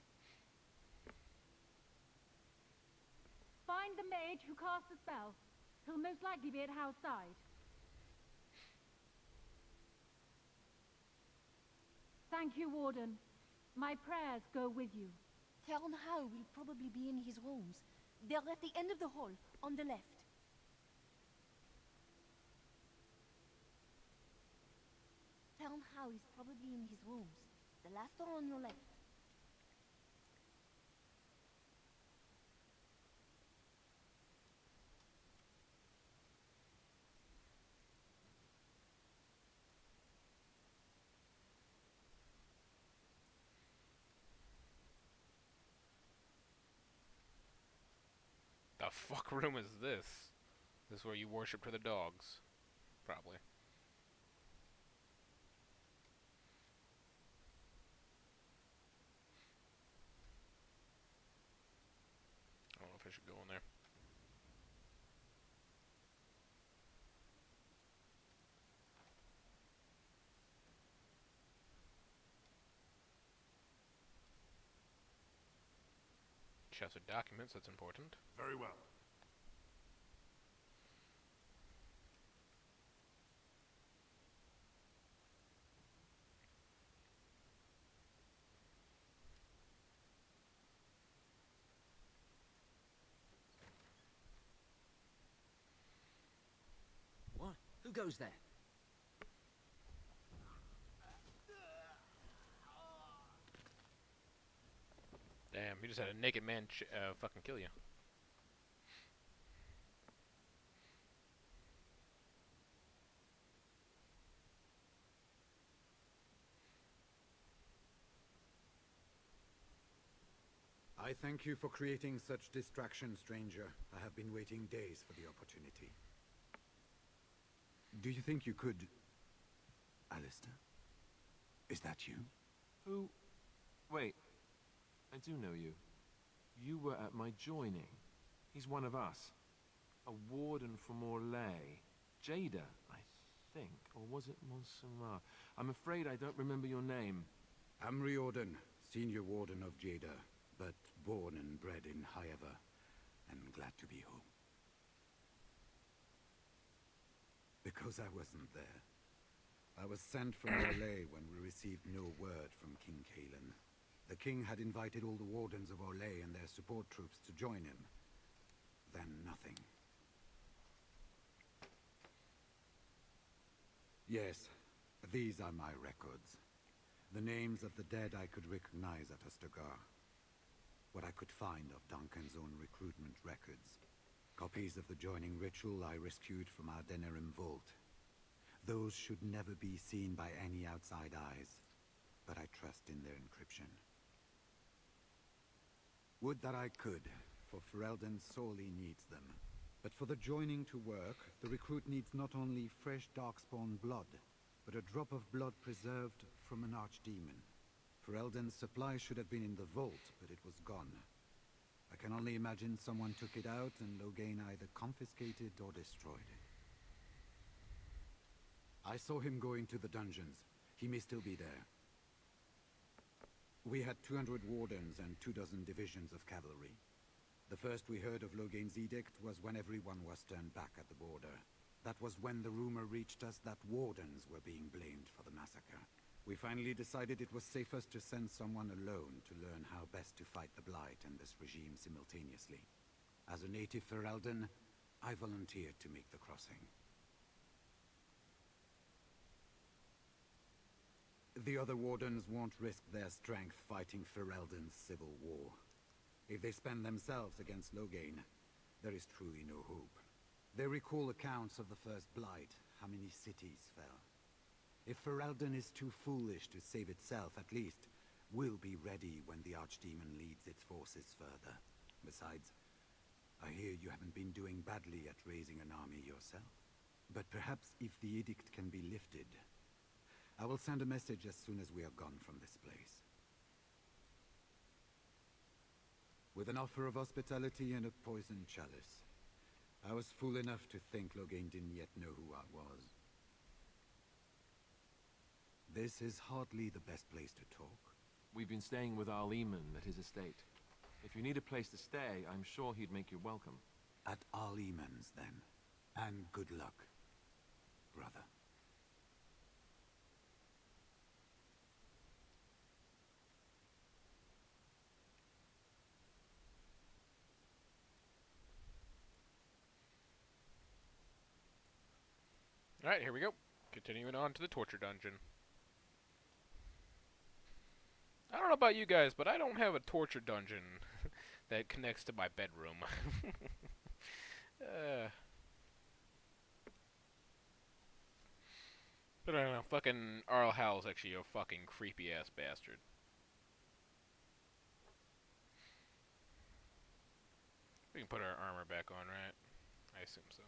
Find the mage who cast the spell. He'll most likely be at Howe's side. Thank you, Warden. My prayers go with you. Count Howe will probably be in his rooms. They're at the end of the hall, on the left. Count Howe is probably in his rooms. The last door on your left. The fuck room is this? This is where you worship to the dogs. Probably. I don't know if I should go in there. Chest of documents, that's important. Very well. What? Who goes there? Damn, you just had a naked man fucking kill you. I thank you for creating such distraction, stranger. I have been waiting days for the opportunity. Do you think you could... Alistair? Is that you? Who? Wait. I do know you. You were at my joining. He's one of us. A warden from Orlais. Jada, I think. Or was it Montserrat? I'm afraid I don't remember your name. I'm Riordan, senior warden of Jada, but born and bred in Highever, and glad to be home. Because I wasn't there. I was sent from Orlais when we received no word from King Cailan. The king had invited all the wardens of Orlais and their support troops to join him. Then nothing. Yes, these are my records. The names of the dead I could recognize at Ostagar. What I could find of Duncan's own recruitment records. Copies of the joining ritual I rescued from our Denerim vault. Those should never be seen by any outside eyes, but I trust in their encryption. Would that I could, for Ferelden sorely needs them. But for the joining to work, the recruit needs not only fresh darkspawn blood, but a drop of blood preserved from an archdemon. Ferelden's supply should have been in the vault, but it was gone. I can only imagine someone took it out and Loghain either confiscated or destroyed it. I saw him going to the dungeons. He may still be there. We had 200 wardens and 24 divisions of cavalry. The first we heard of Loghain's edict was when everyone was turned back at the border. That was when the rumor reached us that wardens were being blamed for the massacre. We finally decided it was safest to send someone alone to learn how best to fight the Blight and this regime simultaneously. As a native Ferelden, I volunteered to make the crossing. The other wardens won't risk their strength fighting Ferelden's civil war. If they spend themselves against Loghain, there is truly no hope. They recall accounts of the first Blight, how many cities fell. If Ferelden is too foolish to save itself, at least we'll be ready when the Archdemon leads its forces further. Besides, I hear you haven't been doing badly at raising an army yourself. But perhaps if the edict can be lifted, I will send a message as soon as we are gone from this place. With an offer of hospitality and a poisoned chalice. I was fool enough to think Loghain didn't yet know who I was. This is hardly the best place to talk. We've been staying with our Leman at his estate. If you need a place to stay, I'm sure he'd make you welcome. At our Leman's, then. And good luck, brother. Alright, here we go. Continuing on to the torture dungeon. I don't know about you guys, but I don't have a torture dungeon that connects to my bedroom. But I don't know, fucking Arl Howell's actually a fucking creepy-ass bastard. We can put our armor back on, right? I assume so.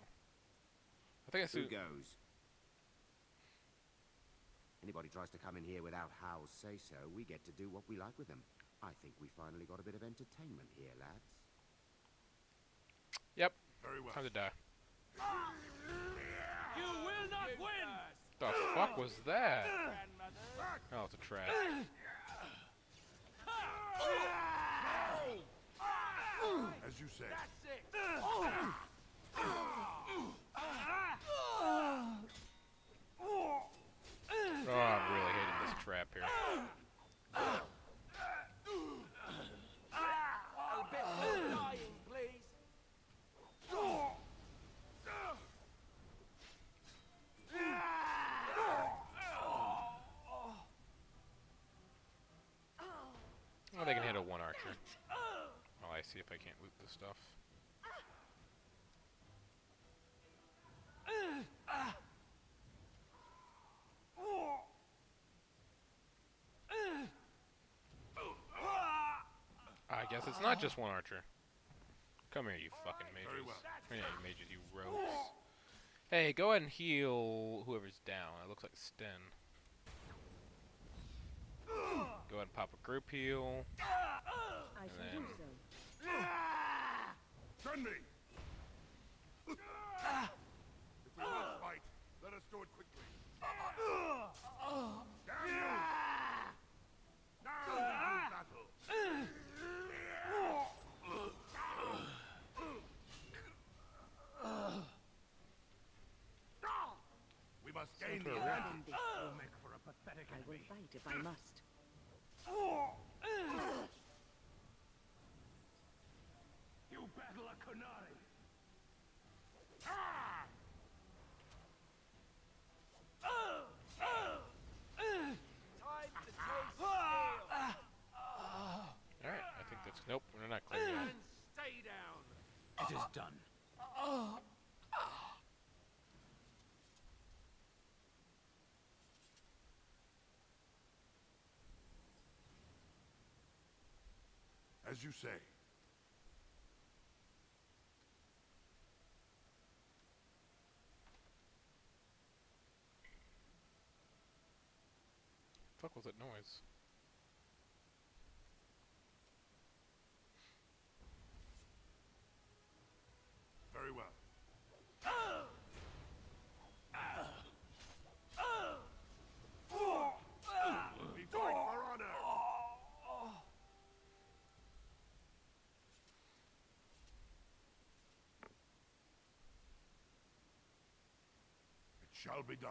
I think I Who assume... goes? Anybody tries to come in here without Howell's say-so, we get to do what we like with them. I think we finally got a bit of entertainment here, lads. Yep. Very well. Time to die. You will not win! The fuck was that? Oh, it's a trap. As you say. That's it! Oh, I'm really hating this trap here. A bit more dying, please. Oh, they can hit a one archer. Oh, I see if I can't loot this stuff. I guess it's not just one archer. Come here, you fucking mages. Yeah, you mages, you rogues. Hey, go ahead and heal whoever's down. It looks like Sten. Go ahead and pop a group heal. I shall do so. Send me! If we must fight, let us do it quickly. Damn you! Now we do battle! We must gain the advantage. Will make for a pathetic I will enemy. fight if I must. You battle a Kunari. Time to taste steel. Alright, I think that's... Nope, we're not clear yet. And stay down. It is done. As you say. Fuck was that noise? shall be done.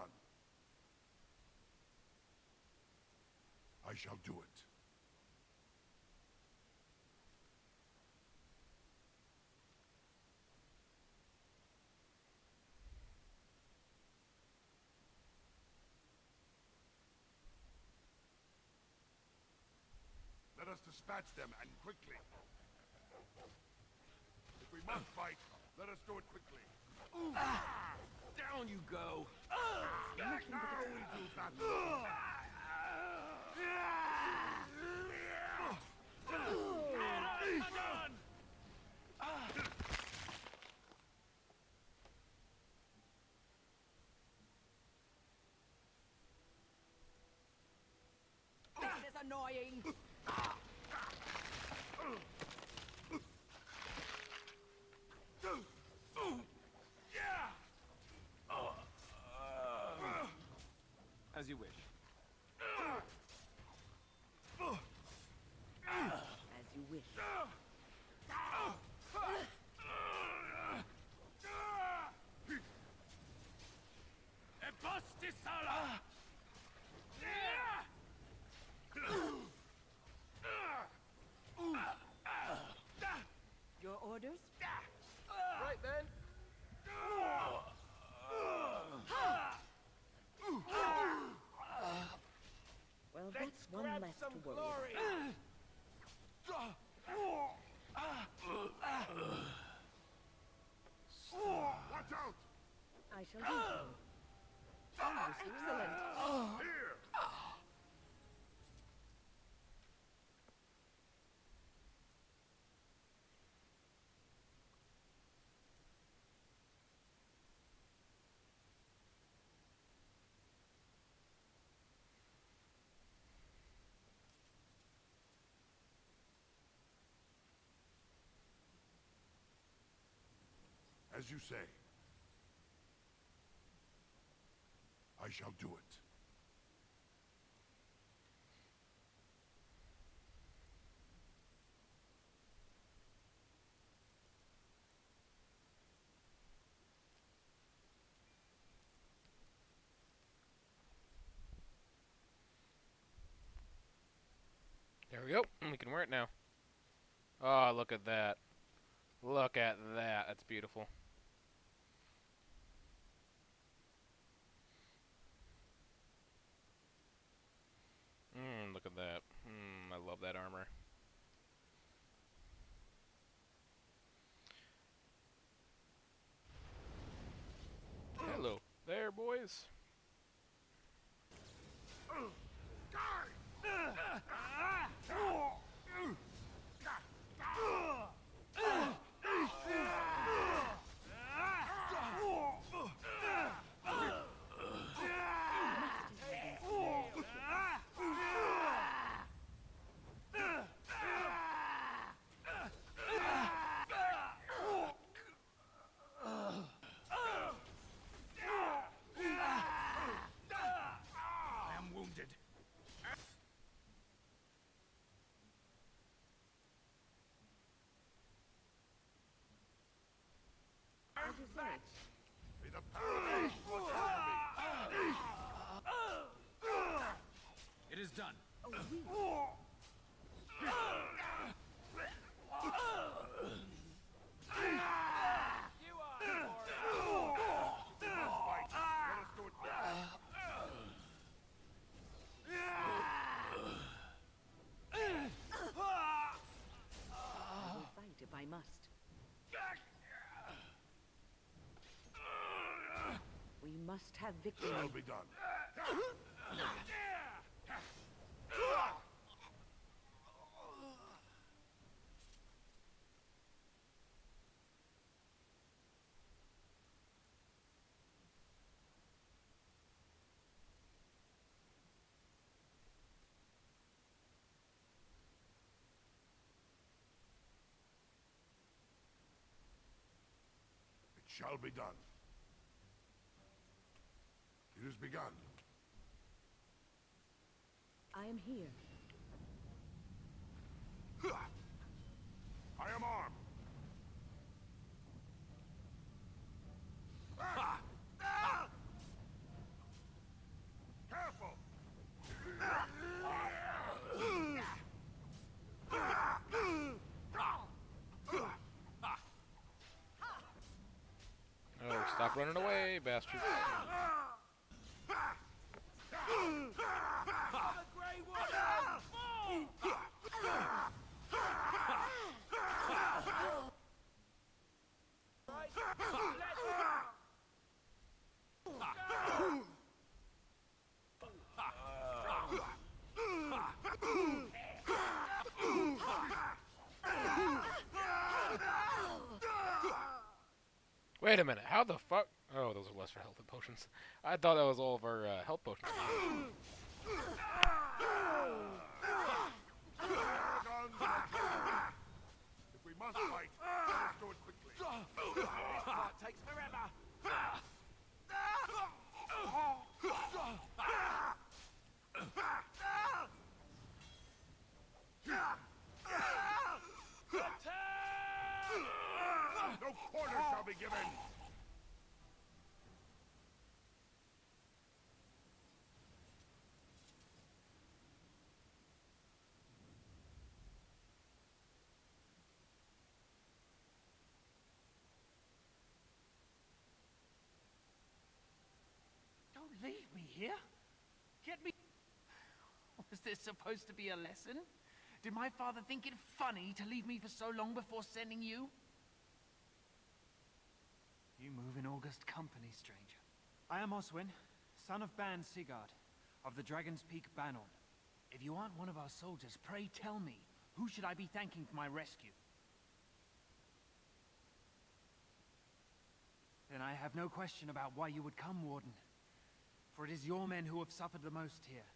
I shall do it. Let us dispatch them, and quickly. If we must fight, let us do it quickly. Down you go! Now we do battle. This is annoying. As you wish. As you wish. Your orders? Right then. Well, that's one less to worry Watch out! I shall do so. Excellent. Here! As you say. I shall do it. There we go. We can wear it now. Oh, look at that. Look at that. That's beautiful. Look at that. I love that armor. Hello there, boys. I am wounded. As you say. May the paradise watch over me. It is done. Oh, we. I will fight if I must. We must have victory. Shall be done. It shall be done. It has begun. I am here. I am armed. Stop running away, bastards. Wait a minute, how the fuck? Oh, those are lesser health potions. I thought that was all of our health potions. If we must fight, let us do it quickly. That takes forever. No quarter shall be given. Don't leave me here. Get me. Was this supposed to be a lesson? Did my father think it funny to leave me for so long before sending you? You move in August company, stranger. I am Oswin, son of Ban Sigurd, of the Dragon's Peak Banon. If you aren't one of our soldiers, pray tell me, who should I be thanking for my rescue? Then I have no question about why you would come, Warden. For it is your men who have suffered the most here.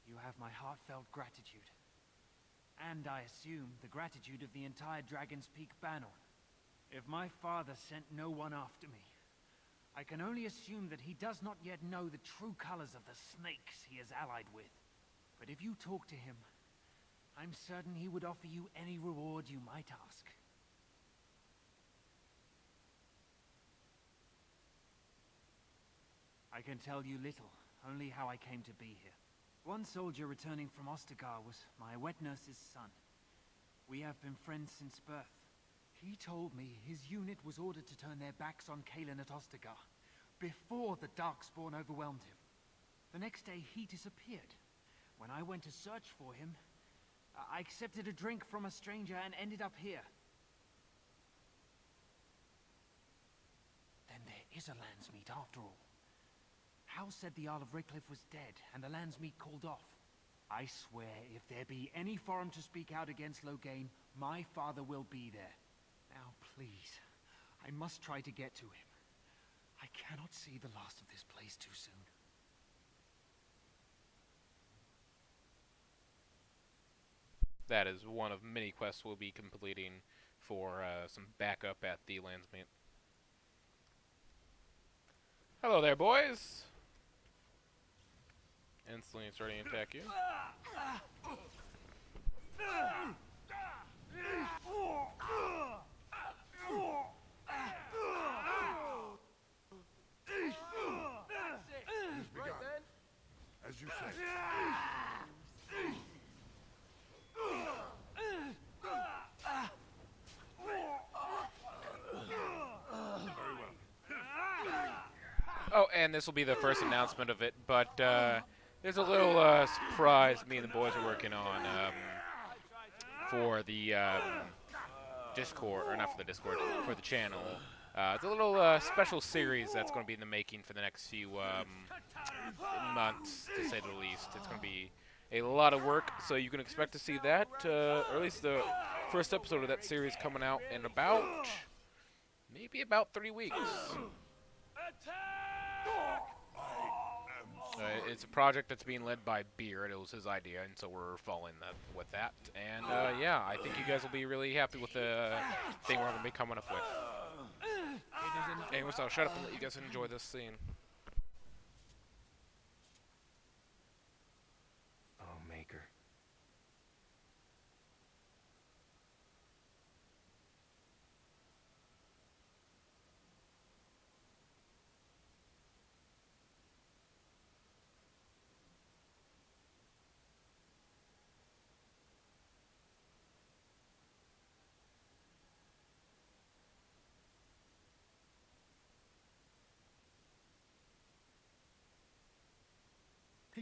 You have my heartfelt gratitude. And I assume the gratitude of the entire Dragon's Peak Banon. If my father sent no one after me, I can only assume that he does not yet know the true colors of the snakes he is allied with. But if you talk to him, I'm certain he would offer you any reward you might ask. I can tell you little, only how I came to be here. One soldier returning from Ostagar was my wet nurse's son. We have been friends since birth. He told me his unit was ordered to turn their backs on Kalen at Ostagar, before the Darkspawn overwhelmed him. The next day he disappeared. When I went to search for him, I accepted a drink from a stranger and ended up here. Then there is a landsmeet after all. House said the Earl of Redcliffe was dead, and the landsmeet called off. I swear, if there be any forum to speak out against Loghain, my father will be there. Now, please, I must try to get to him. I cannot see the last of this place too soon. That is one of many quests we'll be completing for some backup at the landsmeet. Hello there, boys! Instantly starting to attack you. Right then. As you say. Very well. Oh, and this will be the first announcement of it, but there's a little surprise me and the boys are working on for the Discord, or not for the Discord, for the channel. It's a little special series that's going to be in the making for the next few months, to say the least. It's going to be a lot of work, so you can expect to see that, or at least the first episode of that series coming out in maybe about 3 weeks. It's a project that's being led by Beard. It was his idea, and so we're following that with that. And yeah, I think you guys will be really happy with the thing we're going to be coming up with. Anyways, I'll shut up and let you guys enjoy this scene. Oh, Maker.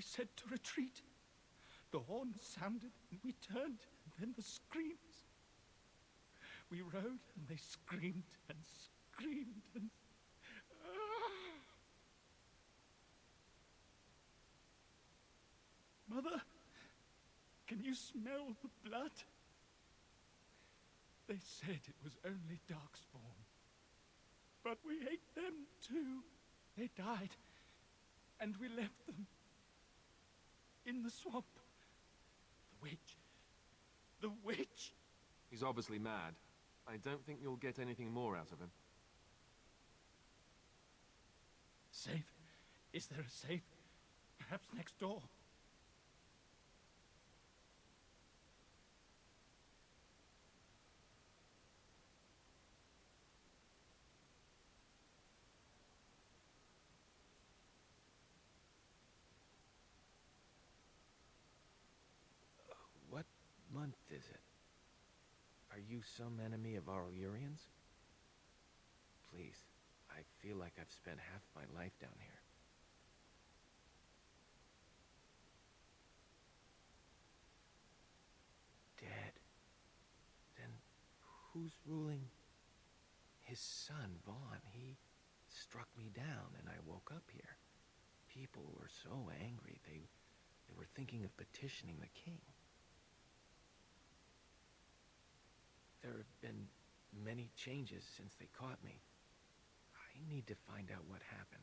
said to retreat. The horn sounded, and we turned, and then the screams. We rode, and they screamed and screamed and... Mother, can you smell the blood? They said it was only Darkspawn. But we ate them too. They died, and we left them in the swamp. The witch. The witch! He's obviously mad. I don't think you'll get anything more out of him. Safe? Is there a safe? Perhaps next door? What month is it? Are you some enemy of our Urians? Please, I feel like I've spent half my life down here. Dead. Then who's ruling? His son, Vaughn. He struck me down and I woke up here. People were so angry, they were thinking of petitioning the king. There have been many changes since they caught me. I need to find out what happened.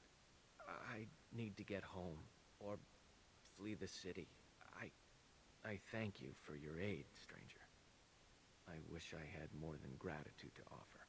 I need to get home, or flee the city. I thank you for your aid, stranger. I wish I had more than gratitude to offer.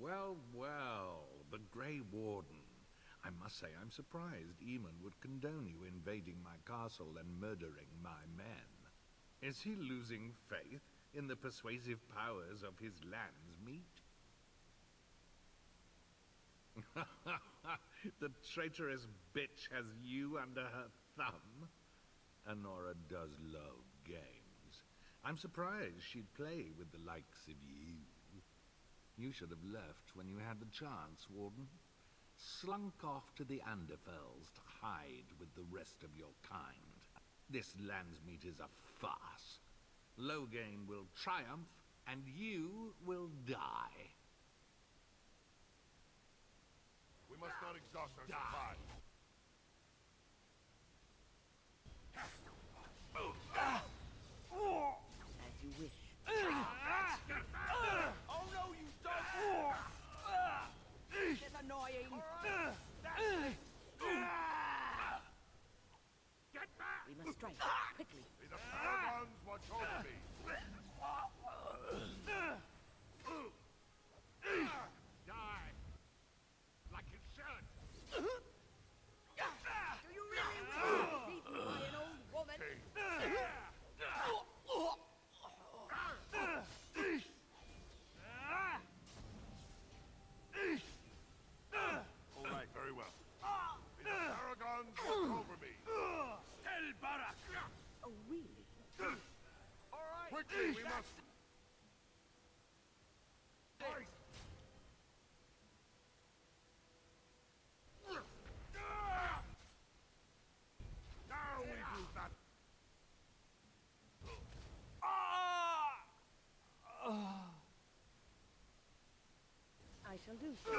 Well, well, the Grey Warden. I must say I'm surprised Eamon would condone you invading my castle and murdering my men. Is he losing faith in the persuasive powers of his landsmeet? The traitorous bitch has you under her thumb. Honora does love games. I'm surprised she'd play with the likes of you. You should have left when you had the chance, Warden. Slunk off to the Anderfells to hide with the rest of your kind. This landsmeet is a farce. Loghain will triumph, and you will die. We must not exhaust our supply. As you wish. Oh no, you don't! That's annoying! Get back! We must strike, quickly. May the Paragons watch over me. Die! Like you should! Do you really wish to be beaten by an old woman? All right, very well. May the Paragons watch over me. Tell Barak! Oh, really? All right. Quickly, we must... Now we do that. I shall do so.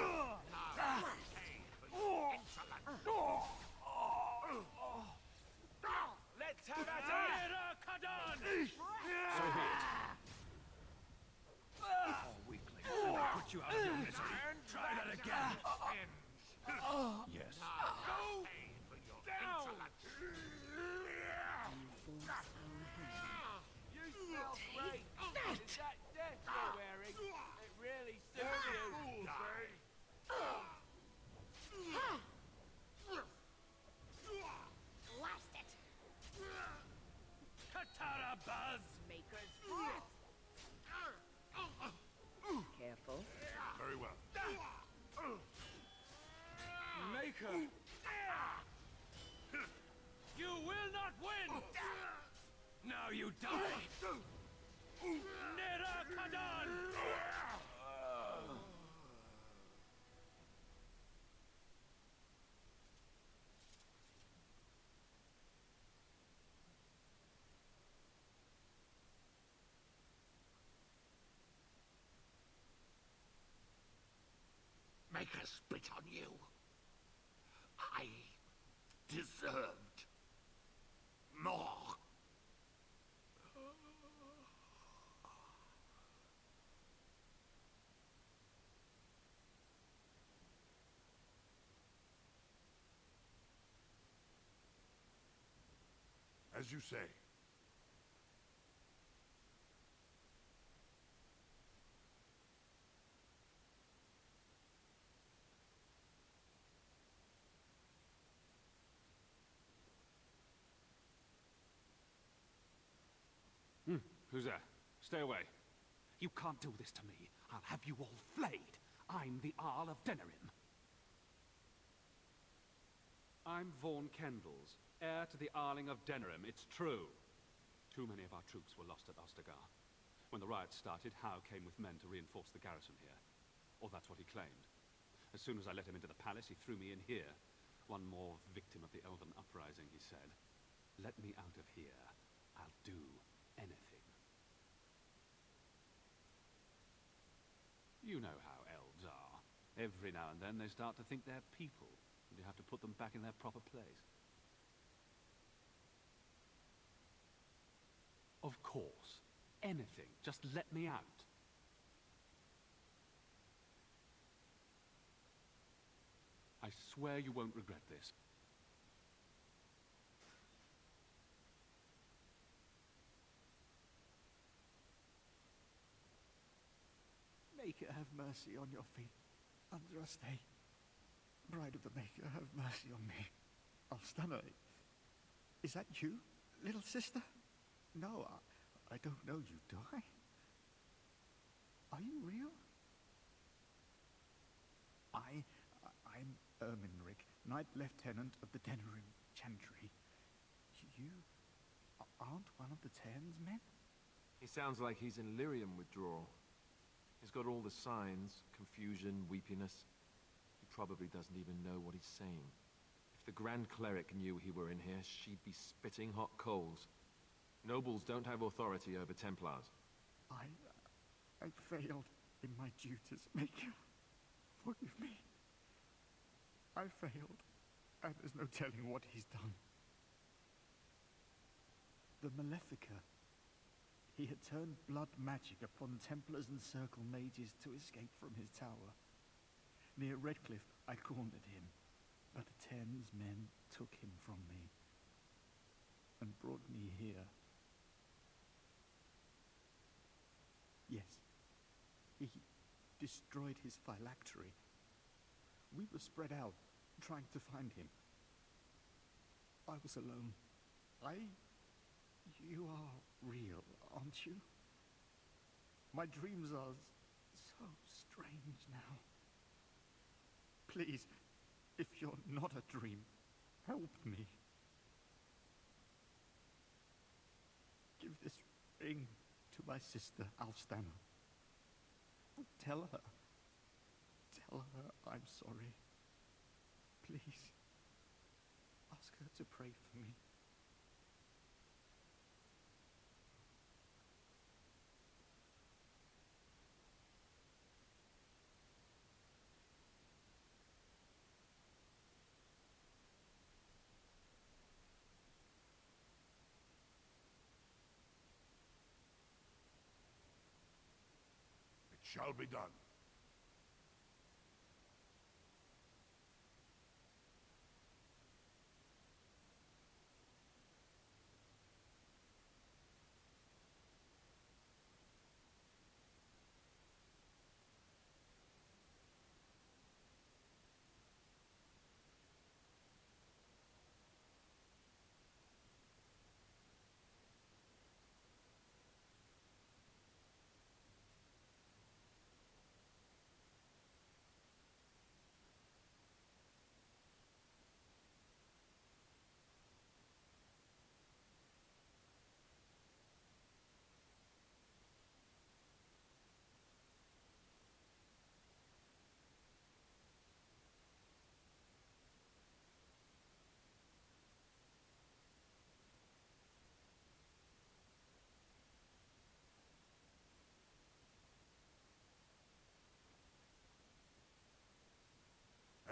Let's have at it! So be it. Weakling. Put you out of your misery. And try that again. Yes. Go down! And force our hand. Now you die! Nerakadan! Make her spit on you. I deserved more. As you say. Who's there? Stay away. You can't do this to me. I'll have you all flayed. I'm the Arl of Denerim. I'm Vaughan Kendalls, heir to the Arling of Denerim. It's true. Too many of our troops were lost at Ostagar. When the riots started, Howe came with men to reinforce the garrison here. Or that's what he claimed. As soon as I let him into the palace, he threw me in here. One more victim of the Elven uprising, he said. Let me out of here. I'll do anything. You know how elves are. Every now and then they start to think they're people, and you have to put them back in their proper place. Of course. Anything. Just let me out. I swear you won't regret this. Maker, have mercy on your feet. Andraste. Bride of the Maker, have mercy on me. Alstana, is that you, little sister? No, I don't know you, do I? Are you real? I'm Erminric, Knight Lieutenant of the Denerim Chantry. You aren't one of the Terns men? He sounds like he's in lyrium withdrawal. He's got all the signs, confusion, weepiness. He probably doesn't even know what he's saying. If the Grand Cleric knew he were in here, she'd be spitting hot coals. Nobles don't have authority over Templars. I failed in my duties. Maker, forgive me. I failed, and there's no telling what he's done. The Malefica. He had turned blood magic upon Templars and Circle mages to escape from his tower. Near Redcliffe, I cornered him, but the Terns men took him from me and brought me here. Yes, he destroyed his phylactery. We were spread out, trying to find him. I was alone. You are real, aren't you? My dreams are so strange now. Please, if you're not a dream, help me. Give this ring to my sister, Alstana. Tell her I'm sorry. Please, ask her to pray for me. It shall be done.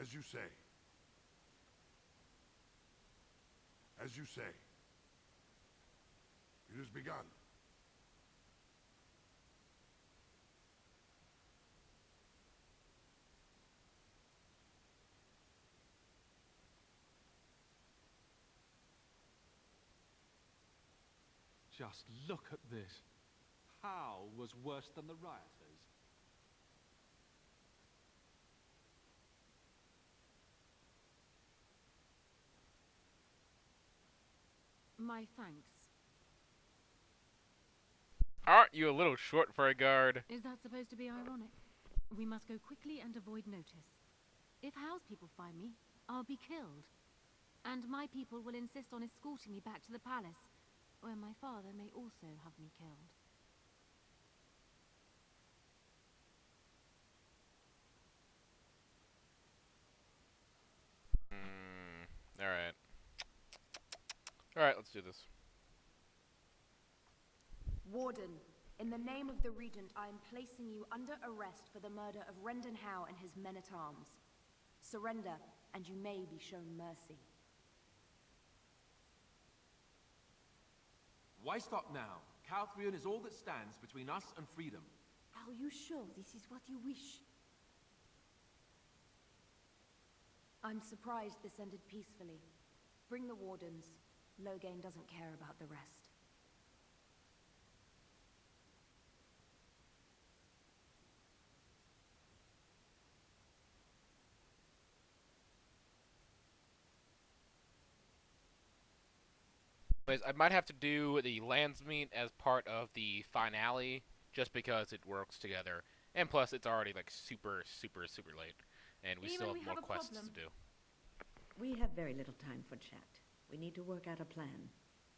As you say. As you say. It has begun. Just look at this. How was worse than the rioters? My thanks. Aren't you a little short for a guard? Is that supposed to be ironic? We must go quickly and avoid notice. If Howe's people find me, I'll be killed. And my people will insist on escorting me back to the palace, where my father may also have me killed. Alright. Alright, let's do this. Warden, in the name of the Regent, I am placing you under arrest for the murder of Rendon Howe and his men-at-arms. Surrender, and you may be shown mercy. Why stop now? Calthrion is all that stands between us and freedom. Are you sure this is what you wish? I'm surprised this ended peacefully. Bring the wardens. Loghain doesn't care about the rest. Anyways, I might have to do the landsmeet as part of the finale, just because it works together. And plus, it's already like super late, and we still have more quests to do. We have very little time for chat. We need to work out a plan.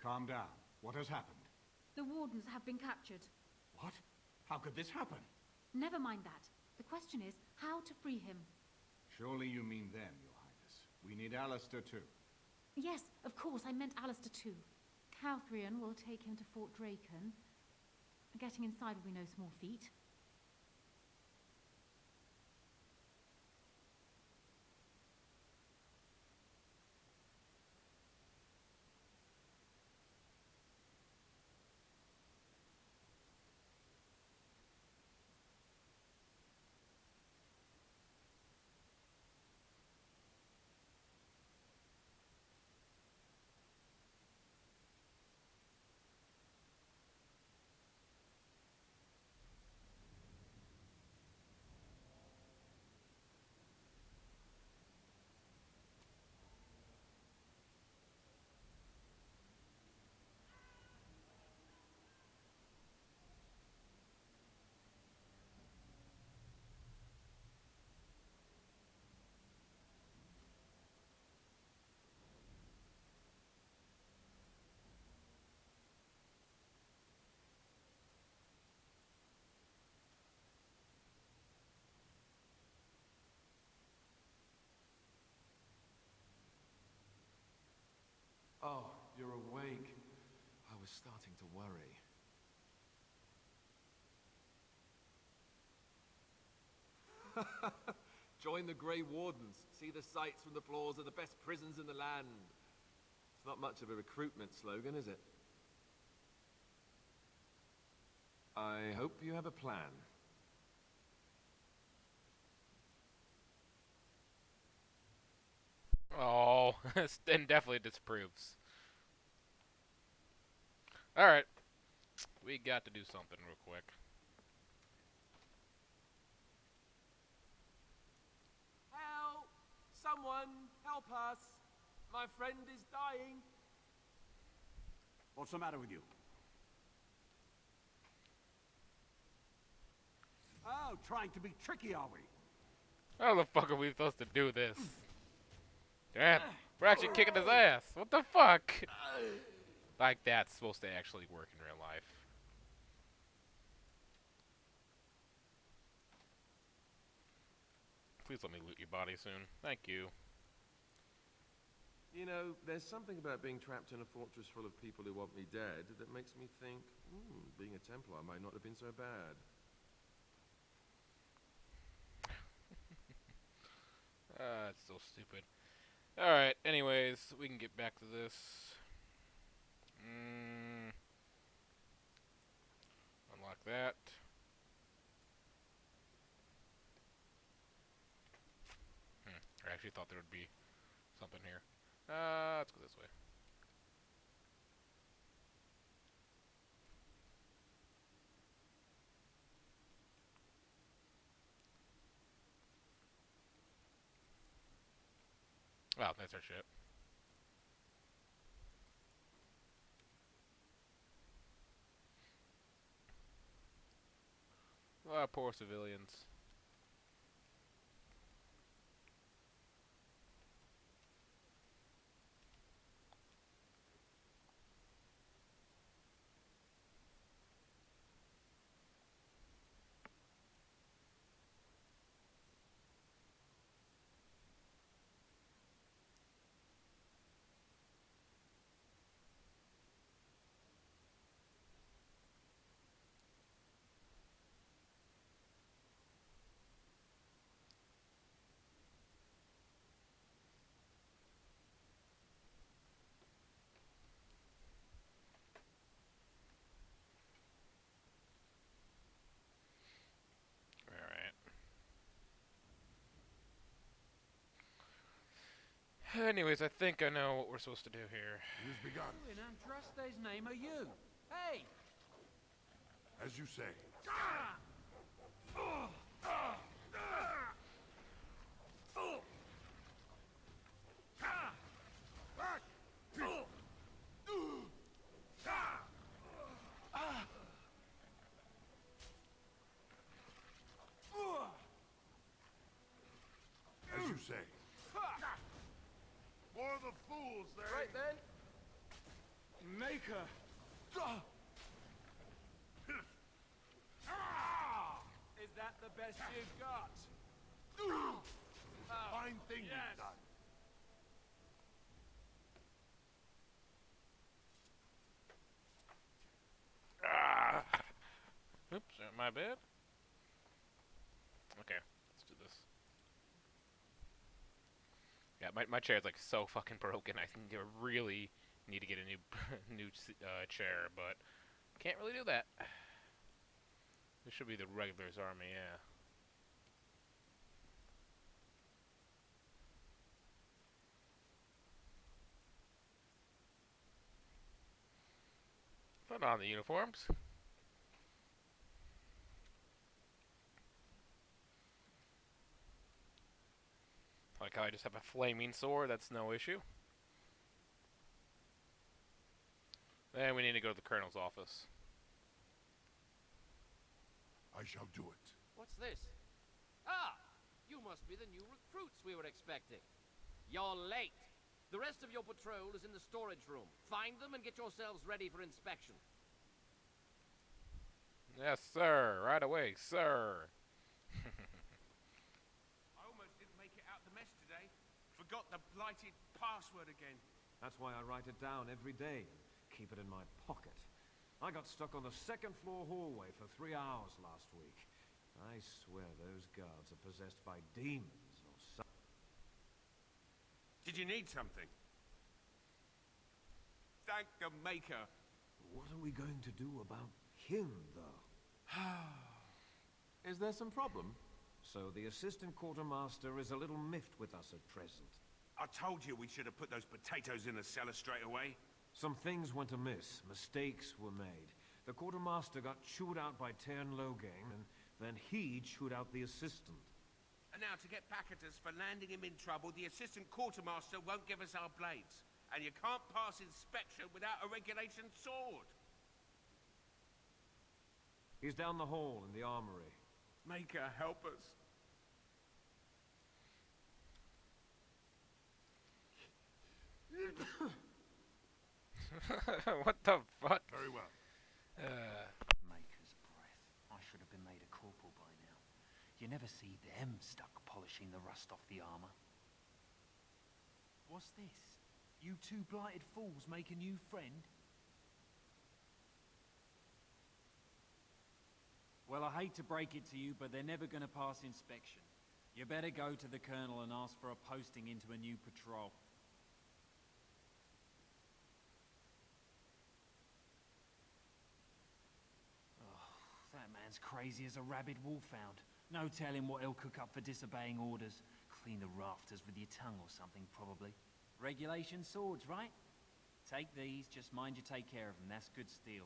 Calm down. What has happened? The wardens have been captured. What? How could this happen? Never mind that. The question is how to free him. Surely you mean them, Your Highness. We need Alistair too. Yes, of course, I meant Alistair too. Calthrion will take him to Fort Draken. Getting inside will be no small feat. Oh, you're awake. I was starting to worry. Join the Grey Wardens. See the sights from the floors of the best prisons in the land. It's not much of a recruitment slogan, is it? I hope you have a plan. Oh, Sten definitely disapproves. Alright. We got to do something real quick. Help! Someone, help us! My friend is dying. What's the matter with you? Oh, trying to be tricky, are we? How the fuck are we supposed to do this? Damn, we're actually kicking his ass. What the fuck? Like that's supposed to actually work in real life. Please let me loot your body soon. Thank you. You know, there's something about being trapped in a fortress full of people who want me dead that makes me think, being a Templar might not have been so bad. It's still stupid. Alright, anyways, we can get back to this. Unlock that. I actually thought there would be something here. Let's go this way. Oh, that's our ship. Poor civilians. Alright. Anyways, I think I know what we're supposed to do here. It is begun. Who in Andraste's name are you? Hey! As you say. As you say. More of the fools there. Right then. Maker! Is that the best you've got? Fine thing you've done. Oops, my bad. Okay, let's do this. Yeah, my chair's like so fucking broken. I think I really need to get a new chair, but can't really do that. This should be the regulars army, yeah. Put on the uniforms. Like how I just have a flaming sword, that's no issue. Then we need to go to the colonel's office. I shall do it. What's this? Ah! You must be the new recruits we were expecting. You're late. The rest of your patrol is in the storage room. Find them and get yourselves ready for inspection. Yes, sir. Right away, sir. I almost didn't make it out the mess today. Forgot the blighted password again. That's why I write it down every day and keep it in my pocket. I got stuck on the second floor hallway for 3 hours last week. I swear those guards are possessed by demons or something. Did you need something? Thank the Maker. What are we going to do about him, though? Is there some problem? So the assistant quartermaster is a little miffed with us at present. I told you we should have put those potatoes in the cellar straight away. Some things went amiss. Mistakes were made. The quartermaster got chewed out by Tern Logang, and then he chewed out the assistant. And now to get back at us for landing him in trouble, the assistant quartermaster won't give us our blades. And you can't pass inspection without a regulation sword. He's down the hall in the armory. Maker, help us. What the fuck? Very well. Maker's breath. I should have been made a corporal by now. You never see them stuck polishing the rust off the armor. What's this? You two blighted fools make a new friend? Well, I hate to break it to you, but they're never going to pass inspection. You better go to the Colonel and ask for a posting into a new patrol. Oh, that man's crazy as a rabid wolfhound. No telling what he'll cook up for disobeying orders. Clean the rafters with your tongue or something, probably. Regulation swords, right? Take these, just mind you take care of them. That's good steel.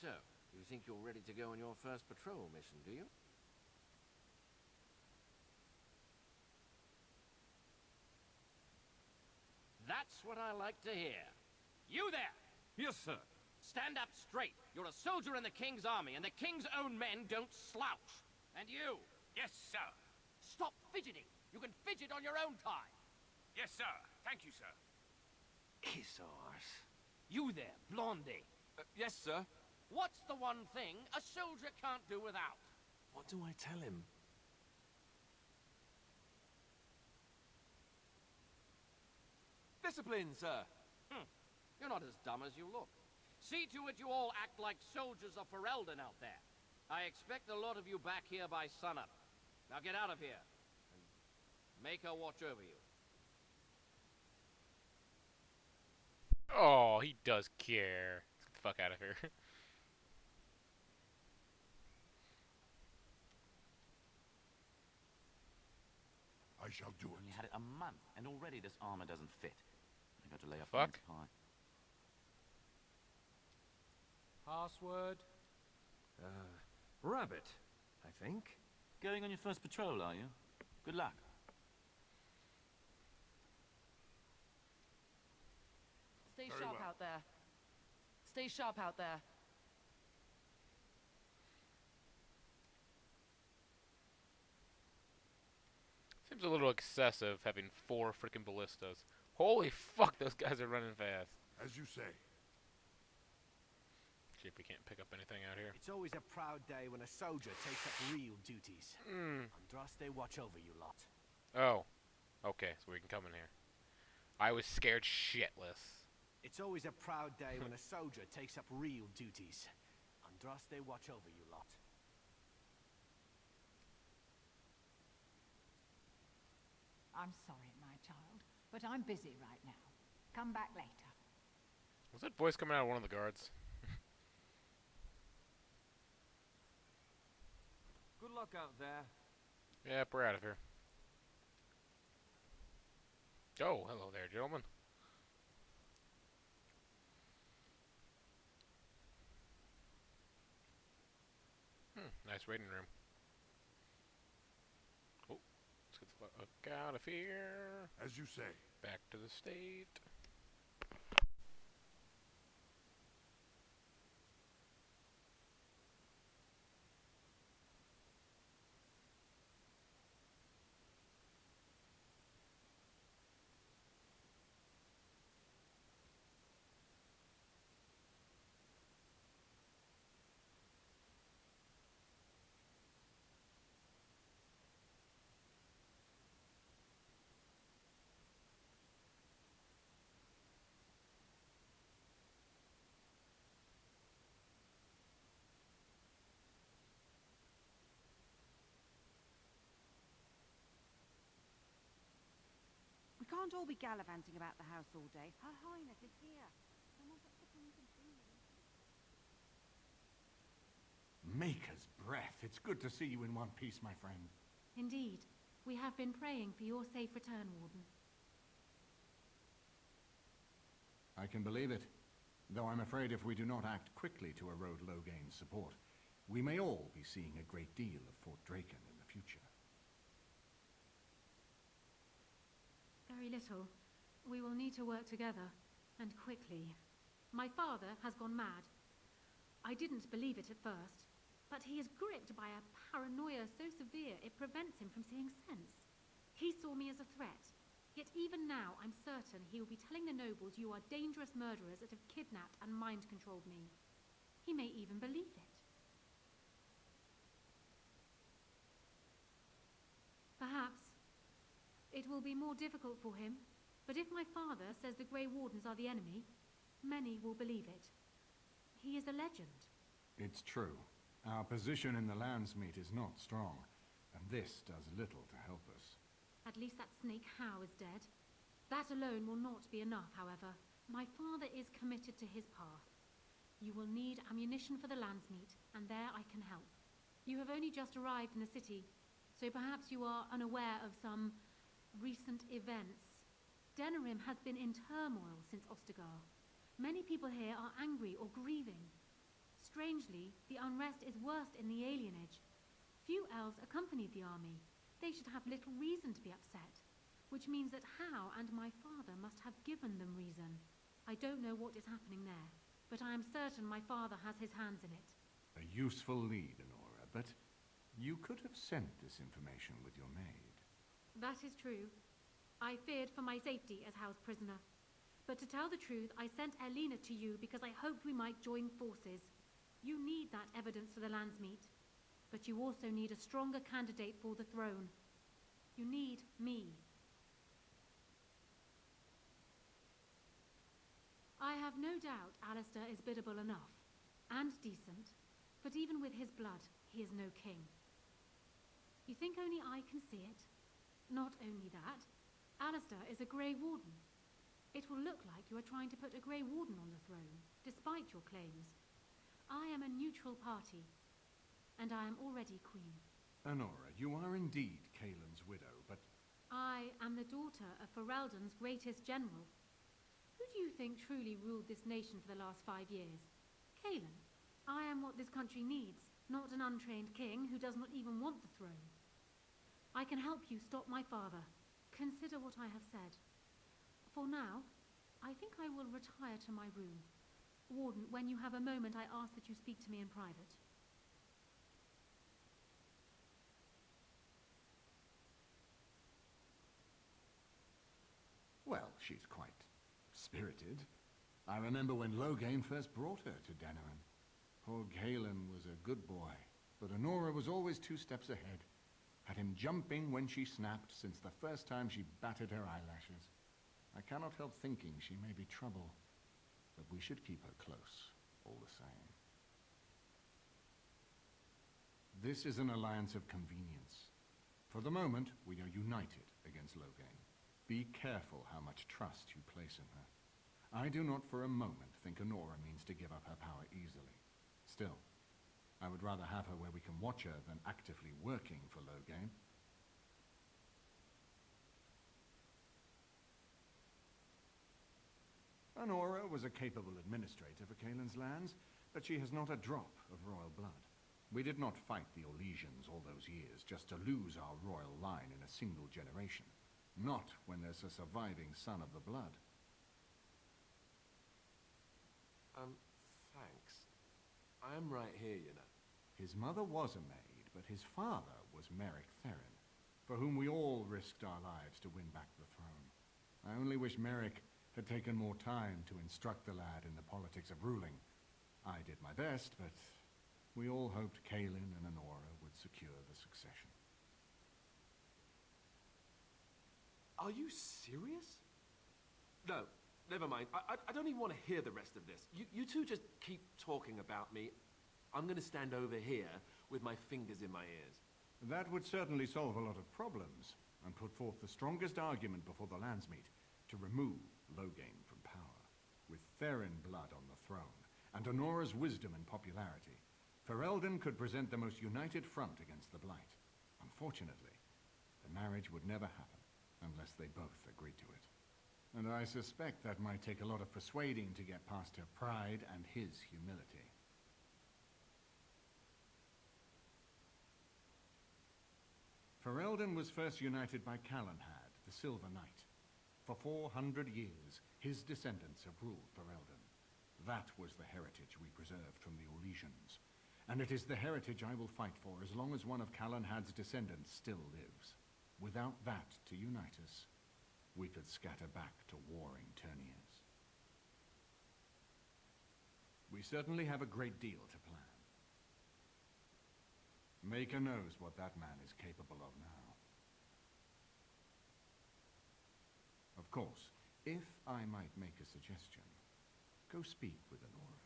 So, you think you're ready to go on your first patrol mission, do you? That's what I like to hear. You there! Yes, sir. Stand up straight. You're a soldier in the King's army, and the King's own men don't slouch. And you? Yes, sir. Stop fidgeting. You can fidget on your own time. Yes, sir. Thank you, sir. Kiss arse. You there, Blondie. Yes, sir. What's the one thing a soldier can't do without? What do I tell him? Discipline, sir. You're not as dumb as you look. See to it you all act like soldiers of Ferelden out there. I expect a lot of you back here by sunup. Now get out of here, and make her watch over you. Oh, he does care. Get the fuck out of here. I shall do it. You had it a month, and already this armor doesn't fit. I got to lay off Fuck. pie. Password? Rabbit, I think. Going on your first patrol, are you? Good luck. Stay Very sharp well. out there. Stay sharp out there. Seems a little excessive having 4 freaking ballistas. Holy fuck, those guys are running fast. As you say. See if we can't pick up anything out here. It's always a proud day when a soldier takes up real duties. Andraste, watch over you lot. Oh. Okay, so we can come in here. I was scared shitless. It's always a proud day when a soldier takes up real duties. Andraste, watch over you lot. I'm sorry, my child, but I'm busy right now. Come back later. Was that voice coming out of one of the guards? Good luck out there. Yep, we're out of here. Oh, hello there, gentlemen. Nice waiting room. Oh, let's get the fuck out of here. As you say. Back to the state. We can't all be gallivanting about the house all day. Her Highness is here. Someone put the things in Maker's breath. It's good to see you in one piece, my friend. Indeed. We have been praying for your safe return, Warden. I can believe it. Though I'm afraid if we do not act quickly to erode Logain's support, we may all be seeing a great deal of Fort Draken in the future. Very little. We will need to work together, and quickly. My father has gone mad. I didn't believe it at first, but he is gripped by a paranoia so severe it prevents him from seeing sense. He saw me as a threat, yet even now I'm certain he will be telling the nobles you are dangerous murderers that have kidnapped and mind-controlled me. He may even believe it. Perhaps it will be more difficult for him, but if my father says the Grey Wardens are the enemy, many will believe it. He is a legend. It's true. Our position in the landsmeet is not strong, and this does little to help us. At least that snake How is dead. That alone will not be enough, however. My father is committed to his path. You will need ammunition for the landsmeet, and there I can help. You have only just arrived in the city, so perhaps you are unaware of some recent events. Denerim has been in turmoil since Ostagar. Many people here are angry or grieving. Strangely, the unrest is worst in the alienage. Few elves accompanied the army. They should have little reason to be upset, which means that How and my father must have given them reason. I don't know what is happening there, but I am certain my father has his hands in it. A useful lead, Honora, but you could have sent this information with your maid. That is true. I feared for my safety as How's prisoner. But to tell the truth, I sent Elena to you because I hoped we might join forces. You need that evidence for the landsmeet, but you also need a stronger candidate for the throne. You need me. I have no doubt Alistair is biddable enough, and decent, but even with his blood, he is no king. You think only I can see it? Not only that, Alistair is a Grey Warden. It will look like you are trying to put a Grey Warden on the throne, despite your claims. I am a neutral party, and I am already queen. Honora, you are indeed Kaelin's widow, but... I am the daughter of Ferelden's greatest general. Who do you think truly ruled this nation for the last 5 years? Kaelin. I am what this country needs, not an untrained king who does not even want the throne. I can help you stop my father. Consider what I have said. For now, I think I will retire to my room. Warden, when you have a moment, I ask that you speak to me in private. Well, she's quite spirited. I remember when Loghain first brought her to Denerim. Poor Galen was a good boy, but Honora was always 2 steps ahead. Had him jumping when she snapped since the first time she batted her eyelashes. I cannot help thinking she may be trouble, but we should keep her close, all the same. This is an alliance of convenience. For the moment, we are united against Loghain. Be careful how much trust you place in her. I do not for a moment think Honora means to give up her power easily. Still, I would rather have her where we can watch her than actively working for Loghain. Honora was a capable administrator for Kaelin's lands, but she has not a drop of royal blood. We did not fight the Orlesians all those years just to lose our royal line in a single generation. Not when there's a surviving son of the blood. Thanks. I'm right here, you know. His mother was a maid, but his father was Merrick Theron, for whom we all risked our lives to win back the throne. I only wish Merrick had taken more time to instruct the lad in the politics of ruling. I did my best, but we all hoped Kaelin and Honora would secure the succession. Are you serious? No, never mind. I don't even want to hear the rest of this. You two just keep talking about me. I'm going to stand over here with my fingers in my ears. That would certainly solve a lot of problems, and put forth the strongest argument before the landsmeet to remove Loghain from power. With Theron blood on the throne, and Honora's wisdom and popularity, Ferelden could present the most united front against the Blight. Unfortunately, the marriage would never happen unless they both agreed to it. And I suspect that might take a lot of persuading to get past her pride and his humility. Ferelden was first united by Calenhad, the Silver Knight. For 400 years, his descendants have ruled Ferelden. That was the heritage we preserved from the Orlesians. And it is the heritage I will fight for as long as one of Calenhad's descendants still lives. Without that to unite us, we could scatter back to warring Terniers. We certainly have a great deal to plan. Maker knows what that man is capable of now. Of course, if I might make a suggestion, go speak with Alora.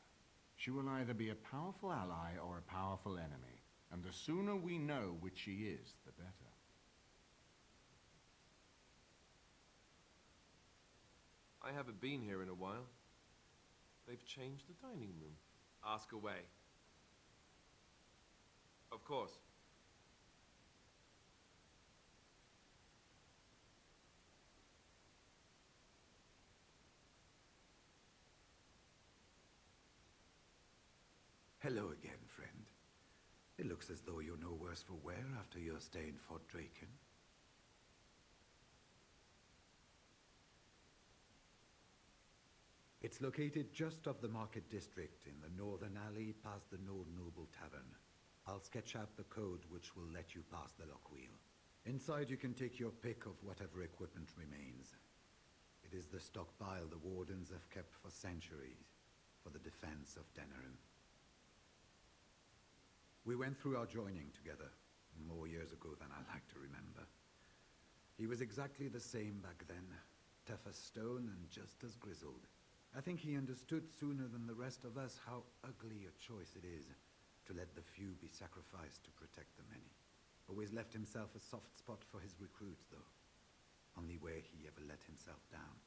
She will either be a powerful ally or a powerful enemy, and the sooner we know which she is, the better. I haven't been here in a while. They've changed the dining room. Ask away. Of course. Hello again, friend. It looks as though you're no worse for wear after your stay in Fort Draken. It's located just off the Market District in the northern alley past the Nord Noble Tavern. I'll sketch out the code which will let you pass the lock wheel. Inside you can take your pick of whatever equipment remains. It is the stockpile the Wardens have kept for centuries for the defense of Denerim. We went through our joining together, more years ago than I like to remember. He was exactly the same back then, tough as stone and just as grizzled. I think he understood sooner than the rest of us how ugly a choice it is to let the few be sacrificed to protect the many. Always left himself a soft spot for his recruits, though. Only way he ever let himself down.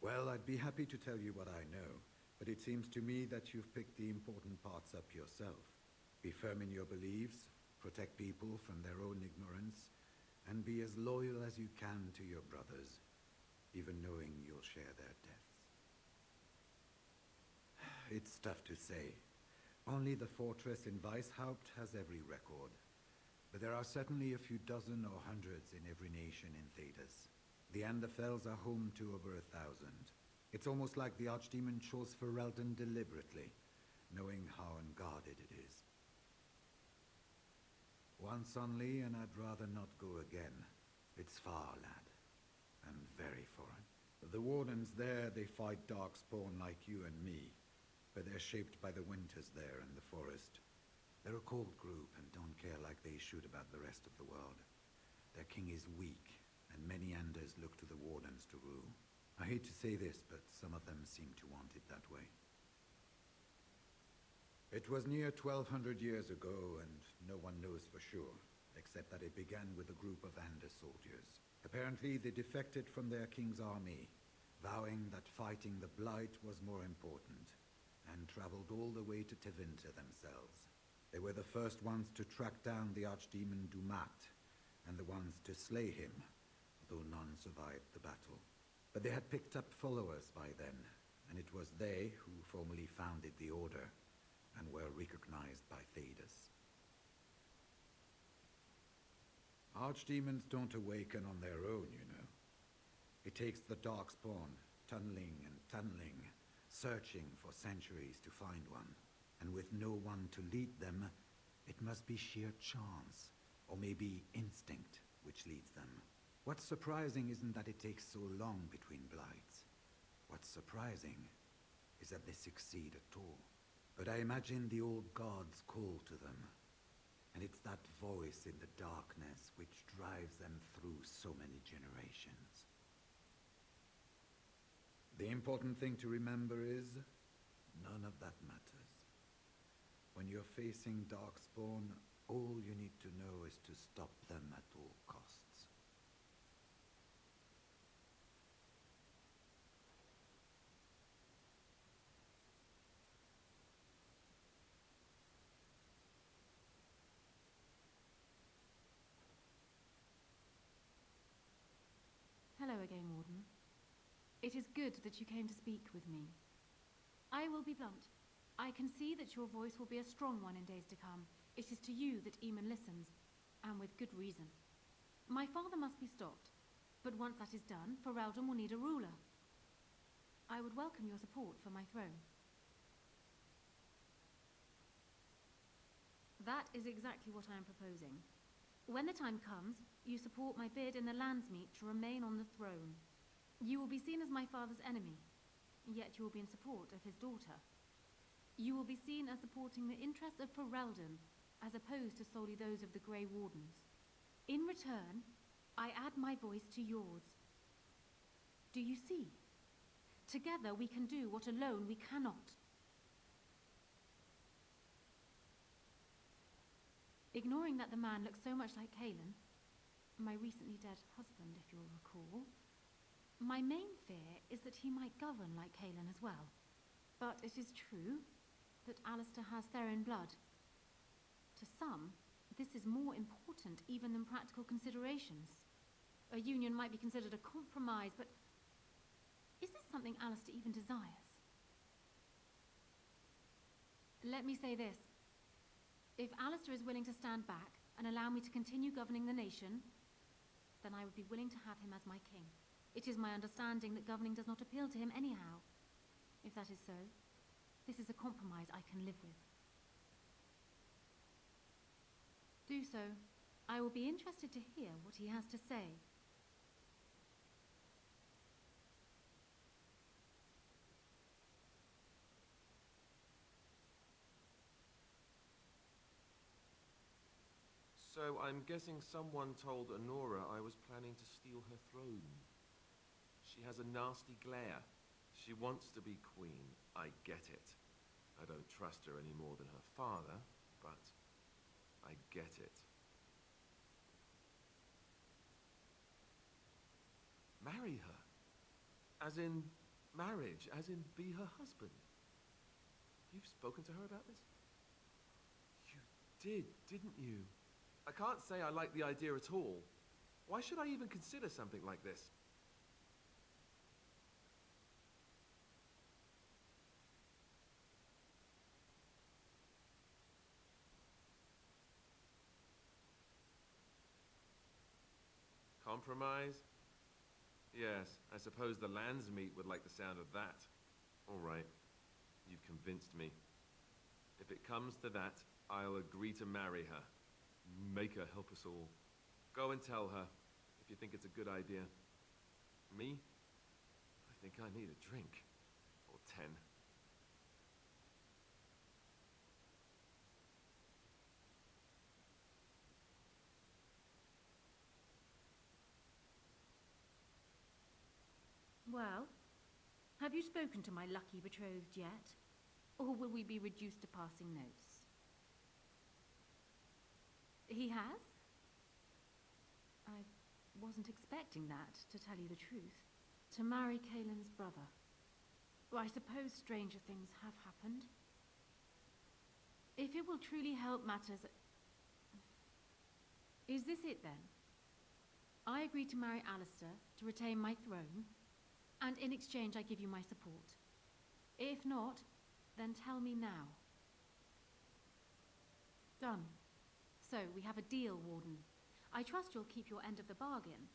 Well, I'd be happy to tell you what I know, but it seems to me that you've picked the important parts up yourself. Be firm in your beliefs, protect people from their own ignorance, and be as loyal as you can to your brothers, even knowing you'll share their deaths. It's tough to say. Only the fortress in Weishaupt has every record. But there are certainly a few dozen or hundreds in every nation in Thedas. The Anderfells are home to over 1,000. It's almost like the Archdemon chose Ferelden deliberately, knowing how unguarded it is. Once only, and I'd rather not go again. It's far, lad, and very foreign. The Wardens there, they fight Darkspawn like you and me, but they're shaped by the winters there in the forest. They're a cold group and don't care like they should about the rest of the world. Their king is weak, and many Anders look to the Wardens to rule. I hate to say this, but some of them seem to want it that way. It was near 1,200 years ago, and no one knows for sure, except that it began with a group of Anders soldiers. Apparently, they defected from their king's army, vowing that fighting the Blight was more important, and traveled all the way to Tevinter themselves. They were the first ones to track down the Archdemon Dumat, and the ones to slay him, though none survived the battle. But they had picked up followers by then, and it was they who formally founded the Order, and were recognized by Thedas. Archdemons don't awaken on their own, you know. It takes the Darkspawn, tunneling and tunneling, searching for centuries to find one. And with no one to lead them, it must be sheer chance, or maybe instinct, which leads them. What's surprising isn't that it takes so long between blights. What's surprising is that they succeed at all. But I imagine the old gods call to them, and it's that voice in the darkness which drives them through so many generations. The important thing to remember is, none of that matters. When you're facing Darkspawn, all you need to know is to stop them at all costs. Hello again, Warden. It is good that you came to speak with me. I will be blunt. I can see that your voice will be a strong one in days to come. It is to you that Eamon listens, and with good reason. My father must be stopped, but once that is done, Ferelden will need a ruler. I would welcome your support for my throne. That is exactly what I am proposing. When the time comes, you support my bid in the landsmeet to remain on the throne. You will be seen as my father's enemy, yet you will be in support of his daughter. You will be seen as supporting the interests of Ferelden, as opposed to solely those of the Grey Wardens. In return, I add my voice to yours. Do you see? Together we can do what alone we cannot. Ignoring that the man looks so much like Kalen, my recently dead husband, if you'll recall, my main fear is that he might govern like Kalen as well. But it is true that Alistair has Theron blood. To some, this is more important even than practical considerations. A union might be considered a compromise, but is this something Alistair even desires? Let me say this. If Alistair is willing to stand back and allow me to continue governing the nation, then I would be willing to have him as my king. It is my understanding that governing does not appeal to him anyhow. If that is so, this is a compromise I can live with. Do so. I will be interested to hear what he has to say. So I'm guessing someone told Honora I was planning to steal her throne. She has a nasty glare. She wants to be queen. I get it. I don't trust her any more than her father, but I get it. Marry her. As in marriage, as in be her husband. You've spoken to her about this? You did, didn't you? I can't say I like the idea at all. Why should I even consider something like this? Compromise? Yes, I suppose the landsmeet would like the sound of that. All right, you've convinced me. If it comes to that, I'll agree to marry her. Make her help us all. Go and tell her, if you think it's a good idea. Me? I think I need a drink. Or 10. Well, have you spoken to my lucky betrothed yet? Or will we be reduced to passing notes? He has? I wasn't expecting that, to tell you the truth. To marry Kalen's brother. Well, I suppose stranger things have happened. If it will truly help matters... Is this it then? I agree to marry Alistair to retain my throne, and in exchange I give you my support. If not, then tell me now. Done. So, we have a deal, Warden. I trust you'll keep your end of the bargain.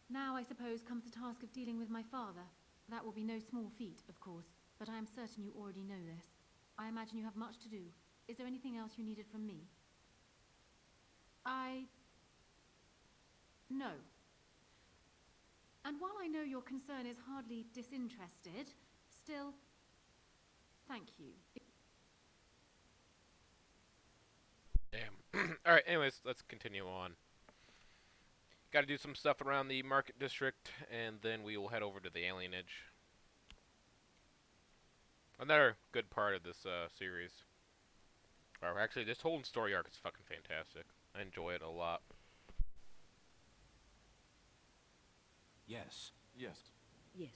Now, I suppose, comes the task of dealing with my father. That will be no small feat, of course, but I am certain you already know this. I imagine you have much to do. Is there anything else you needed from me? No. And while I know your concern is hardly disinterested, still, thank you. Damn. Alright, anyways, let's continue on. Gotta do some stuff around the market district, and then we will head over to the alienage. Another good part of this series. Or actually, this whole story arc is fucking fantastic. I enjoy it a lot. Yes. Yes. Yes.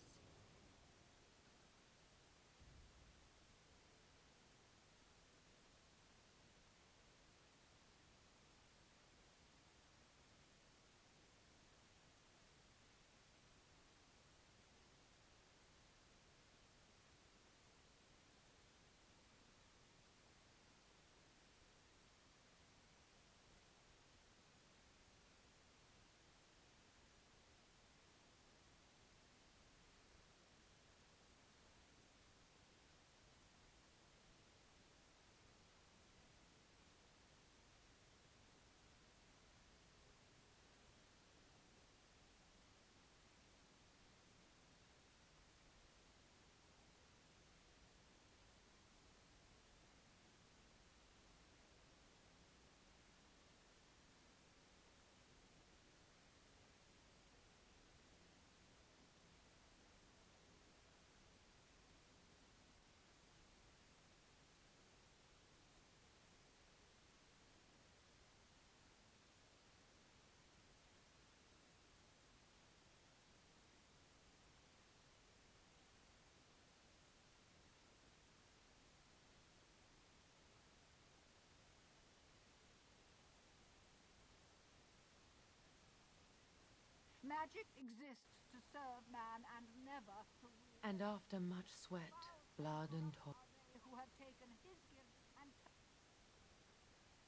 Magic exists to serve man and never to rule. And after much sweat, blood, and toil, They who have taken his gift and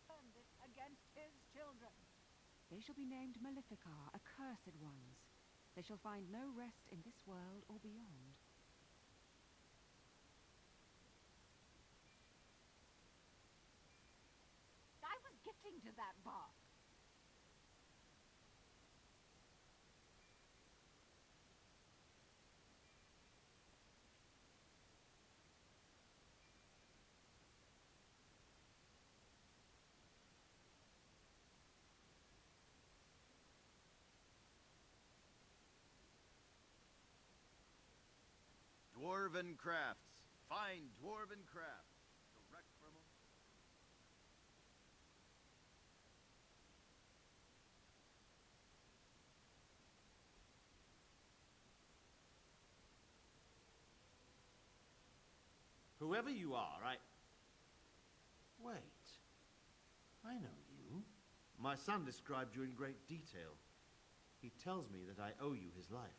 turned it against his children. They shall be named Maleficar, accursed ones. They shall find no rest in this world or beyond. I was getting to that part. Dwarven crafts. Fine dwarven crafts. Direct from... Whoever you are, Wait. I know you. My son described you in great detail. He tells me that I owe you his life.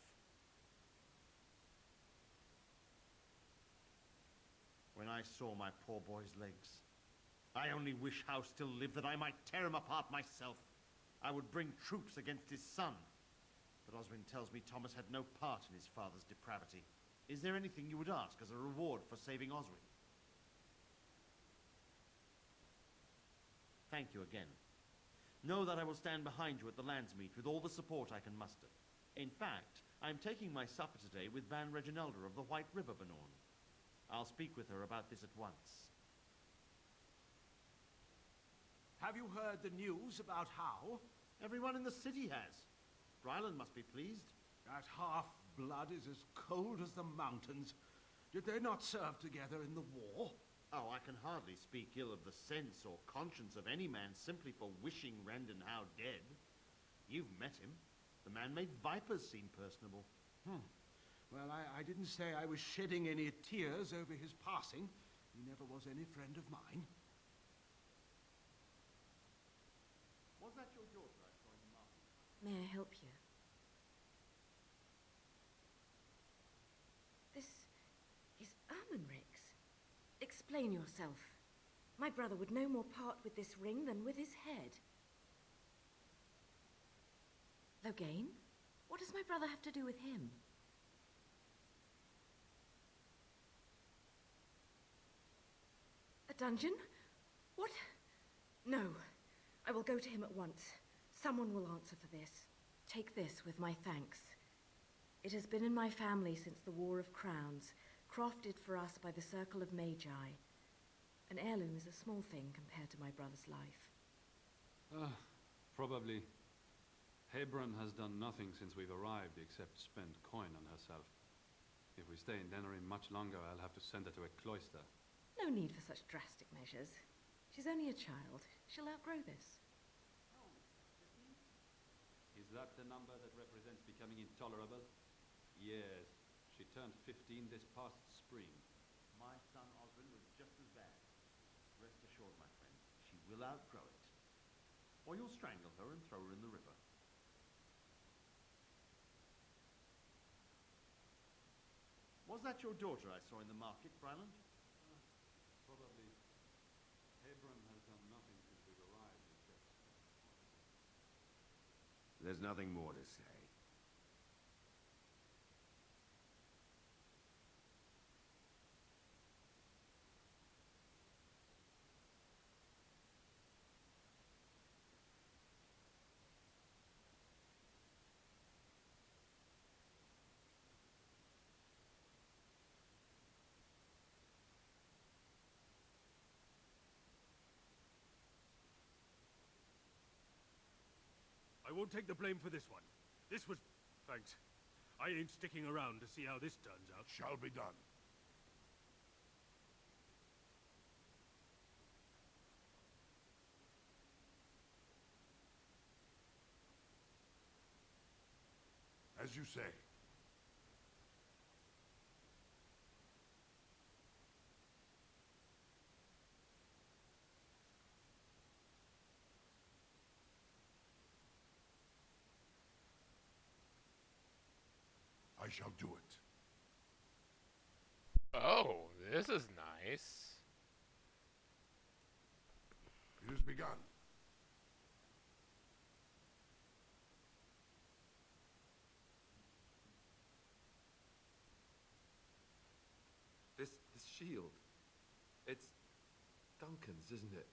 When I saw my poor boy's legs, I only wish House still lived that I might tear him apart myself. I would bring troops against his son. But Oswin tells me Thomas had no part in his father's depravity. Is there anything you would ask as a reward for saving Oswin? Thank you again. Know that I will stand behind you at the landsmeet with all the support I can muster. In fact, I'm taking my supper today with Van Reginalda of the White River Benorn. I'll speak with her about this at once. Have you heard the news about Howe? Everyone in the city has. Ryland must be pleased. That half-blood is as cold as the mountains. Did they not serve together in the war? Oh, I can hardly speak ill of the sense or conscience of any man simply for wishing Rendon Howe dead. You've met him. The man made vipers seem personable. Well, I didn't say I was shedding any tears over his passing. He never was any friend of mine. Was that your daughter I saw in the market? may I help you? This is Ermenric's. Explain yourself. My brother would no more part with this ring than with his head. Loghain? What does my brother have to do with him? A dungeon? What? No. I will go to him at once. Someone will answer for this. Take this with my thanks. It has been in my family since the War of Crowns, crafted for us by the Circle of Magi. An heirloom is a small thing compared to my brother's life. Probably. Hebron has done nothing since we've arrived except spend coin on herself. If we stay in Denerim much longer, I'll have to send her to a cloister. No need for such drastic measures. She's only a child. She'll outgrow this. Is that the number that represents becoming intolerable? Yes. She turned 15 this past spring. My son Oswin was just as bad. Rest assured, my friend, she will outgrow it. Or you'll strangle her and throw her in the river. Was that your daughter I saw in the market, Bryland? Probably. Hebron has done nothing since we've arrived except... There's nothing more to say. I won't take the blame for this one. This was... Thanks. I ain't sticking around to see how this turns out. Shall be done. As you say. shall do it. Oh, this is nice. It has begun. This shield. It's Duncan's, isn't it?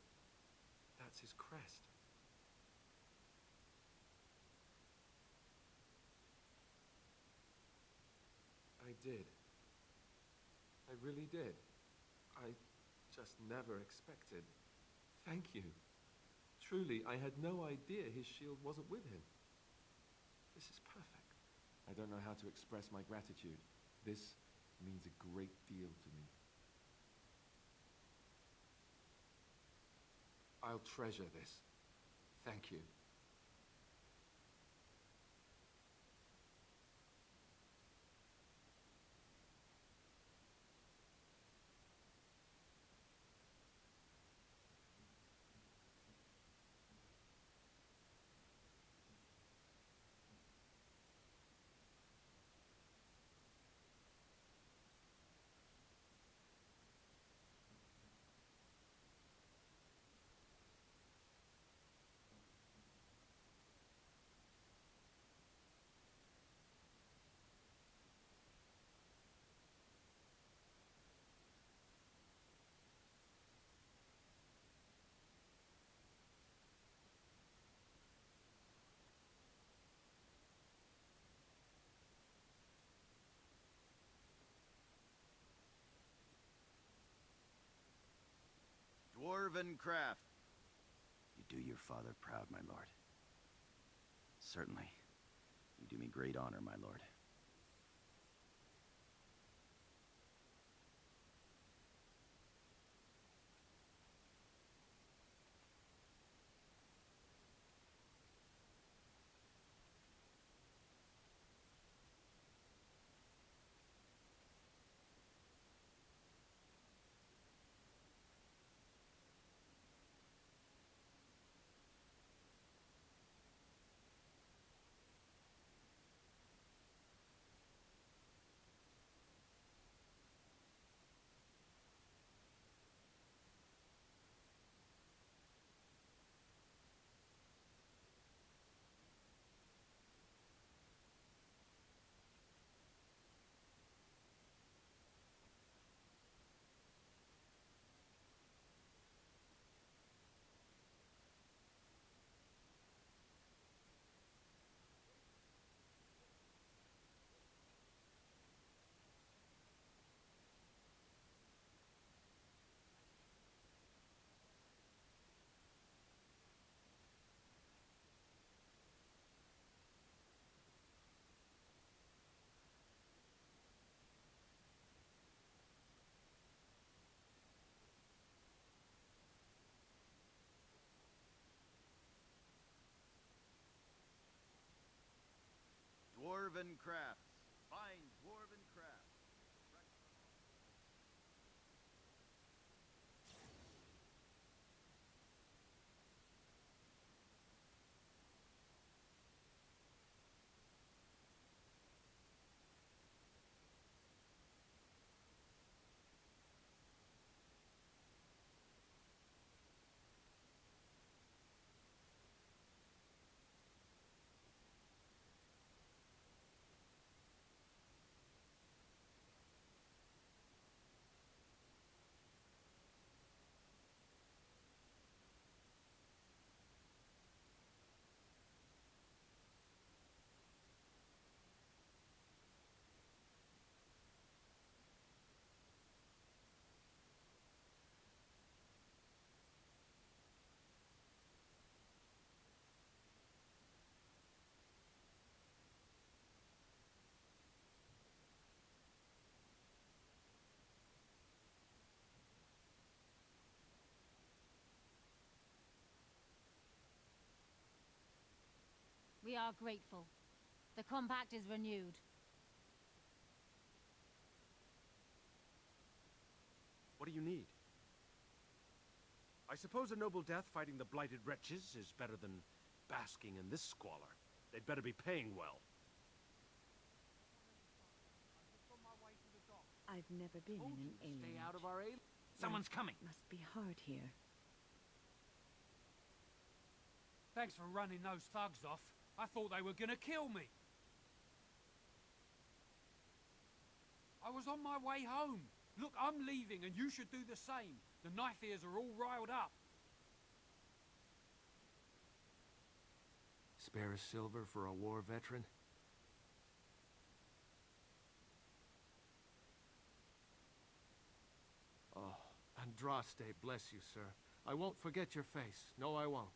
That's his crest. I did. I really did. I just never expected. Thank you. Truly, I had no idea his shield wasn't with him. This is perfect. I don't know how to express my gratitude. This means a great deal to me. I'll treasure this. Thank you. Dwarven craft. You do your father proud, my lord. Certainly. You do me great honor, my lord. Dwarven crafts. Fine dwarven crafts. We are grateful. The compact is renewed. What do you need? I suppose a noble death fighting the blighted wretches is better than basking in this squalor. They'd better be paying well. I've never been in an alien. Stay out of our alien. Someone's coming. Must be hard here. Thanks for running those thugs off. I thought they were gonna kill me. I was on my way home. Look, I'm leaving and you should do the same. The knife ears are all riled up. Spare a silver for a war veteran? Oh, Andraste, bless you, sir. I won't forget your face. No, I won't.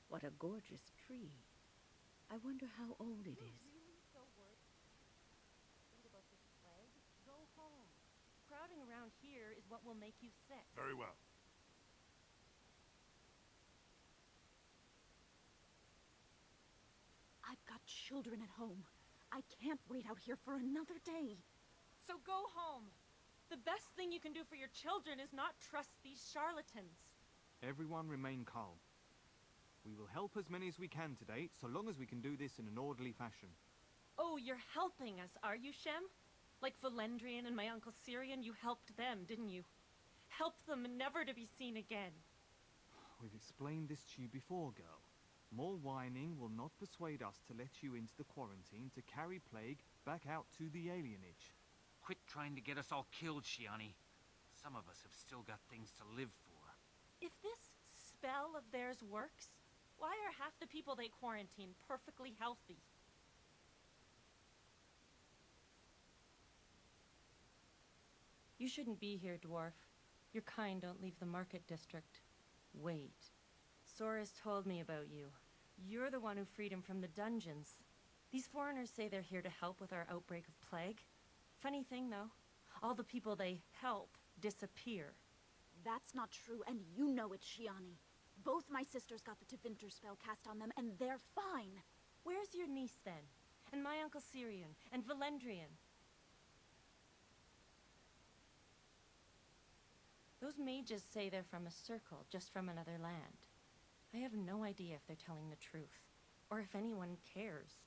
What a gorgeous tree. I wonder how old it is. Really so worried about this plague? Go home. Crowding around here is what will make you sick. Very well. I've got children at home. I can't wait out here for another day. So go home. The best thing you can do for your children is not trust these charlatans. Everyone remain calm. We will help as many as we can today, so long as we can do this in an orderly fashion. Oh, you're helping us, are you, Shem? Like Valendrian and my Uncle Syrian, you helped them, didn't you? Helped them never to be seen again. We've explained this to you before, girl. More whining will not persuade us to let you into the quarantine to carry plague back out to the alienage. Quit trying to get us all killed, Shiani. Some of us have still got things to live for. If this spell of theirs works, why are half the people they quarantine perfectly healthy? You shouldn't be here, dwarf. Your kind don't leave the market district. Wait. Sora's told me about you. You're the one who freed him from the dungeons. These foreigners say they're here to help with our outbreak of plague. Funny thing, though. All the people they help disappear. That's not true, and you know it, Shiani. Both my sisters got the Tevinter spell cast on them, and they're fine. Where's your niece, then? And my Uncle Syrian? And Valendrian? Those mages say they're from a circle, just from another land. I have no idea if they're telling the truth, or if anyone cares.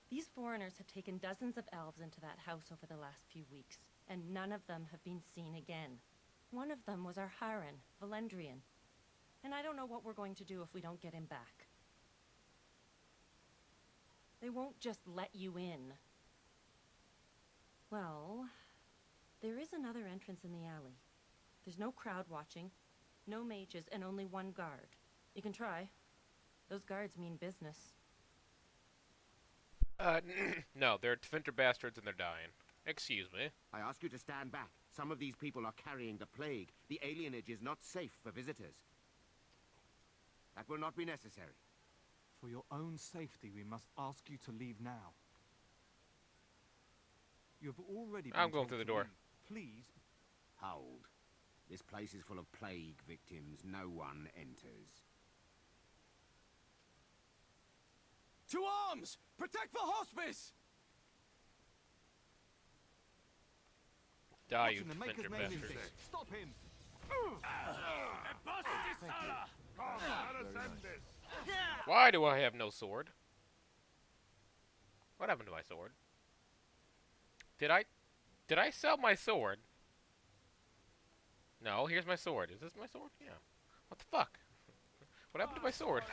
These foreigners have taken dozens of elves into that house over the last few weeks, and none of them have been seen again. One of them was our Haran, Valendrian. And I don't know what we're going to do if we don't get him back. They won't just let you in. Well, there is another entrance in the alley. There's no crowd watching, no mages, and only one guard. You can try. Those guards mean business. No, they're Tvinter bastards and they're dying. Excuse me. I ask you to stand back. Some of these people are carrying the plague. The alienage is not safe for visitors. That will not be necessary. For your own safety, we must ask you to leave now. You have already been I'm going told through the to door. leave. Please. Hold. This place is full of plague victims. No one enters. To arms! Protect the hospice! Die, you Watching the Maker's Tvinter Maze bastards. instinct. Stop him! Why do I have no sword? What happened to my sword? Did I sell my sword? No, here's my sword. Is this my sword? Yeah. What the fuck? What happened to my sword?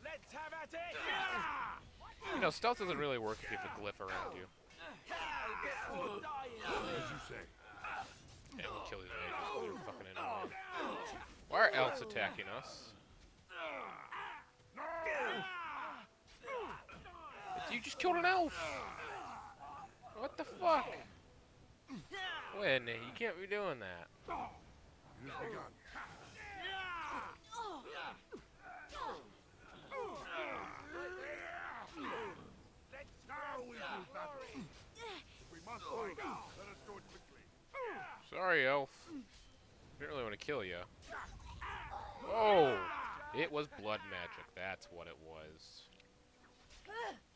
Let's have at it! You know, stealth doesn't really work if you have a glyph around you. As you say. Yeah, we'll kill these mages 'cause they're fucking annoying. Why are elves attacking us? You just killed an elf! What the fuck? When? You can't be doing that. It has begun. Now we do battle. If we must fight, let us do it quickly. Sorry, elf. Didn't really want to kill you. Oh! It was blood magic. That's what it was.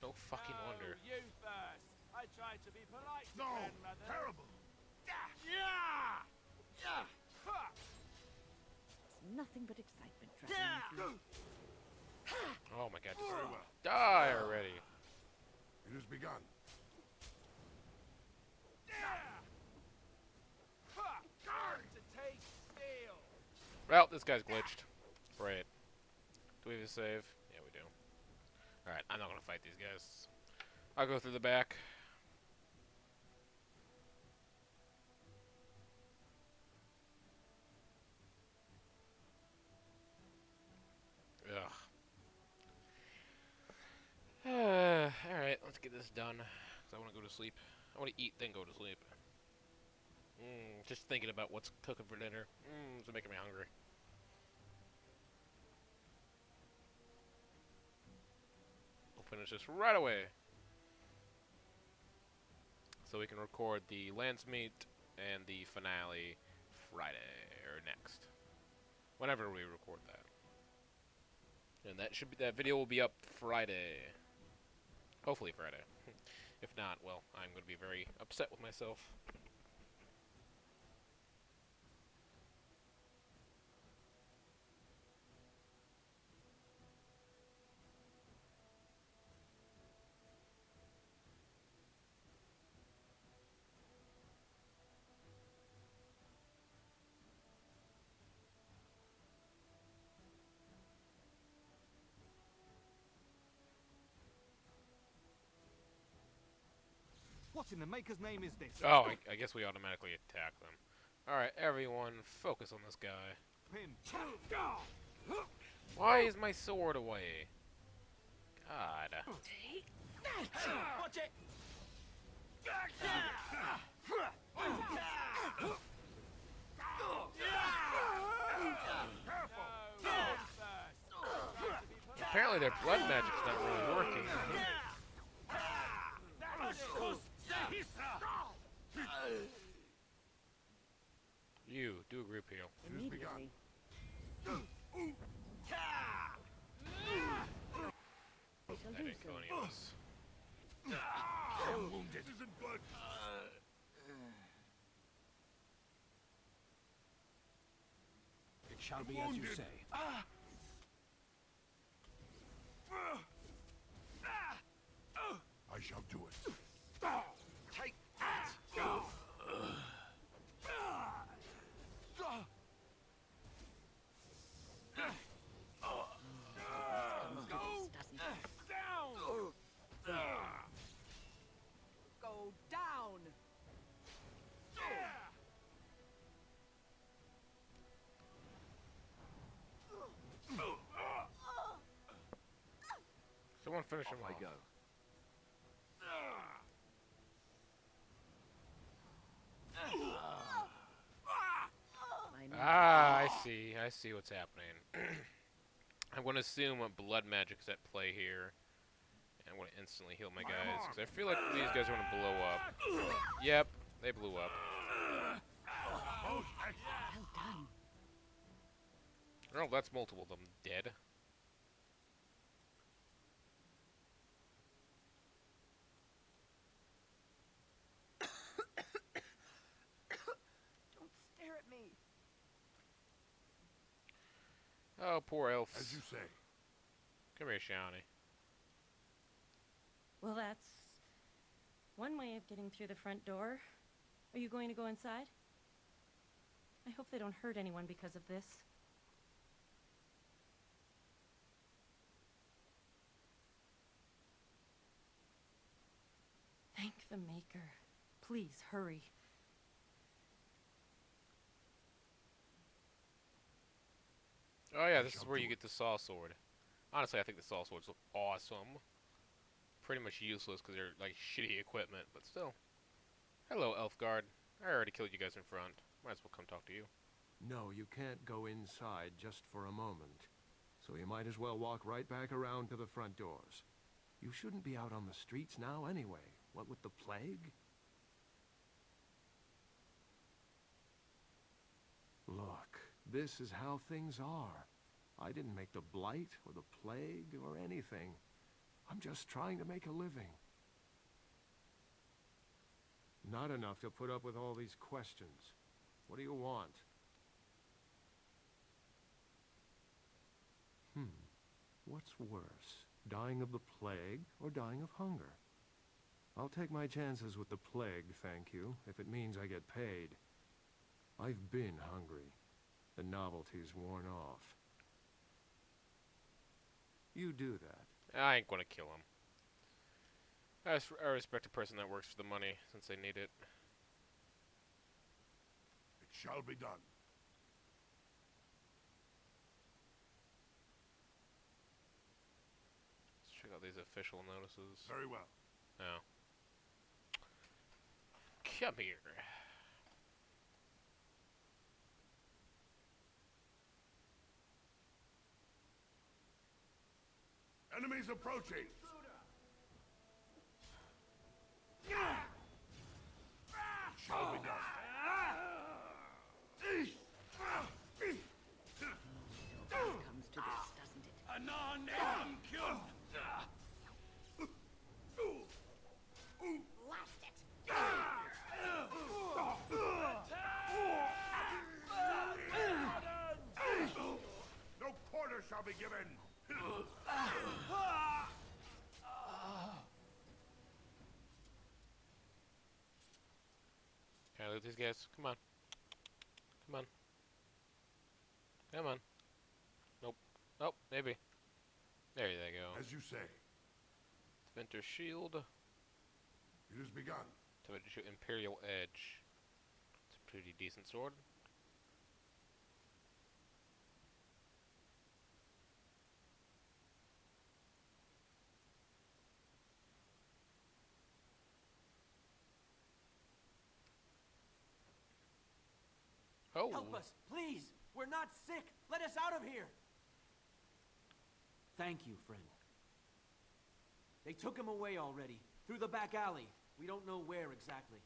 No fucking wonder. You first. I tried to be polite to No, grandmother. terrible. Yeah! Yeah! It's nothing but excitement traveling with you. Oh my god, just die already. It has begun. To take steel. Well, this guy's glitched. Great. Do we have a save? Yeah, we do. Alright, I'm not gonna fight these guys. I'll go through the back. Ugh. Alright, let's get this done. Because I want to go to sleep. I want to eat, then go to sleep. Just thinking about what's cooking for dinner. It's making me hungry. We'll finish this right away. So we can record the landsmeet and the finale Friday, or next. Whenever we record that. And that video will be up Friday. Hopefully Friday. If not, well, I'm going to be very upset with myself. What in the maker's name is this? Oh, I guess we automatically attack them. Alright, everyone, focus on this guy. Pin. Why is my sword away? God. Watch it! Apparently their blood magic's not really working. You, do a group heal. Immediately. I shall That do didn't so. kill any of us. I'm wounded. This isn't blood. It shall be as you say. I shall do it. Take that! Go down! Someone finish him off. I go. I see what's happening. I'm going to assume a blood magic is at play here. And I'm going to instantly heal my guys, because I feel like these guys are going to blow up. Yep, they blew up. Well done. Oh, that's multiple of them dead. Don't stare at me. Oh, poor elves. As you say. Come here, Shawnee. Well, that's one way of getting through the front door. Are you going to go inside? I hope they don't hurt anyone because of this. Thank the Maker. Please, hurry. Oh yeah, this is where you get the saw sword. Honestly, I think the saw swords look awesome. Pretty much useless because they're like shitty equipment, but still. Hello, Elfguard. I already killed you guys in front. Might as well come talk to you. No, you can't go inside just for a moment. So you might as well walk right back around to the front doors. You shouldn't be out on the streets now anyway. What with the plague? Look, this is how things are. I didn't make the blight or the plague or anything. I'm just trying to make a living. Not enough to put up with all these questions. What do you want? What's worse, dying of the plague or dying of hunger? I'll take my chances with the plague, thank you, if it means I get paid. I've been hungry. The novelty's worn off. You do that. I ain't gonna kill him. I respect a person that works for the money, since they need it. It shall be done. Let's check out these official notices. Very well. Oh. Come here. Enemies approaching. Shall be done. Comes to this, doesn't it? Anon am killed. Blast it! No quarter shall be given. Can I loot these guys? Come on. Come on. Come on. Nope. Oh, maybe. There they go. As you say. Vinter Shield. It has begun. Imperial Edge. It's a pretty decent sword. Oh. Help us, please! We're not sick! Let us out of here! Thank you, friend. They took him away already, through the back alley. We don't know where exactly.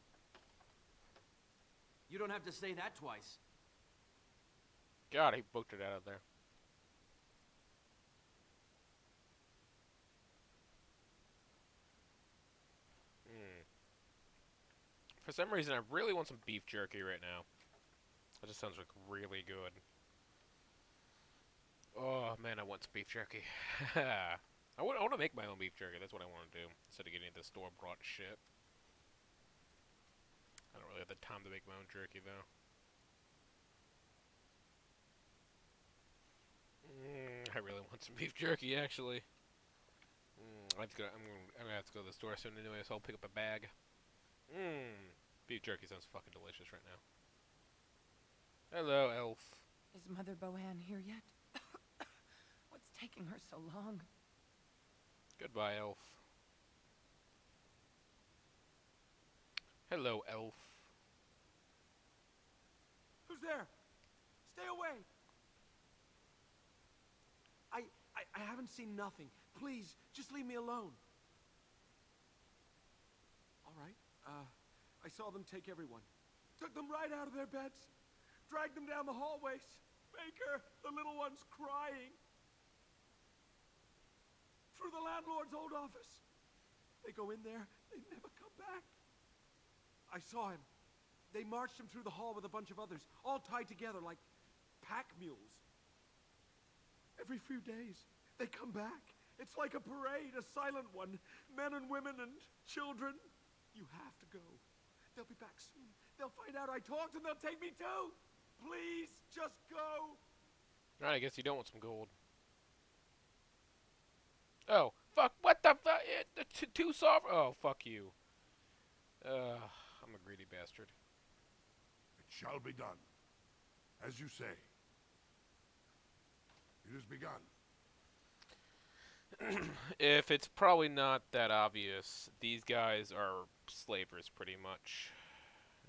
You don't have to say that twice. God, he booked it out of there. For some reason, I really want some beef jerky right now. That just sounds like really good. Oh man, I want some beef jerky. I want to make my own beef jerky. That's what I want to do instead of getting the store-bought shit. I don't really have the time to make my own jerky though. I really want some beef jerky actually. I'm gonna have to go to the store soon anyway, so I'll pick up a bag. Beef jerky sounds fucking delicious right now. Hello, Elf. Is Mother Bohan here yet? What's taking her so long? Goodbye, Elf. Hello, Elf. Who's there? Stay away! I haven't seen nothing. Please, just leave me alone. All right. I saw them take everyone. Took them right out of their beds. Dragged them down the hallways. Baker, the little one's crying. Through the landlord's old office. They go in there, they never come back. I saw him. They marched him through the hall with a bunch of others, all tied together like pack mules. Every few days, they come back. It's like a parade, a silent one. Men and women and children. You have to go. They'll be back soon. They'll find out I talked and they'll take me too. Please, just go. Alright, I guess you don't want some gold. Oh, fuck, what the fuck? Too soft? Oh, fuck you. I'm a greedy bastard. It shall be done. As you say. It has begun. If it's probably not that obvious, these guys are slavers pretty much.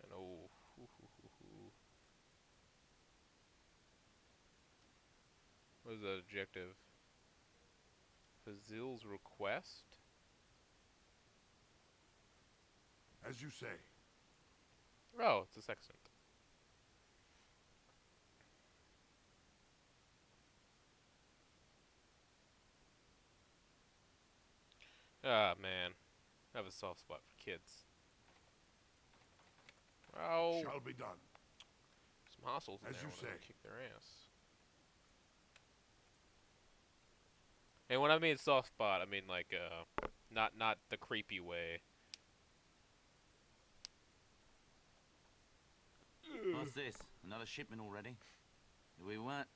And oh. What is that objective? Fazil's request? As you say. Oh, it's a sextant. Ah, man. I have a soft spot for kids. Oh. Shall be done. Some hostels in As there you when I say. kick their ass. And when I mean soft spot, I mean like not the creepy way. What's this? Another shipment already? We weren't...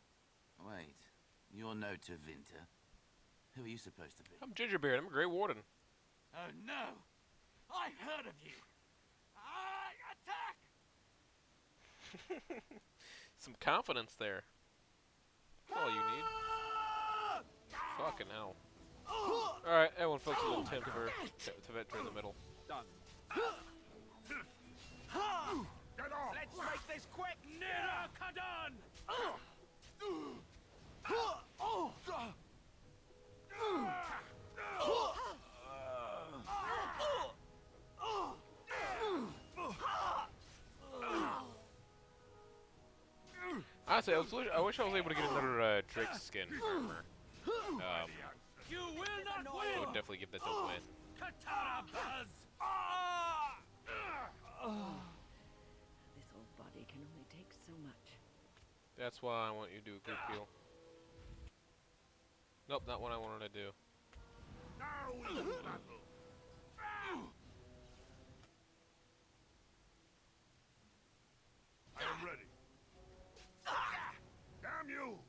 Wait. You're no Tevinter. Who are you supposed to be? I'm Gingerbeard. I'm a Grey Warden. Oh no! I've heard of you! Attack! Some confidence there. That's all you need. Fucking hell. Alright, everyone focus on Tim for Tevinter in the middle. Done. Get off! Let's make this quick! Nira Kadan! Honestly, I wish I was able to get another Drake skin armor. You will not I win! would definitely give that a win. Katana buzz! This old body can only take so much. That's why I want you to do a group heal. Nope, not what I wanted to do. Now we will battle. I am ready. Damn you!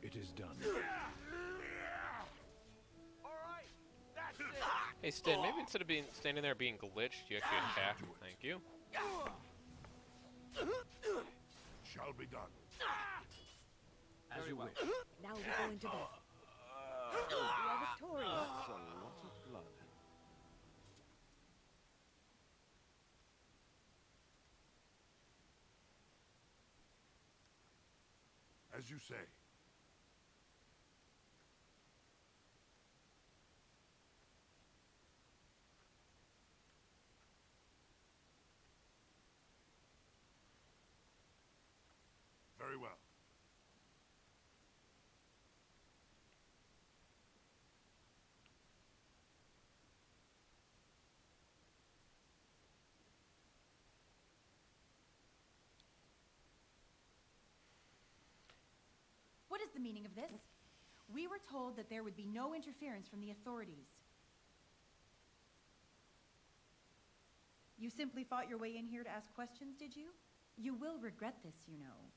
It is done. Alright, that's it! Hey Stin, maybe instead of being standing there being glitched, you actually attack. Thank you. Shall be done. As you wish. Now we're going to bed. We are victorious. That's a lot of blood. As you say. Very well. What is the meaning of this? We were told that there would be no interference from the authorities. You simply fought your way in here to ask questions, did you? You will regret this, you know.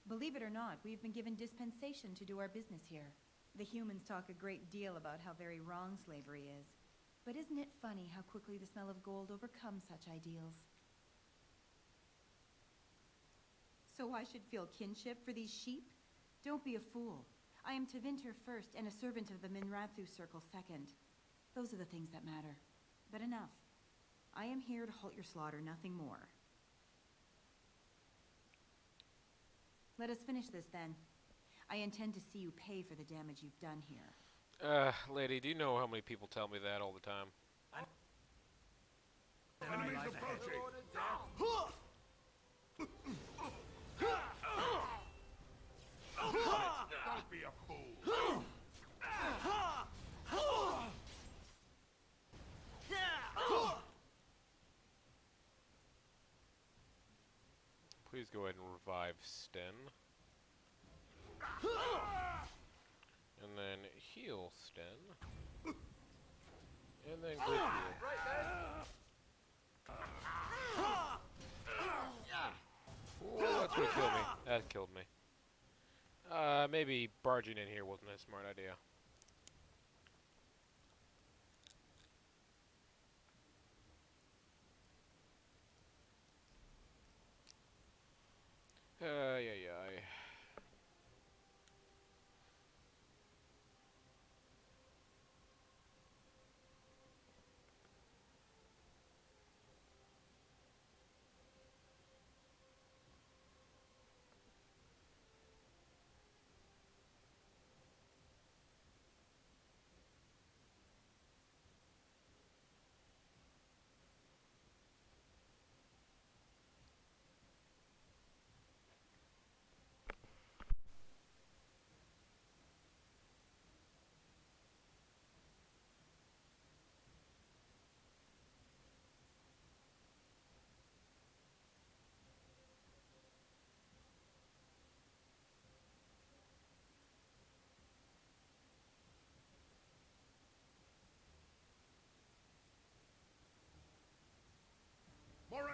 Believe it or not, we've been given dispensation to do our business here. The humans talk a great deal about how very wrong slavery is. But isn't it funny how quickly the smell of gold overcomes such ideals? So I should feel kinship for these sheep? Don't be a fool. I am Tevinter first and a servant of the Minrathu Circle second. Those are the things that matter. But enough. I am here to halt your slaughter, nothing more. Let us finish this then. I intend to see you pay for the damage you've done here. Lady, do you know how many people tell me that all the time? Enemies approaching! Don't be a fool! Please go ahead and revive Sten. And then heal Sten. And then group heal. Ooh, that's gonna kill me. That killed me. Maybe barging in here wasn't a smart idea. Yeah.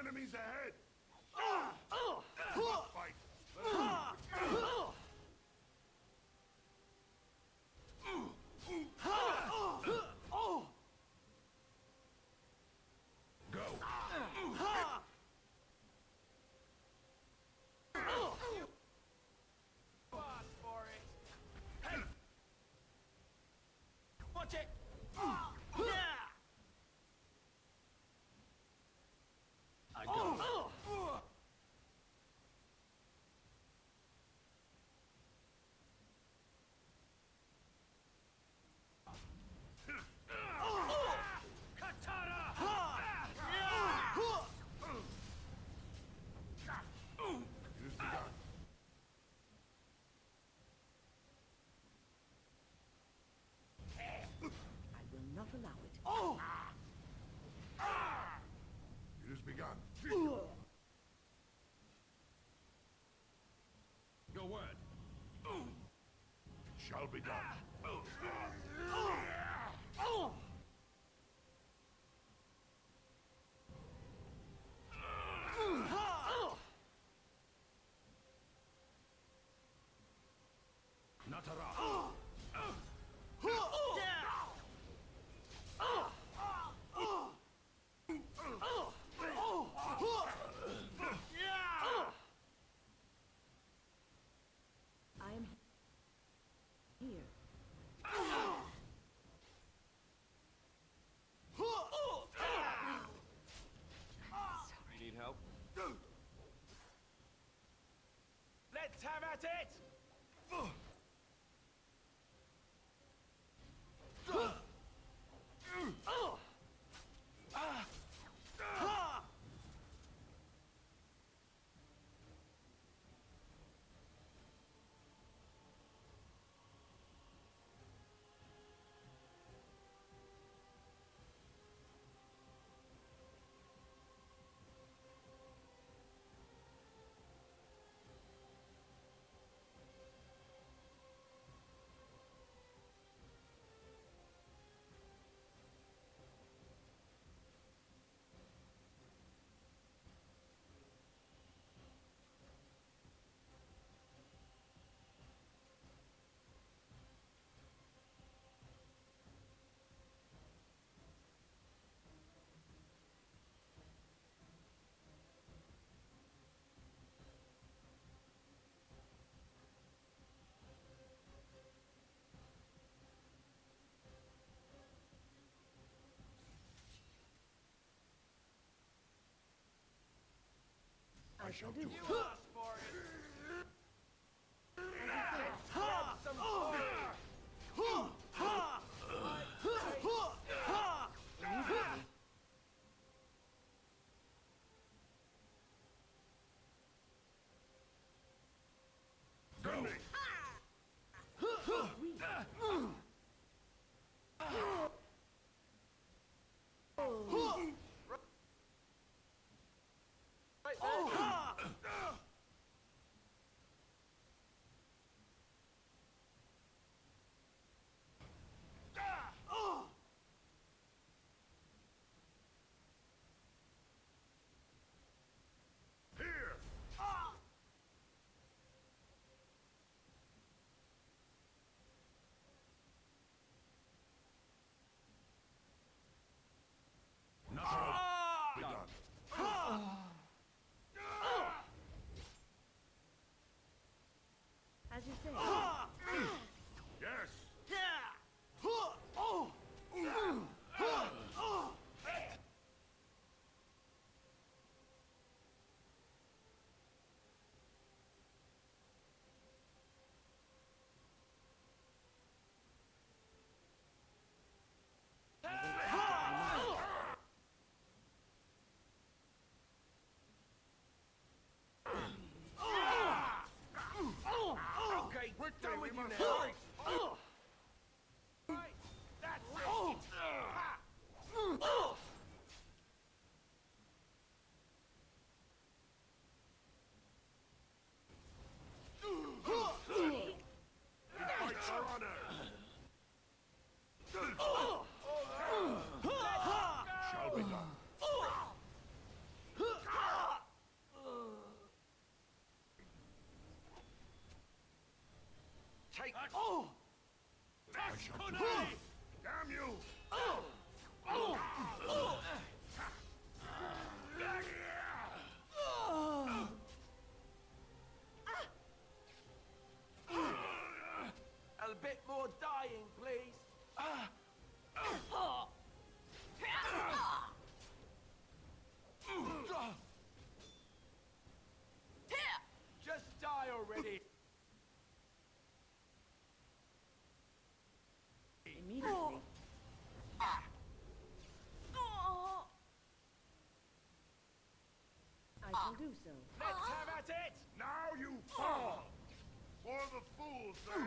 enemies ahead! Fight! Go! For it. Hey! Watch it! I go. Use the gun. I will not allow it. It has begun. Your word. It shall be done. Natara. I am here. You need help? Let's have at it! I shall do. You asked for it! Grab some for it! Go! Right there! take... Oh! I shall do it. Damn you! A bit more dying, please. Just die already. Immediately. I shall do so. Let's have at it! Now you fall! For the fools, eh?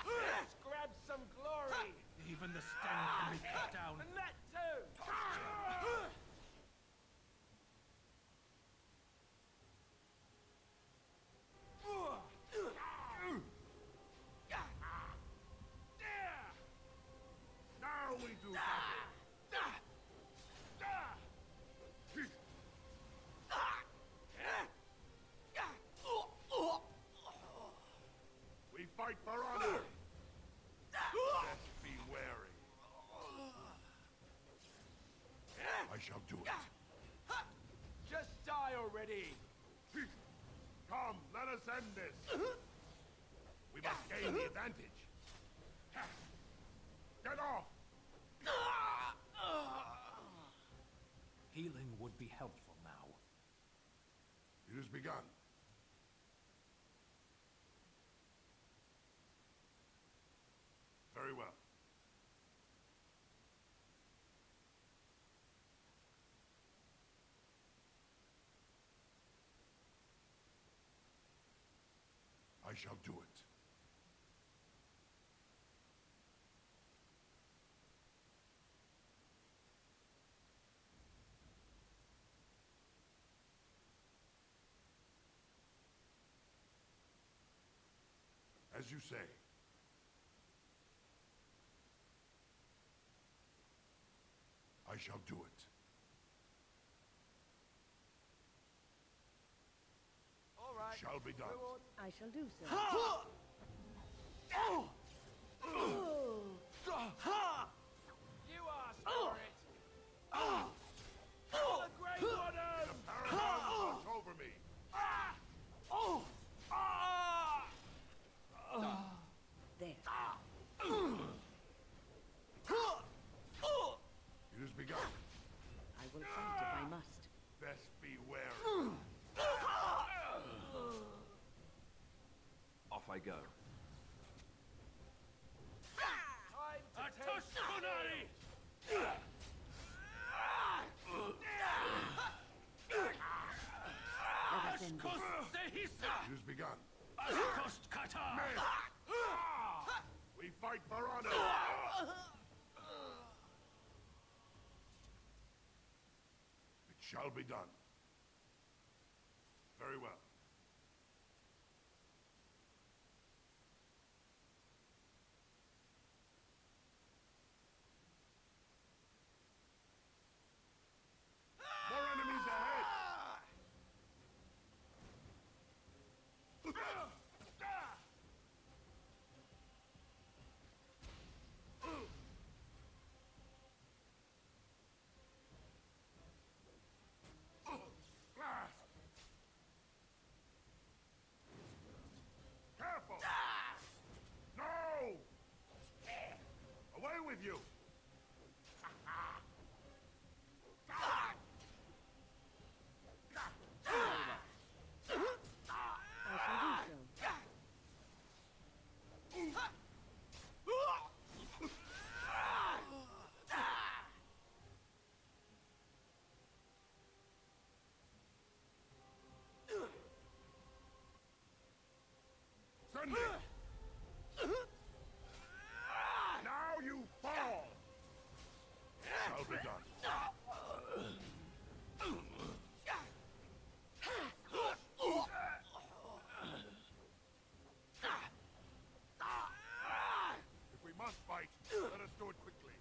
Let's grab some glory! Even the stand can be cut down. And that too! Now we do We fight for honor. Best be wary. I shall do it. Just die already! Come, let us end this. We must gain the advantage. Get off! Healing would be helpful now. It has begun. Very well. I shall do it. As you say. I shall do it. All right. Shall be done. I shall do so. You asked for it! The Grey Warden! The Paragon watch over me. There. It has begun. I will fight if I must. Best be wary. Off I go. Time to take Let us end this. It has begun. We fight for honor. It shall be done. Very well. More enemies ahead! Blast! Careful! No! Away with you! I shall do so. Send it! Now you fall! Shall be done. If we must fight, let us do it quickly.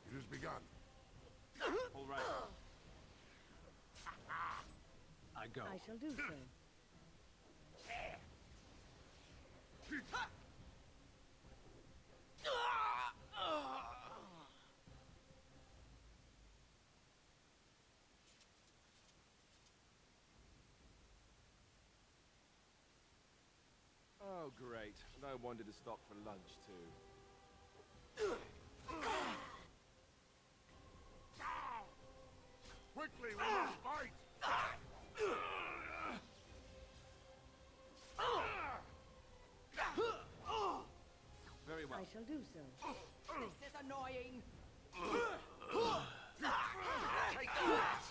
It has begun. go. I shall do so. Oh, great. And I wanted to stop for lunch, too. Quickly, we must fight! Very well. I shall do so. This is annoying. Take that!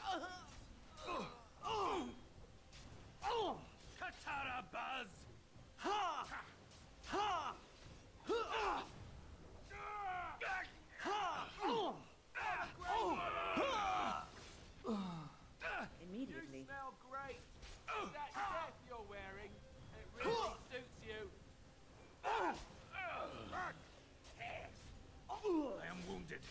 Katara Buzz! Ha! Ha! Immediately. You smell great. Is that death you're wearing? It really suits you. I am wounded.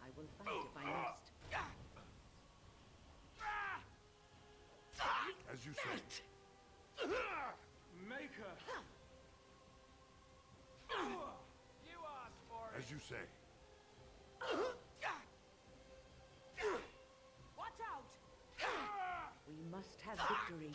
I will fight if I must. As you say. Maker. You asked for it. As you say. Watch out! We must have victory.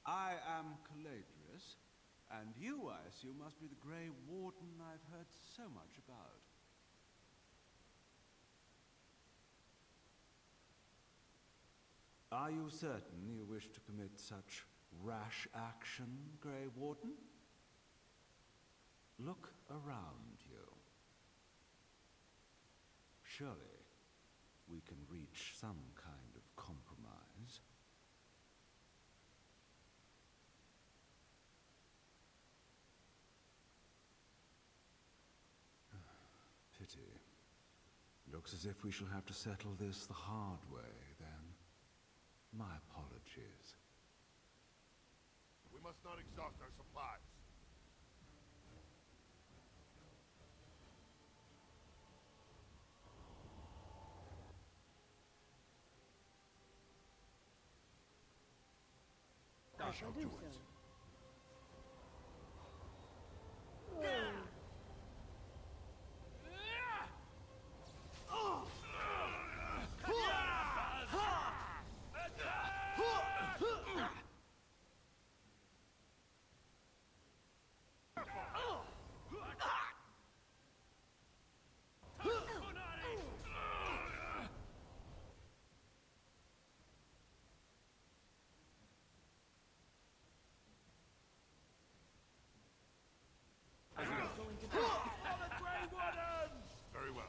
I am Caladrius, and you, I assume, must be the Grey Warden I've heard so much about. Are you certain you wish to commit such rash action, Grey Warden? Look around you. Surely we can reach some kind of compromise. Pity. Looks as if we shall have to settle this the hard way, then. My apologies. We must not exhaust our supplies. I shall do so. Very well.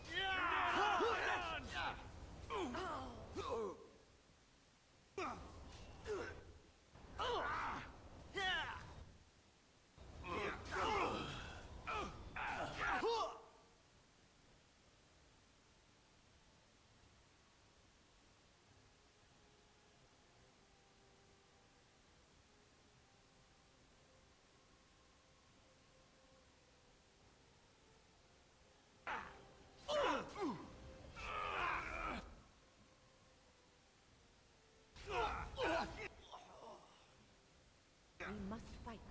We must fight.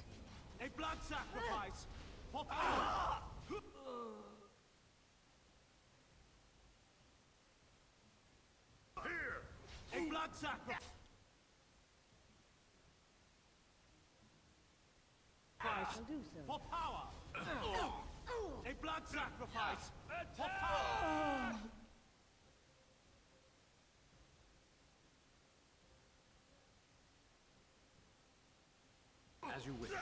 A blood sacrifice for power. Here! A blood sacrifice. I shall do so. For power. A blood sacrifice for power. As you wish. I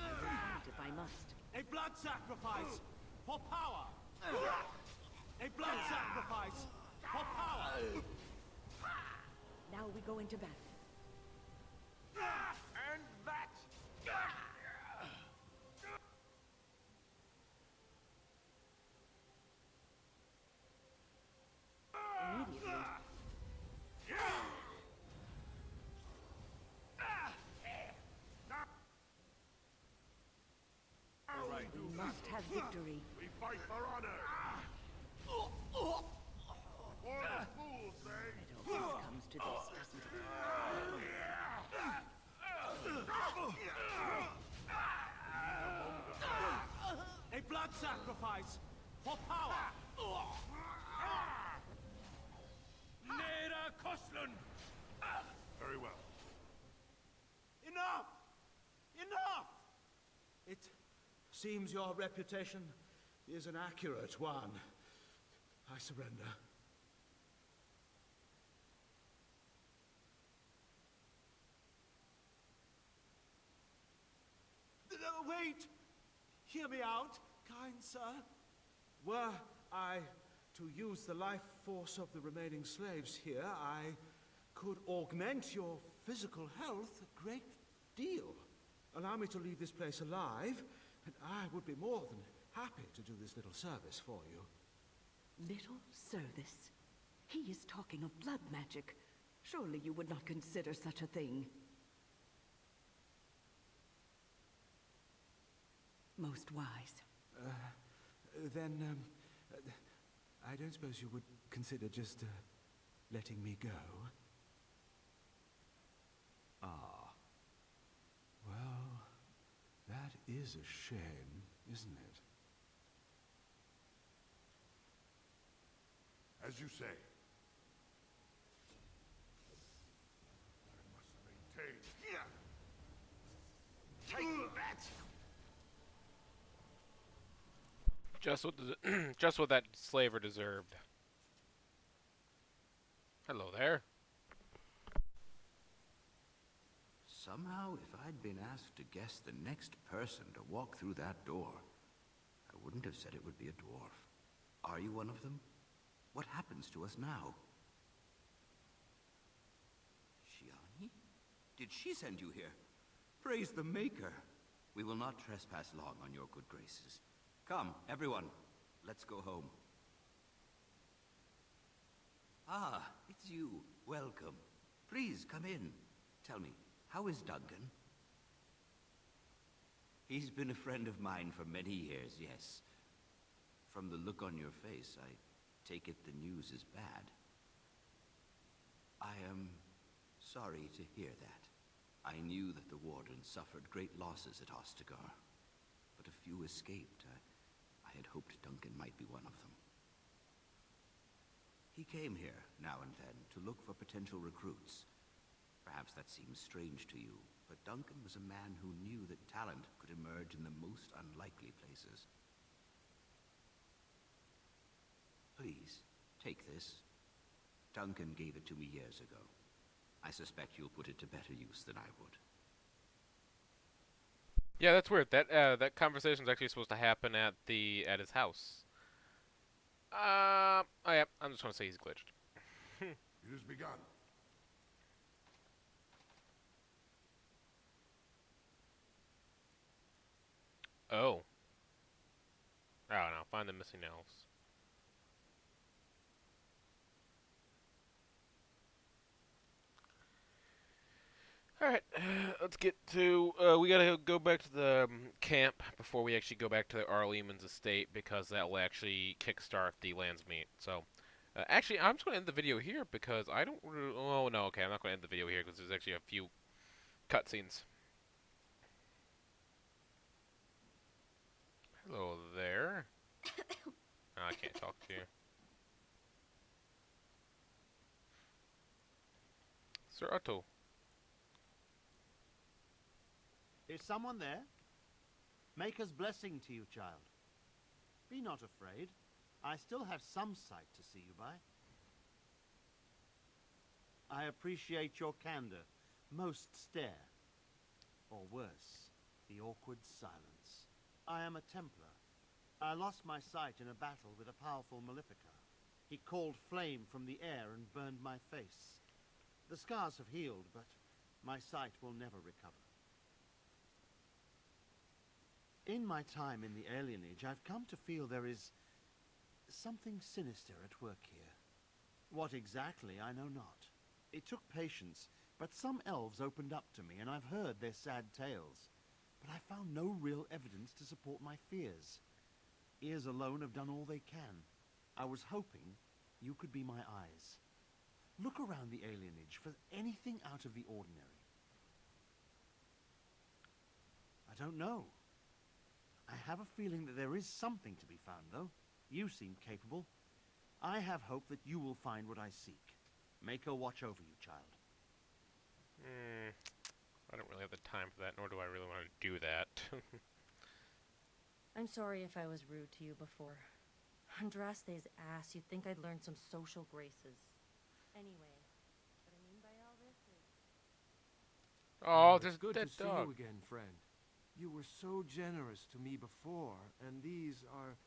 will fight if I must. A blood sacrifice for power. A blood sacrifice for power. Now we go into battle. And that We must have victory. We fight for honor. For the fool's sake. It always comes to this, doesn't it? A blood sacrifice for power! Nera Koslun! Very well. Enough! Enough! It seems your reputation is an accurate one. I surrender. Wait! Hear me out, kind sir. Were I to use the life force of the remaining slaves here, I could augment your physical health a great deal. Allow me to leave this place alive, and I would be more than happy to do this little service for you. Little service? He is talking of blood magic. Surely you would not consider such a thing. Most wise. Then, I don't suppose you would consider just letting me go? Ah. Well, that is a shame, isn't it? As you say. I must maintain. Take that! Just what that slaver deserved. Hello there. Somehow, if I'd been asked to guess the next person to walk through that door, I wouldn't have said it would be a dwarf. Are you one of them? What happens to us now? Shiani? Did she send you here? Praise the Maker. We will not trespass long on your good graces. Come, everyone. Let's go home. Ah, it's you. Welcome. Please, come in. Tell me, how is Duncan? He's been a friend of mine for many years, yes. From the look on your face, I take it the news is bad. I am sorry to hear that. I knew that the Warden suffered great losses at Ostagar, but a few escaped. I had hoped Duncan might be one of them. He came here, now and then, to look for potential recruits. Perhaps that seems strange to you, but Duncan was a man who knew that talent could emerge in the most unlikely places. Please, take this. Duncan gave it to me years ago. I suspect you'll put it to better use than I would. Yeah, that's weird. That conversation's actually supposed to happen at his house. Oh yeah, I'm just gonna say he's glitched. It has begun. Oh. Oh no, find the missing elves. Alright, let's get to, we gotta go back to the camp before we actually go back to Arleman's estate, because that will actually kickstart the landsmeet. So, actually, I'm just gonna end the video here, because I don't really, oh no, okay, I'm not gonna end the video here, because there's actually a few cutscenes. Hello there. Oh, I can't talk to you. Sir Otto. Is someone there? Maker's blessing to you, child. Be not afraid. I still have some sight to see you by. I appreciate your candor. Most stare. Or worse, the awkward silence. I am a Templar. I lost my sight in a battle with a powerful Maleficar. He called flame from the air and burned my face. The scars have healed, but my sight will never recover. In my time in the alienage, I've come to feel there is something sinister at work here. What exactly, I know not. It took patience, but some elves opened up to me, and I've heard their sad tales. but I found no real evidence to support my fears. Ears alone have done all they can. I was hoping you could be my eyes. Look around the alienage for anything out of the ordinary. I don't know. I have a feeling that there is something to be found, though. You seem capable. I have hope that you will find what I seek. Mako watch over you, child. I don't really have the time for that, nor do I really want to do that. I'm sorry if I was rude to you before. Andraste's ass, you'd think I'd learned some social graces. Anyway, what I mean by all this is... Oh, It's there's good that to see dog. you again, friend. You were so generous to me before, and these are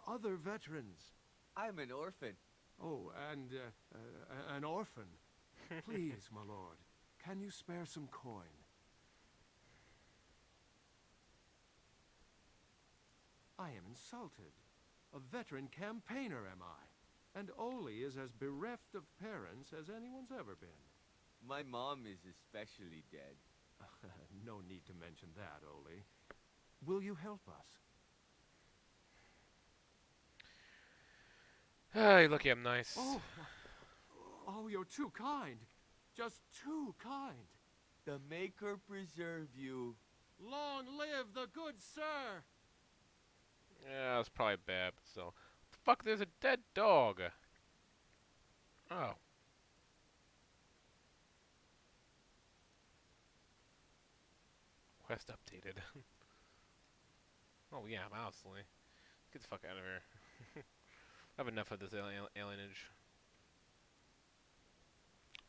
other veterans. I'm an orphan. Oh, and an orphan. Please, my lord, can you spare some coin? I am insulted. A veteran campaigner am I, and Oli is as bereft of parents as anyone's ever been. My mom is especially dead. No need to mention that, Oli. Will you help us? You're lucky I'm nice. Oh, you're too kind. Just too kind. The Maker preserve you. Long live the good sir! Yeah, that's probably bad, but still. The fuck, there's a dead dog. Oh. Quest updated. Oh yeah, honestly. Get the fuck out of here. I have enough of this alienage.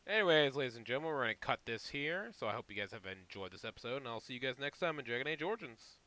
Anyways, ladies and gentlemen, we're going to cut this here. So I hope you guys have enjoyed this episode, and I'll see you guys next time in Dragon Age Origins.